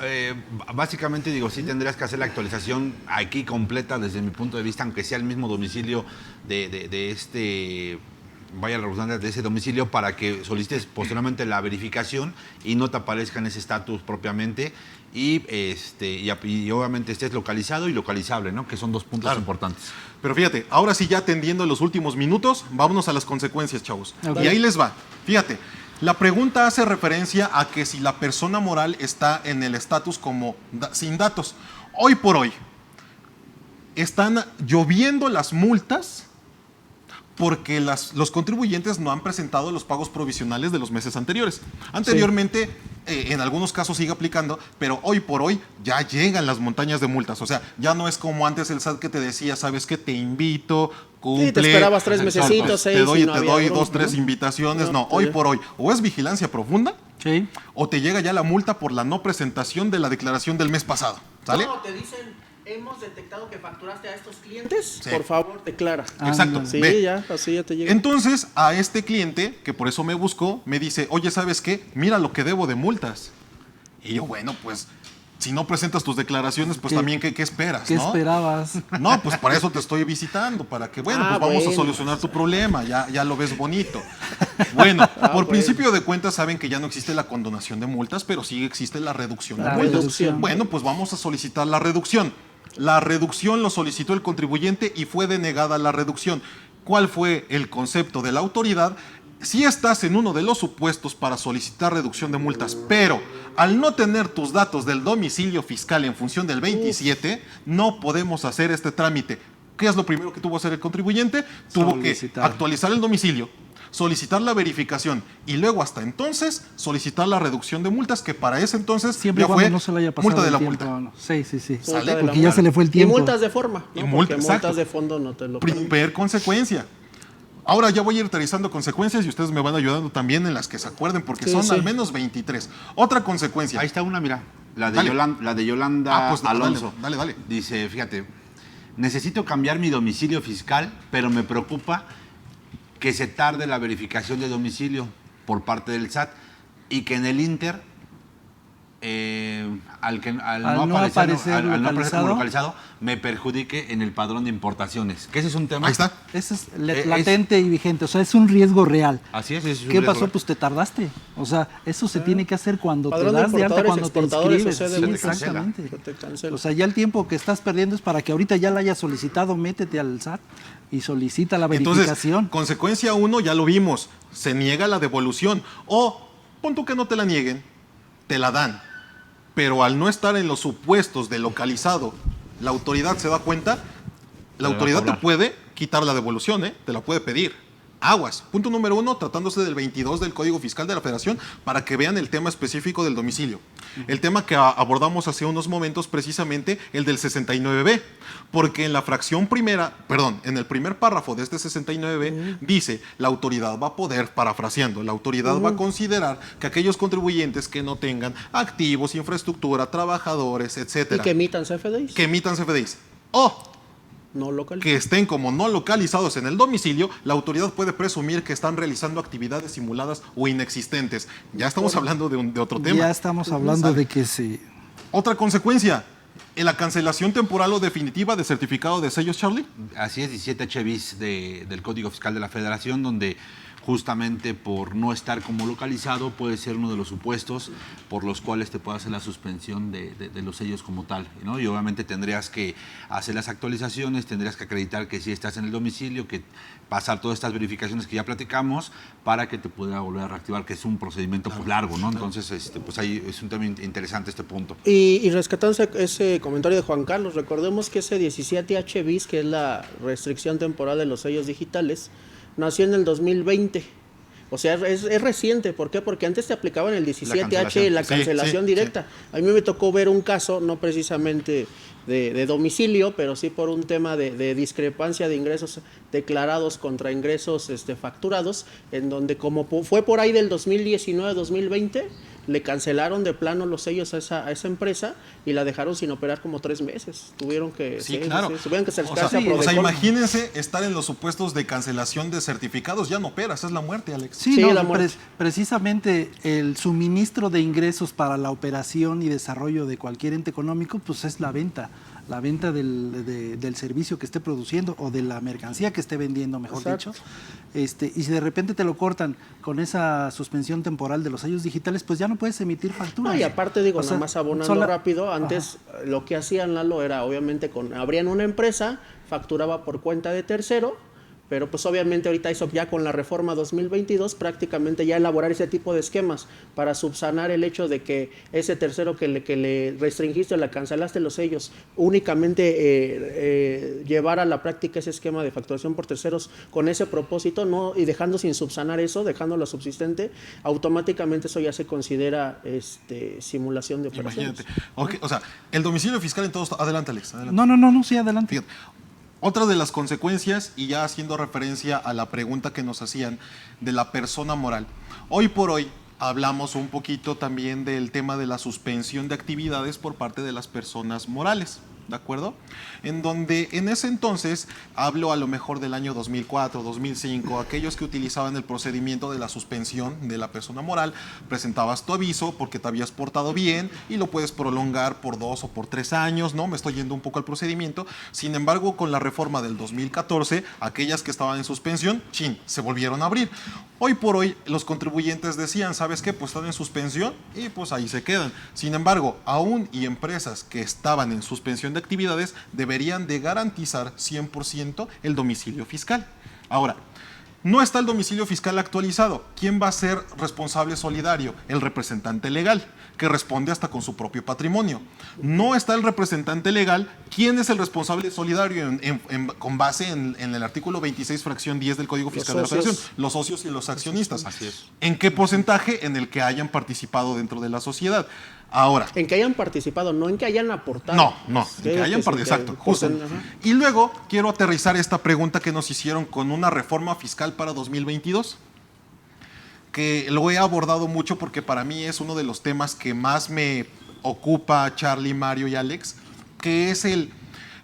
básicamente digo, sí tendrías que hacer la actualización aquí completa desde mi punto de vista, aunque sea el mismo domicilio de este, vaya la redundancia, de ese domicilio, para que solicites posteriormente la verificación y no te aparezca en ese estatus propiamente y obviamente estés localizado y localizable, ¿no? Que son dos puntos importantes. Pero fíjate, ahora sí ya atendiendo los últimos minutos, vámonos a las consecuencias, chavos. Ok. Y ahí les va. Fíjate, la pregunta hace referencia a que si la persona moral está en el estatus como sin datos. Hoy por hoy, están lloviendo las multas porque los contribuyentes no han presentado los pagos provisionales de los meses anteriores. Anteriormente, en algunos casos sigue aplicando, pero hoy por hoy ya llegan las montañas de multas. O sea, ya no es como antes el SAT que te decía, ¿sabes qué? Te invito, cumple. Sí, te esperabas 3 Exacto. mesecitos, 6. Te doy, y no había 2, bronca, 3 ¿no? invitaciones. No, No, hoy ya. por hoy. O es vigilancia profunda, Sí. o te llega ya la multa por la no presentación de la declaración del mes pasado. ¿Sale? No, te dicen, hemos detectado que facturaste a estos clientes. Sí. Por favor, declara. Exacto. Ándale. Sí, Ve. ya, así ya te llega. Entonces, a este cliente, que por eso me buscó, me dice, oye, ¿sabes qué? Mira lo que debo de multas. Y yo, bueno, pues, si no presentas tus declaraciones, pues ¿Qué? también, ¿qué esperas? ¿Qué ¿no? esperabas? No, pues para eso te estoy visitando, para que, bueno, Ah, pues vamos a bueno. solucionar tu problema, ya lo ves bonito. Bueno, por bueno. principio de cuentas saben que ya no existe la condonación de multas, pero sí existe la reducción de La multas. reducción. Bueno, pues vamos a solicitar la reducción. La reducción lo solicitó el contribuyente y fue denegada la reducción. ¿Cuál fue el concepto de la autoridad? Si estás en uno de los supuestos para solicitar reducción de multas, pero al no tener tus datos del domicilio fiscal en función del 27, no podemos hacer este trámite. ¿Qué es lo primero que tuvo que hacer el contribuyente? Tuvo que Solicitar. actualizar el domicilio, solicitar la verificación y luego hasta entonces solicitar la reducción de multas, que para ese entonces Siempre y ya cuando fue no se le haya pasado multa de el la tiempo. multa. ¿No? Sí. Sale, Multa de la porque ya multa. se le fue el tiempo. Y multas de forma, ¿no? Y Porque multa, exacto. multas de fondo no te lo Primer consecuencia. Ahora ya voy a ir realizando consecuencias y ustedes me van ayudando también en las que se acuerden, porque Sí, son sí. al menos 23. Otra consecuencia. Ahí está una, mira, la de, Dale. la de Yolanda Pues Alonso. Dale. Dice, fíjate, necesito cambiar mi domicilio fiscal, pero me preocupa que se tarde la verificación de domicilio por parte del SAT y que en el Inter Al no aparecer como localizado, localizado, me perjudique en el padrón de importaciones. Que ese es un tema. Ahí está. Ese es latente y vigente, o sea, es un riesgo real. Así es. ¿Qué pasó? Pues te tardaste. O sea, eso se tiene que hacer cuando te Padrón de das de alta, importadores, cuando te exportadores, inscribes. o sea, Sí, se te cancela. exactamente. Se te cancela. O sea, ya el tiempo que estás perdiendo es para que ahorita ya la hayas solicitado, métete al SAT y solicita la verificación. Entonces, consecuencia 1, ya lo vimos, se niega la devolución. O, pon tú que no te la nieguen, te la dan. Pero al no estar en los supuestos de localizado, la autoridad se da cuenta, la autoridad te puede quitar la devolución, te la puede pedir. Aguas. Punto número 1, tratándose del 22 del Código Fiscal de la Federación, para que vean el tema específico del domicilio. El tema que abordamos hace unos momentos, precisamente el del 69B, porque en la fracción primera, perdón, en el primer párrafo de este 69B, dice, la autoridad va a poder, parafraseando, la autoridad va a considerar que aquellos contribuyentes que no tengan activos, infraestructura, trabajadores, ¿Y etcétera, que emitan CFDIs? que emitan CFDIs, o No local. que estén como no localizados en el domicilio, la autoridad puede presumir que están realizando actividades simuladas o inexistentes. Ya estamos hablando de otro tema. Ya estamos hablando de que sí. Otra consecuencia, en la cancelación temporal o definitiva de certificado de sellos, Charlie. Así es, 17 bis del Código Fiscal de la Federación, donde justamente por no estar como localizado puede ser uno de los supuestos por los cuales te puede hacer la suspensión de los sellos como tal, ¿no? Y obviamente tendrías que hacer las actualizaciones, tendrías que acreditar que sí estás en el domicilio, que pasar todas estas verificaciones que ya platicamos para que te pueda volver a reactivar, que es un procedimiento pues, largo, ¿no? Entonces, pues ahí es un tema interesante este punto. Y rescatando ese comentario de Juan Carlos, recordemos que ese 17H bis, que es la restricción temporal de los sellos digitales, nació en el 2020. O sea, es reciente. ¿Por qué? Porque antes te aplicaban el 17H, la cancelación directa. A mí me tocó ver un caso, no precisamente de domicilio, pero sí por un tema de discrepancia de ingresos declarados contra ingresos facturados, en donde como fue por ahí del 2019-2020, le cancelaron de plano los sellos a esa empresa y la dejaron sin operar como 3 meses. Tuvieron que Claro. tuvieron que acercarse a O sea, Prodecon. imagínense estar en los supuestos de cancelación de certificados, ya no operas, es la muerte, Alex. Sí, Sí, no, la muerte. precisamente el suministro de ingresos para la operación y desarrollo de cualquier ente económico, pues es la venta del servicio que esté produciendo o de la mercancía que esté vendiendo, mejor Exacto. dicho. Y si de repente te lo cortan con esa suspensión temporal de los sellos digitales, pues ya no puedes emitir facturas. No, y aparte digo, O nada sea, más abonando sola- rápido, antes lo que hacían, Lalo, era obviamente abrían una empresa, facturaba por cuenta de tercero, pero pues obviamente ahorita hizo ya con la reforma 2022 prácticamente ya elaborar ese tipo de esquemas para subsanar el hecho de que ese tercero que le restringiste, le cancelaste los sellos, únicamente llevar a la práctica ese esquema de facturación por terceros con ese propósito, no, y dejando sin subsanar eso, dejándolo subsistente, automáticamente eso ya se considera simulación de operaciones. Imagínate. Ok, o sea, el domicilio fiscal en todos. Adelante, Alex. Adelante. No, sí, adelante. Fíjate, otra de las consecuencias, y ya haciendo referencia a la pregunta que nos hacían de la persona moral, hoy por hoy hablamos un poquito también del tema de la suspensión de actividades por parte de las personas morales, ¿de acuerdo? En donde en ese entonces, hablo a lo mejor del año 2004, 2005, aquellos que utilizaban el procedimiento de la suspensión de la persona moral, presentabas tu aviso porque te habías portado bien y lo puedes prolongar por 2 o por 3 años, ¿no? Me estoy yendo un poco al procedimiento. Sin embargo, con la reforma del 2014, aquellas que estaban en suspensión, se volvieron a abrir. Hoy por hoy, los contribuyentes decían, ¿sabes qué? Pues están en suspensión y pues ahí se quedan. Sin embargo, aún y empresas que estaban en suspensión de actividades deberían de garantizar 100% el domicilio fiscal. Ahora, no está el domicilio fiscal actualizado. ¿Quién va a ser responsable solidario? El representante legal, que responde hasta con su propio patrimonio. No está el representante legal. ¿Quién es el responsable solidario con base en el artículo 26, fracción 10 del Código Fiscal de la Federación? Los socios y los accionistas. Así es. ¿En qué porcentaje? En el que hayan participado dentro de la sociedad. Ahora, En que hayan participado, no en que hayan aportado. no, en que hayan participado, exacto, justo. Ajá. Y luego quiero aterrizar esta pregunta que nos hicieron con una reforma fiscal para 2022, que lo he abordado mucho porque para mí es uno de los temas que más me ocupa, Charlie, Mario y Alex, que es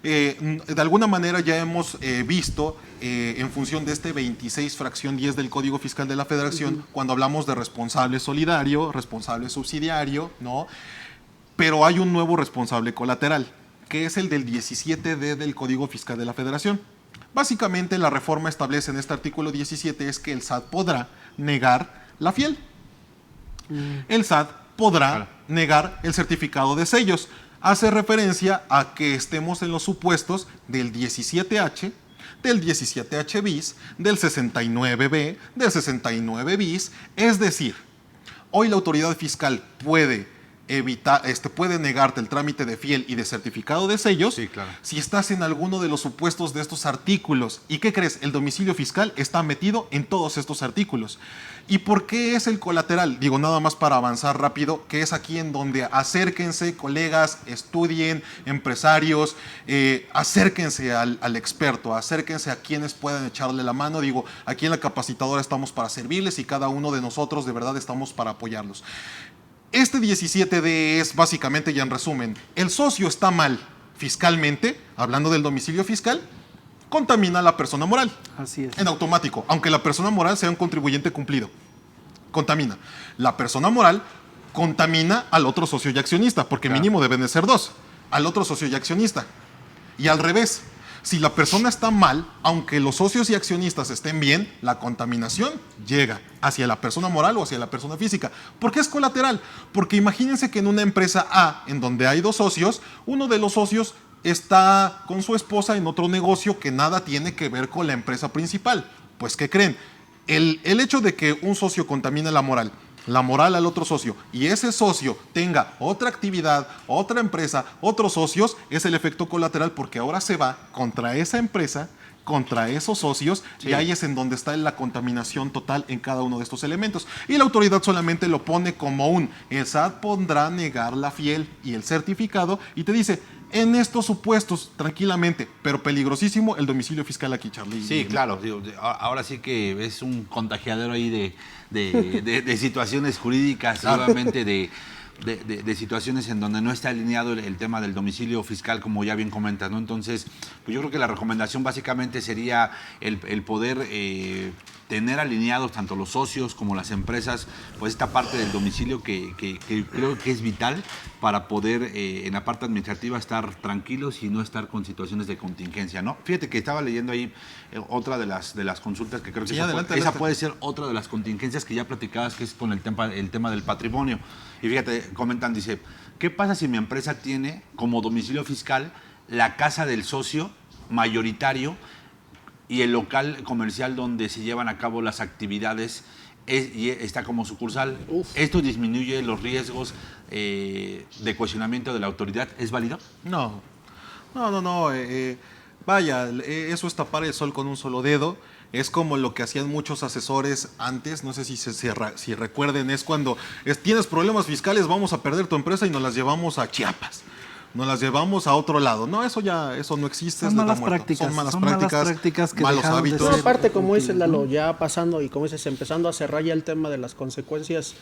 de alguna manera ya hemos visto en función de este 26 fracción 10 del Código Fiscal de la Federación, cuando hablamos de responsable solidario, responsable subsidiario, ¿no? pero hay un nuevo responsable colateral, que es el del 17D del Código Fiscal de la Federación. Básicamente, la reforma establece en este artículo 17 es que el SAT podrá negar la fiel. El SAT podrá negar el certificado de sellos. Hace referencia a que estemos en los supuestos del 17H, del 17H bis, del 69B, del 69 bis. Es decir, hoy la autoridad fiscal puede puede negarte el trámite de fiel y de certificado de sellos si estás en alguno de los supuestos de estos artículos. ¿Y qué crees? El domicilio fiscal está metido en todos estos artículos. ¿Y por qué es el colateral? Digo, nada más para avanzar rápido, que es aquí en donde acérquense, colegas, estudien, empresarios, acérquense al experto, acérquense a quienes puedan echarle la mano. Digo, aquí en la capacitadora estamos para servirles y cada uno de nosotros de verdad estamos para apoyarlos. Este 17D es básicamente, ya en resumen, el socio está mal fiscalmente, hablando del domicilio fiscal, contamina a la persona moral. Así es. En automático, aunque la persona moral sea un contribuyente cumplido. Contamina. La persona moral contamina al otro socio y accionista, porque mínimo deben de ser dos, al otro socio y accionista. Y al revés, si la persona está mal, aunque los socios y accionistas estén bien, la contaminación llega hacia la persona moral o hacia la persona física. ¿Por qué es colateral? Porque imagínense que en una empresa A, en donde hay dos socios, uno de los socios está con su esposa en otro negocio que nada tiene que ver con la empresa principal. Pues, ¿qué creen? El hecho de que un socio contamine la moral al otro socio, y ese socio tenga otra actividad, otra empresa, otros socios, es el efecto colateral, porque ahora se va contra esa empresa, contra esos socios, y ahí es en donde está la contaminación total en cada uno de estos elementos. Y la autoridad solamente lo pone como el SAT pondrá negar la fiel y el certificado, y te dice, en estos supuestos, tranquilamente, pero peligrosísimo, el domicilio fiscal aquí, Charlie. Sí, claro. Ahora sí que es un contagiadero ahí de situaciones jurídicas, obviamente de situaciones en donde no está alineado el tema del domicilio fiscal, como ya bien comentas, ¿no? Entonces, pues yo creo que la recomendación básicamente sería el poder tener alineados tanto los socios como las empresas, pues esta parte del domicilio que creo que es vital para poder en la parte administrativa estar tranquilos y no estar con situaciones de contingencia, ¿no? Fíjate que estaba leyendo ahí otra de las consultas que creo que esa puede ser otra de las contingencias que ya platicabas, que es con el tema del patrimonio. Y fíjate, comentan, dice, ¿qué pasa si mi empresa tiene como domicilio fiscal la casa del socio mayoritario y el local comercial donde se llevan a cabo las actividades y está como sucursal? ¿Esto disminuye los riesgos de cuestionamiento de la autoridad? ¿Es válido? No. Vaya, eso es tapar el sol con un solo dedo. Es como lo que hacían muchos asesores antes, no sé si recuerden, es cuando tienes problemas fiscales, vamos a perder tu empresa y nos las llevamos a Chiapas. Nos las llevamos a otro lado. No, eso no existe. Son malas prácticas. Son malas prácticas, que malos hábitos. No, aparte, como dices, Lalo, ya pasando y como dices, empezando a cerrar ya el tema de las consecuencias,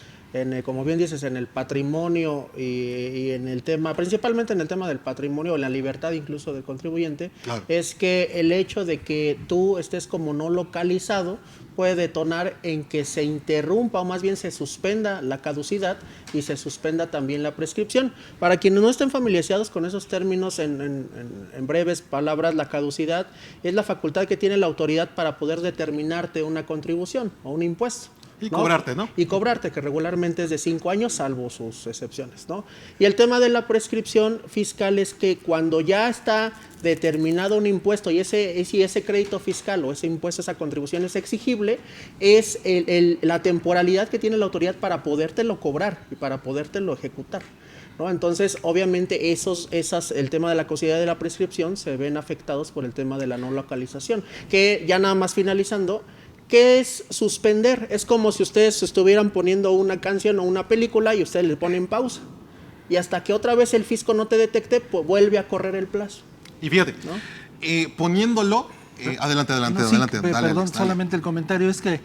como bien dices, en el patrimonio y en el tema, principalmente en el tema del patrimonio, en la libertad incluso del contribuyente, claro, es que el hecho de que tú estés como no localizado puede detonar en que se interrumpa o más bien se suspenda la caducidad y se suspenda también la prescripción. Para quienes no estén familiarizados con esos términos, en breves palabras, la caducidad es la facultad que tiene la autoridad para poder determinarte una contribución o un impuesto. Y cobrarte, ¿no? Y cobrarte, que regularmente es de 5 años, salvo sus excepciones, ¿no? Y el tema de la prescripción fiscal es que cuando ya está determinado un impuesto y ese crédito fiscal o ese impuesto, esa contribución es exigible, es la temporalidad que tiene la autoridad para podértelo cobrar y para podértelo ejecutar, ¿no? Entonces, obviamente, el tema de la caducidad de la prescripción se ven afectados por el tema de la no localización, que ya nada más finalizando, ¿qué es suspender? Es como si ustedes estuvieran poniendo una canción o una película y ustedes le ponen pausa. Y hasta que otra vez el fisco no te detecte, pues vuelve a correr el plazo. Y fíjate, ¿no? Poniéndolo... adelante. Perdón, solamente el comentario es que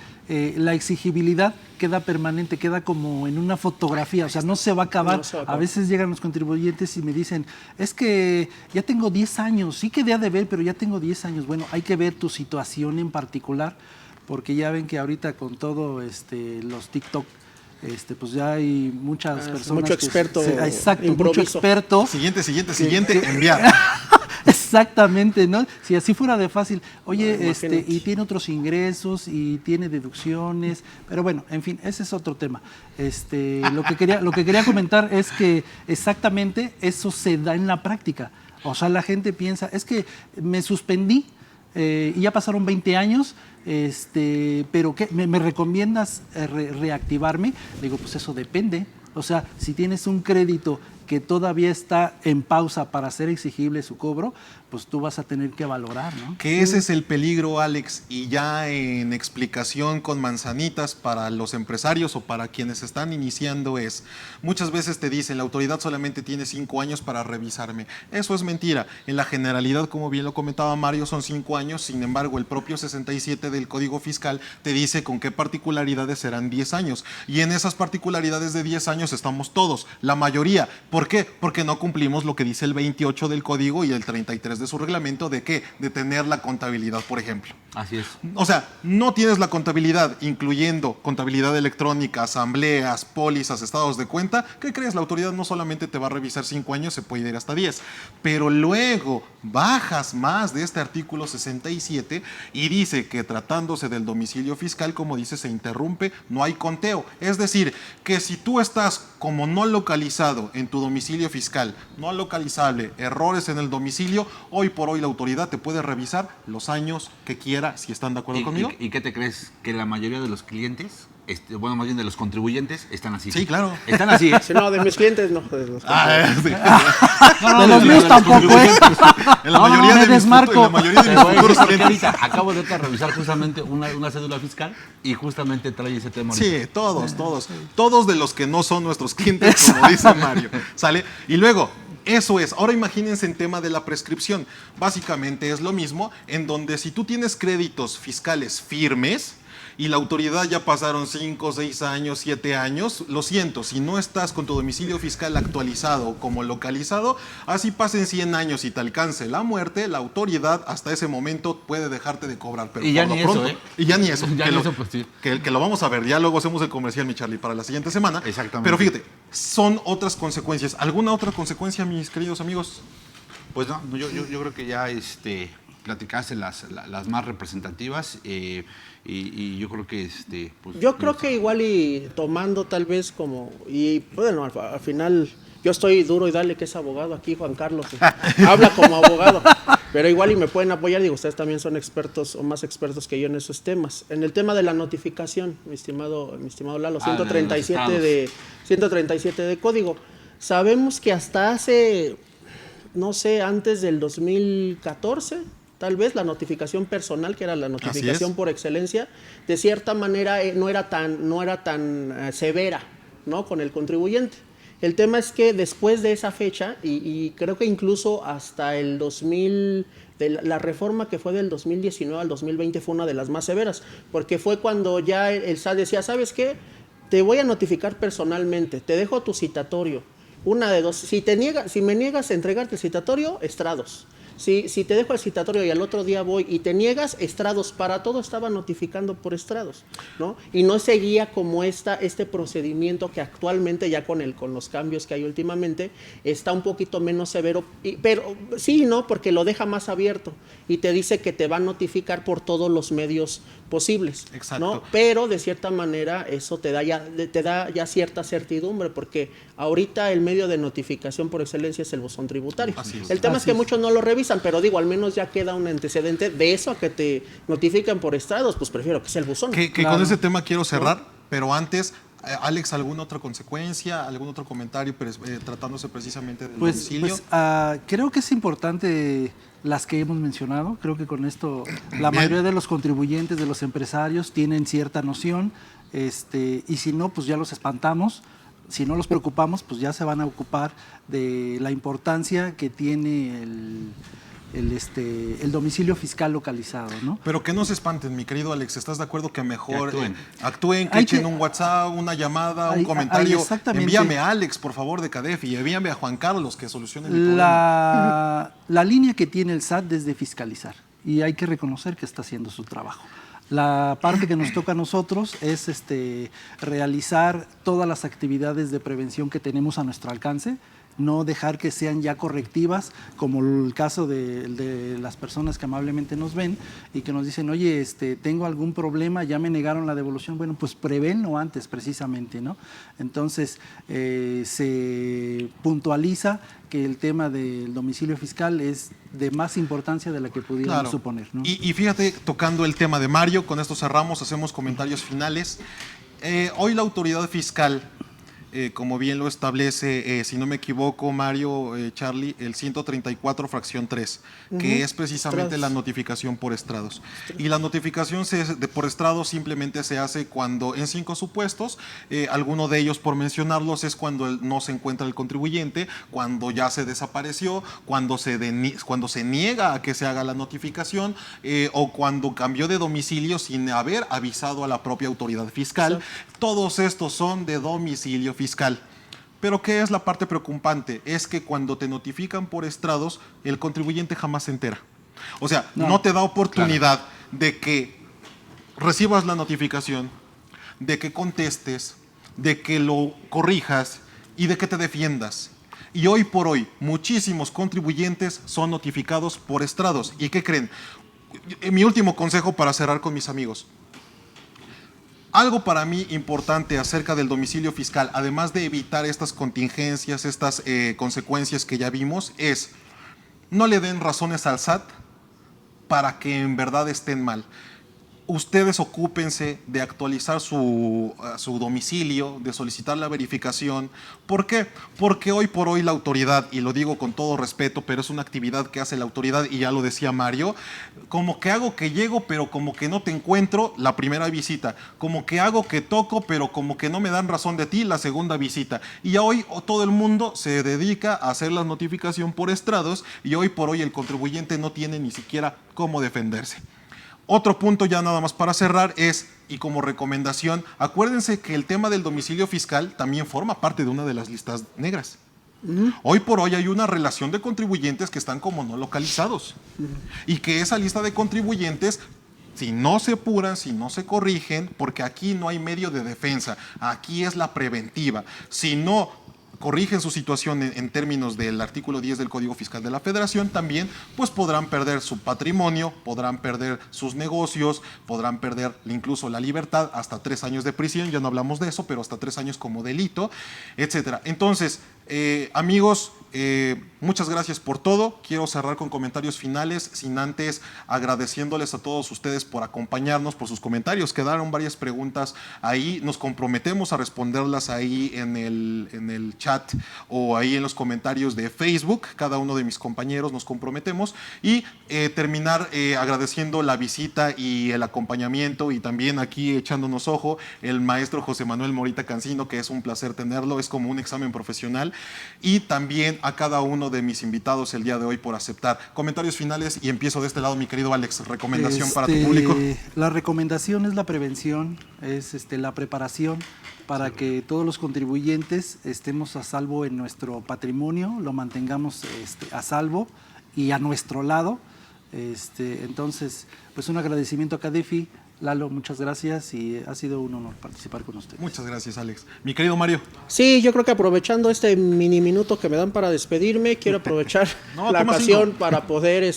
la exigibilidad queda permanente, queda como en una fotografía, o sea, no se va a acabar. A veces llegan los contribuyentes y me dicen, es que ya tengo 10 años, sí quedé a deber, pero ya tengo 10 años. Bueno, hay que ver tu situación en particular, porque ya ven que ahorita con todo los TikTok pues ya hay muchas personas mucho experto, exacto, mucho improviso. experto. Siguiente, enviar. Exactamente, ¿no? Si así fuera de fácil, oye, Imagínate. y tiene otros ingresos y tiene deducciones, pero bueno, en fin, ese es otro tema. Lo que quería comentar es que exactamente eso se da en la práctica. O sea, la gente piensa, es que me suspendí y ya pasaron 20 años, pero ¿qué? ¿Me recomiendas reactivarme? Le digo, pues eso depende. O sea, si tienes un crédito que todavía está en pausa para ser exigible su cobro, pues tú vas a tener que valorar, ¿no? Que ese es el peligro, Alex, y ya en explicación con manzanitas para los empresarios o para quienes están iniciando es, muchas veces te dicen, la autoridad solamente tiene 5 años para revisarme. Eso es mentira. En la generalidad, como bien lo comentaba Mario, son 5 años, sin embargo, el propio 67 del Código Fiscal te dice con qué particularidades serán 10 años. Y en esas particularidades de 10 años estamos todos, la mayoría. ¿Por qué? Porque no cumplimos lo que dice el 28 del Código y el 33 de su reglamento, ¿de qué? De tener la contabilidad, por ejemplo. Así es. O sea, no tienes la contabilidad, incluyendo contabilidad electrónica, asambleas, pólizas, estados de cuenta. ¿Qué crees? La autoridad no solamente te va a revisar 5 años, se puede ir hasta 10. Pero luego bajas más de este artículo 67 y dice que tratándose del domicilio fiscal, como dice, se interrumpe, no hay conteo. Es decir, que si tú estás como no localizado en tu domicilio fiscal, no localizable, errores en el domicilio, hoy por hoy la autoridad te puede revisar los años que quiera, si están de acuerdo conmigo. ¿Y qué te crees? Que la mayoría de los clientes, bueno, más bien de los contribuyentes, están así. Sí, claro. Están así, ¿eh? Sí, no, de mis clientes no. De los No, De los míos tampoco, ¿eh? En la No, mayoría me de mis desmarco. en la mayoría de mis Te voy a futuros decir porque clientes. ahorita acabo de revisar justamente una cédula fiscal y justamente trae ese tema. Sí, todos de los que no son nuestros clientes, como dice Mario, ¿sale? Y luego, eso es, ahora imagínense en tema de la prescripción, básicamente es lo mismo, en donde si tú tienes créditos fiscales firmes, y la autoridad ya pasaron 5, 6 años, 7 años, lo siento, si no estás con tu domicilio fiscal actualizado como localizado, así pasen 100 años y te alcance la muerte, la autoridad hasta ese momento puede dejarte de cobrar. Pero Y ya por ni lo eso, pronto, ¿eh? Y ya ni eso. Ya que ni lo, eso, pues sí. que lo vamos a ver, ya luego hacemos el comercial, mi Charlie, para la siguiente semana. Exactamente. Pero fíjate, son otras consecuencias. ¿Alguna otra consecuencia, mis queridos amigos? Pues no, yo creo que ya platicaste las más representativas y yo creo que pues, Yo creo que igual y tomando tal vez como, y bueno, al final yo estoy duro y dale que es abogado aquí, Juan Carlos, habla como abogado, pero igual y me pueden apoyar, digo, ustedes también son expertos o más expertos que yo en esos temas. En el tema de la notificación, mi estimado Lalo, 137 de código, sabemos que hasta hace, no sé, antes del 2014, tal vez la notificación personal, que era la notificación por excelencia, de cierta manera no era tan severa, ¿no?, con el contribuyente. El tema es que después de esa fecha, y creo que incluso hasta el 2000, la reforma que fue del 2019 al 2020 fue una de las más severas, porque fue cuando ya el SAT decía, ¿sabes qué? Te voy a notificar personalmente, te dejo tu citatorio. Una de dos, si me niegas a entregarte el citatorio, estrados. Si te dejo el citatorio y al otro día voy y te niegas, estrados. Para todo estaba notificando por estrados, ¿no? Y no seguía como este procedimiento que actualmente ya con los cambios que hay últimamente está un poquito menos severo, pero sí, ¿no? Porque lo deja más abierto y te dice que te va a notificar por todos los medios posibles, Exacto. ¿no? Pero de cierta manera eso te da ya cierta certidumbre, porque ahorita el medio de notificación por excelencia es el buzón tributario. El tema es que muchos no lo revisan, pero digo, al menos ya queda un antecedente de eso a que te notifican por estrados, pues prefiero que sea el buzón. Que con ese tema quiero cerrar, pero antes, Alex, ¿alguna otra consecuencia, algún otro comentario tratándose precisamente del domicilio? Creo que es importante las que hemos mencionado. Creo que con esto la Bien. mayoría de los contribuyentes, de los empresarios, tienen cierta noción, y si no, pues ya los espantamos. Si no los preocupamos, pues ya se van a ocupar de la importancia que tiene el domicilio fiscal localizado, ¿no? Pero que no se espanten, mi querido Alex, ¿estás de acuerdo que mejor Que actúen, que Hay echen que- un WhatsApp, una llamada, un Hay- comentario? exactamente. Envíame a Alex, por favor, de CADEF, y envíame a Juan Carlos, que solucione mi problema. La línea que tiene el SAT es de fiscalizar, y hay que reconocer que está haciendo su trabajo. La parte que nos toca a nosotros es realizar todas las actividades de prevención que tenemos a nuestro alcance, no dejar que sean ya correctivas, como el caso de las personas que amablemente nos ven y que nos dicen, oye, tengo algún problema, ya me negaron la devolución. Bueno, pues prevénlo antes precisamente, ¿no? Entonces, se puntualiza que el tema del domicilio fiscal es de más importancia de la que pudiéramos suponer, ¿no? Y fíjate, tocando el tema de Mario, con esto cerramos, hacemos comentarios finales. Hoy la autoridad fiscal, como bien lo establece, si no me equivoco, Mario, Charlie, el 134 fracción 3, que es precisamente la notificación por estrados. Y la notificación por estrados simplemente se hace cuando, en 5 supuestos, alguno de ellos, por mencionarlos, es cuando no se encuentra el contribuyente, cuando ya se desapareció, cuando se niega a que se haga la notificación, o cuando cambió de domicilio sin haber avisado a la propia autoridad fiscal. Sí. Todos estos son de domicilio fiscal. Pero ¿qué es la parte preocupante? Es que cuando te notifican por estrados, el contribuyente jamás se entera. O sea, no te da oportunidad de que recibas la notificación, de que contestes, de que lo corrijas y de que te defiendas. Y hoy por hoy, muchísimos contribuyentes son notificados por estrados. ¿Y qué creen? Mi último consejo para cerrar con mis amigos. Algo para mí importante acerca del domicilio fiscal, además de evitar estas contingencias, estas consecuencias que ya vimos, es no le den razones al SAT para que en verdad estén mal. Ustedes ocúpense de actualizar su domicilio, de solicitar la verificación. ¿Por qué? Porque hoy por hoy la autoridad, y lo digo con todo respeto, pero es una actividad que hace la autoridad, y ya lo decía Mario, como que hago que llego, pero como que no te encuentro la primera visita, como que hago que toco, pero como que no me dan razón de ti la segunda visita. Y hoy todo el mundo se dedica a hacer la notificación por estrados, y hoy por hoy el contribuyente no tiene ni siquiera cómo defenderse. Otro punto ya nada más para cerrar es, y como recomendación, acuérdense que el tema del domicilio fiscal también forma parte de una de las listas negras. Hoy por hoy hay una relación de contribuyentes que están como no localizados. Y que esa lista de contribuyentes, si no se apuran, si no se corrigen, porque aquí no hay medio de defensa, aquí es la preventiva. Si no corrigen su situación en términos del artículo 10 del Código Fiscal de la Federación, también pues podrán perder su patrimonio, podrán perder sus negocios, podrán perder incluso la libertad, hasta 3 años de prisión, ya no hablamos de eso, pero hasta 3 años como delito, etcétera. Entonces, amigos, muchas gracias por todo. Quiero cerrar con comentarios finales, sin antes agradeciéndoles a todos ustedes por acompañarnos, por sus comentarios. Quedaron varias preguntas ahí, nos comprometemos a responderlas ahí en el chat o ahí en los comentarios de Facebook. Cada uno de mis compañeros nos comprometemos, y terminar agradeciendo la visita y el acompañamiento, y también aquí echándonos ojo el maestro José Manuel Morita Cancino, que es un placer tenerlo, es como un examen profesional, y también a cada uno de mis invitados el día de hoy por aceptar. Comentarios finales, y empiezo de este lado, mi querido Alex. Recomendación para tu público. La recomendación es la prevención, es la preparación para que todos los contribuyentes estemos a salvo en nuestro patrimonio, lo mantengamos a salvo y a nuestro lado. Entonces, pues un agradecimiento a CADEFI. Lalo, muchas gracias, y ha sido un honor participar con ustedes. Muchas gracias, Alex. Mi querido Mario. Sí, yo creo que aprovechando este mini minuto que me dan para despedirme, quiero aprovechar la ocasión para poder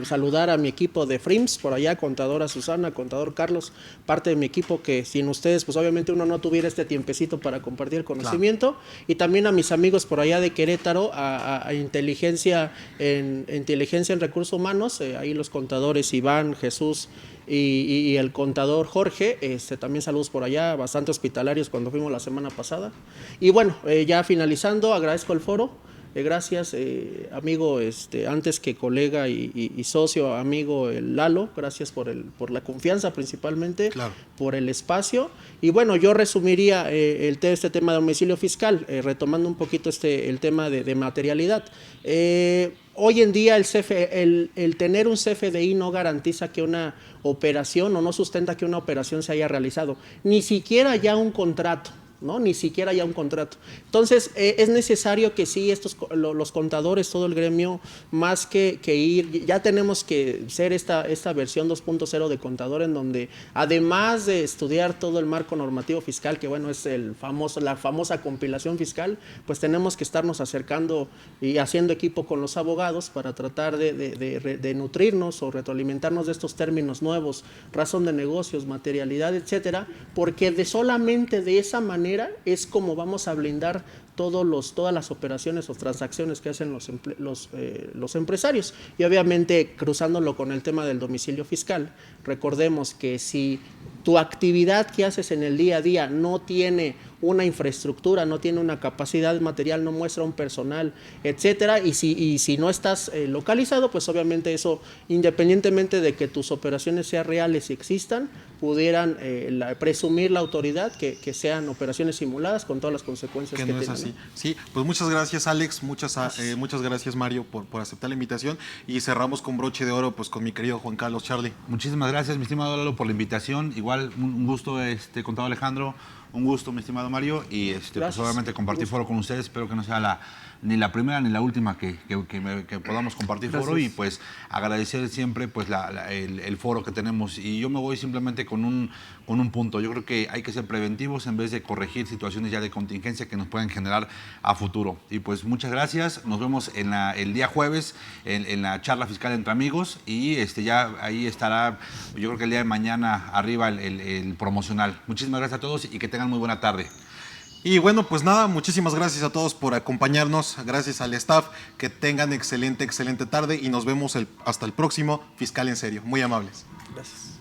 saludar a mi equipo de FRIMS, por allá, contadora Susana, contador Carlos, parte de mi equipo que sin ustedes, pues obviamente uno no tuviera este tiempecito para compartir el conocimiento, claro. Y también a mis amigos por allá de Querétaro, a inteligencia en recursos humanos, ahí los contadores Iván, Jesús y el contador Jorge, también saludos por allá, bastante hospitalarios cuando fuimos la semana pasada. Y bueno, ya finalizando, agradezco el foro, gracias amigo, antes que colega y socio, amigo Lalo, gracias por la confianza principalmente, claro. Por el espacio. Y bueno, yo resumiría este tema de domicilio fiscal, retomando un poquito el tema de materialidad. Hoy en día el tener un CFDI no garantiza que una operación, o no sustenta que una operación se haya realizado, ni siquiera ya un contrato ¿no? Ni siquiera ya un contrato. Entonces, es necesario que sí, los contadores, todo el gremio, más que ir, ya tenemos que ser esta versión 2.0 de contador, en donde además de estudiar todo el marco normativo fiscal, que bueno, es la famosa compilación fiscal, pues tenemos que estarnos acercando y haciendo equipo con los abogados para tratar de nutrirnos o retroalimentarnos de estos términos nuevos, razón de negocios, materialidad, etcétera, porque solamente de esa manera es como vamos a blindar todas las operaciones o transacciones que hacen los empresarios. Y obviamente, cruzándolo con el tema del domicilio fiscal, recordemos que si tu actividad que haces en el día a día no tiene una infraestructura, no tiene una capacidad material, no muestra un personal, etcétera, y si no estás localizado, pues obviamente eso, independientemente de que tus operaciones sean reales y existan, pudieran presumir la autoridad que sean operaciones simuladas con todas las consecuencias que no es tengan, así. ¿no? Sí, pues muchas gracias, Alex, muchas gracias, Mario, por aceptar la invitación, y cerramos con broche de oro pues con mi querido Juan Carlos. Charlie. Muchísimas gracias, mi estimado Lalo, por la invitación. Igual, un gusto, contado Alejandro, un gusto, mi estimado Mario, y pues obviamente compartir foro con ustedes. Espero que no sea ni la primera ni la última que podamos compartir foro, y pues agradecer siempre pues el foro que tenemos. Y yo me voy simplemente con un punto. Yo creo que hay que ser preventivos en vez de corregir situaciones ya de contingencia que nos pueden generar a futuro. Y pues muchas gracias, nos vemos el día jueves en la charla fiscal entre amigos, y ya ahí estará, yo creo que el día de mañana arriba el promocional. Muchísimas gracias a todos y que tengan muy buena tarde. Y bueno, pues nada, muchísimas gracias a todos por acompañarnos, gracias al staff, que tengan excelente tarde, y nos vemos hasta el próximo Fiscal en Serio. Muy amables. Gracias.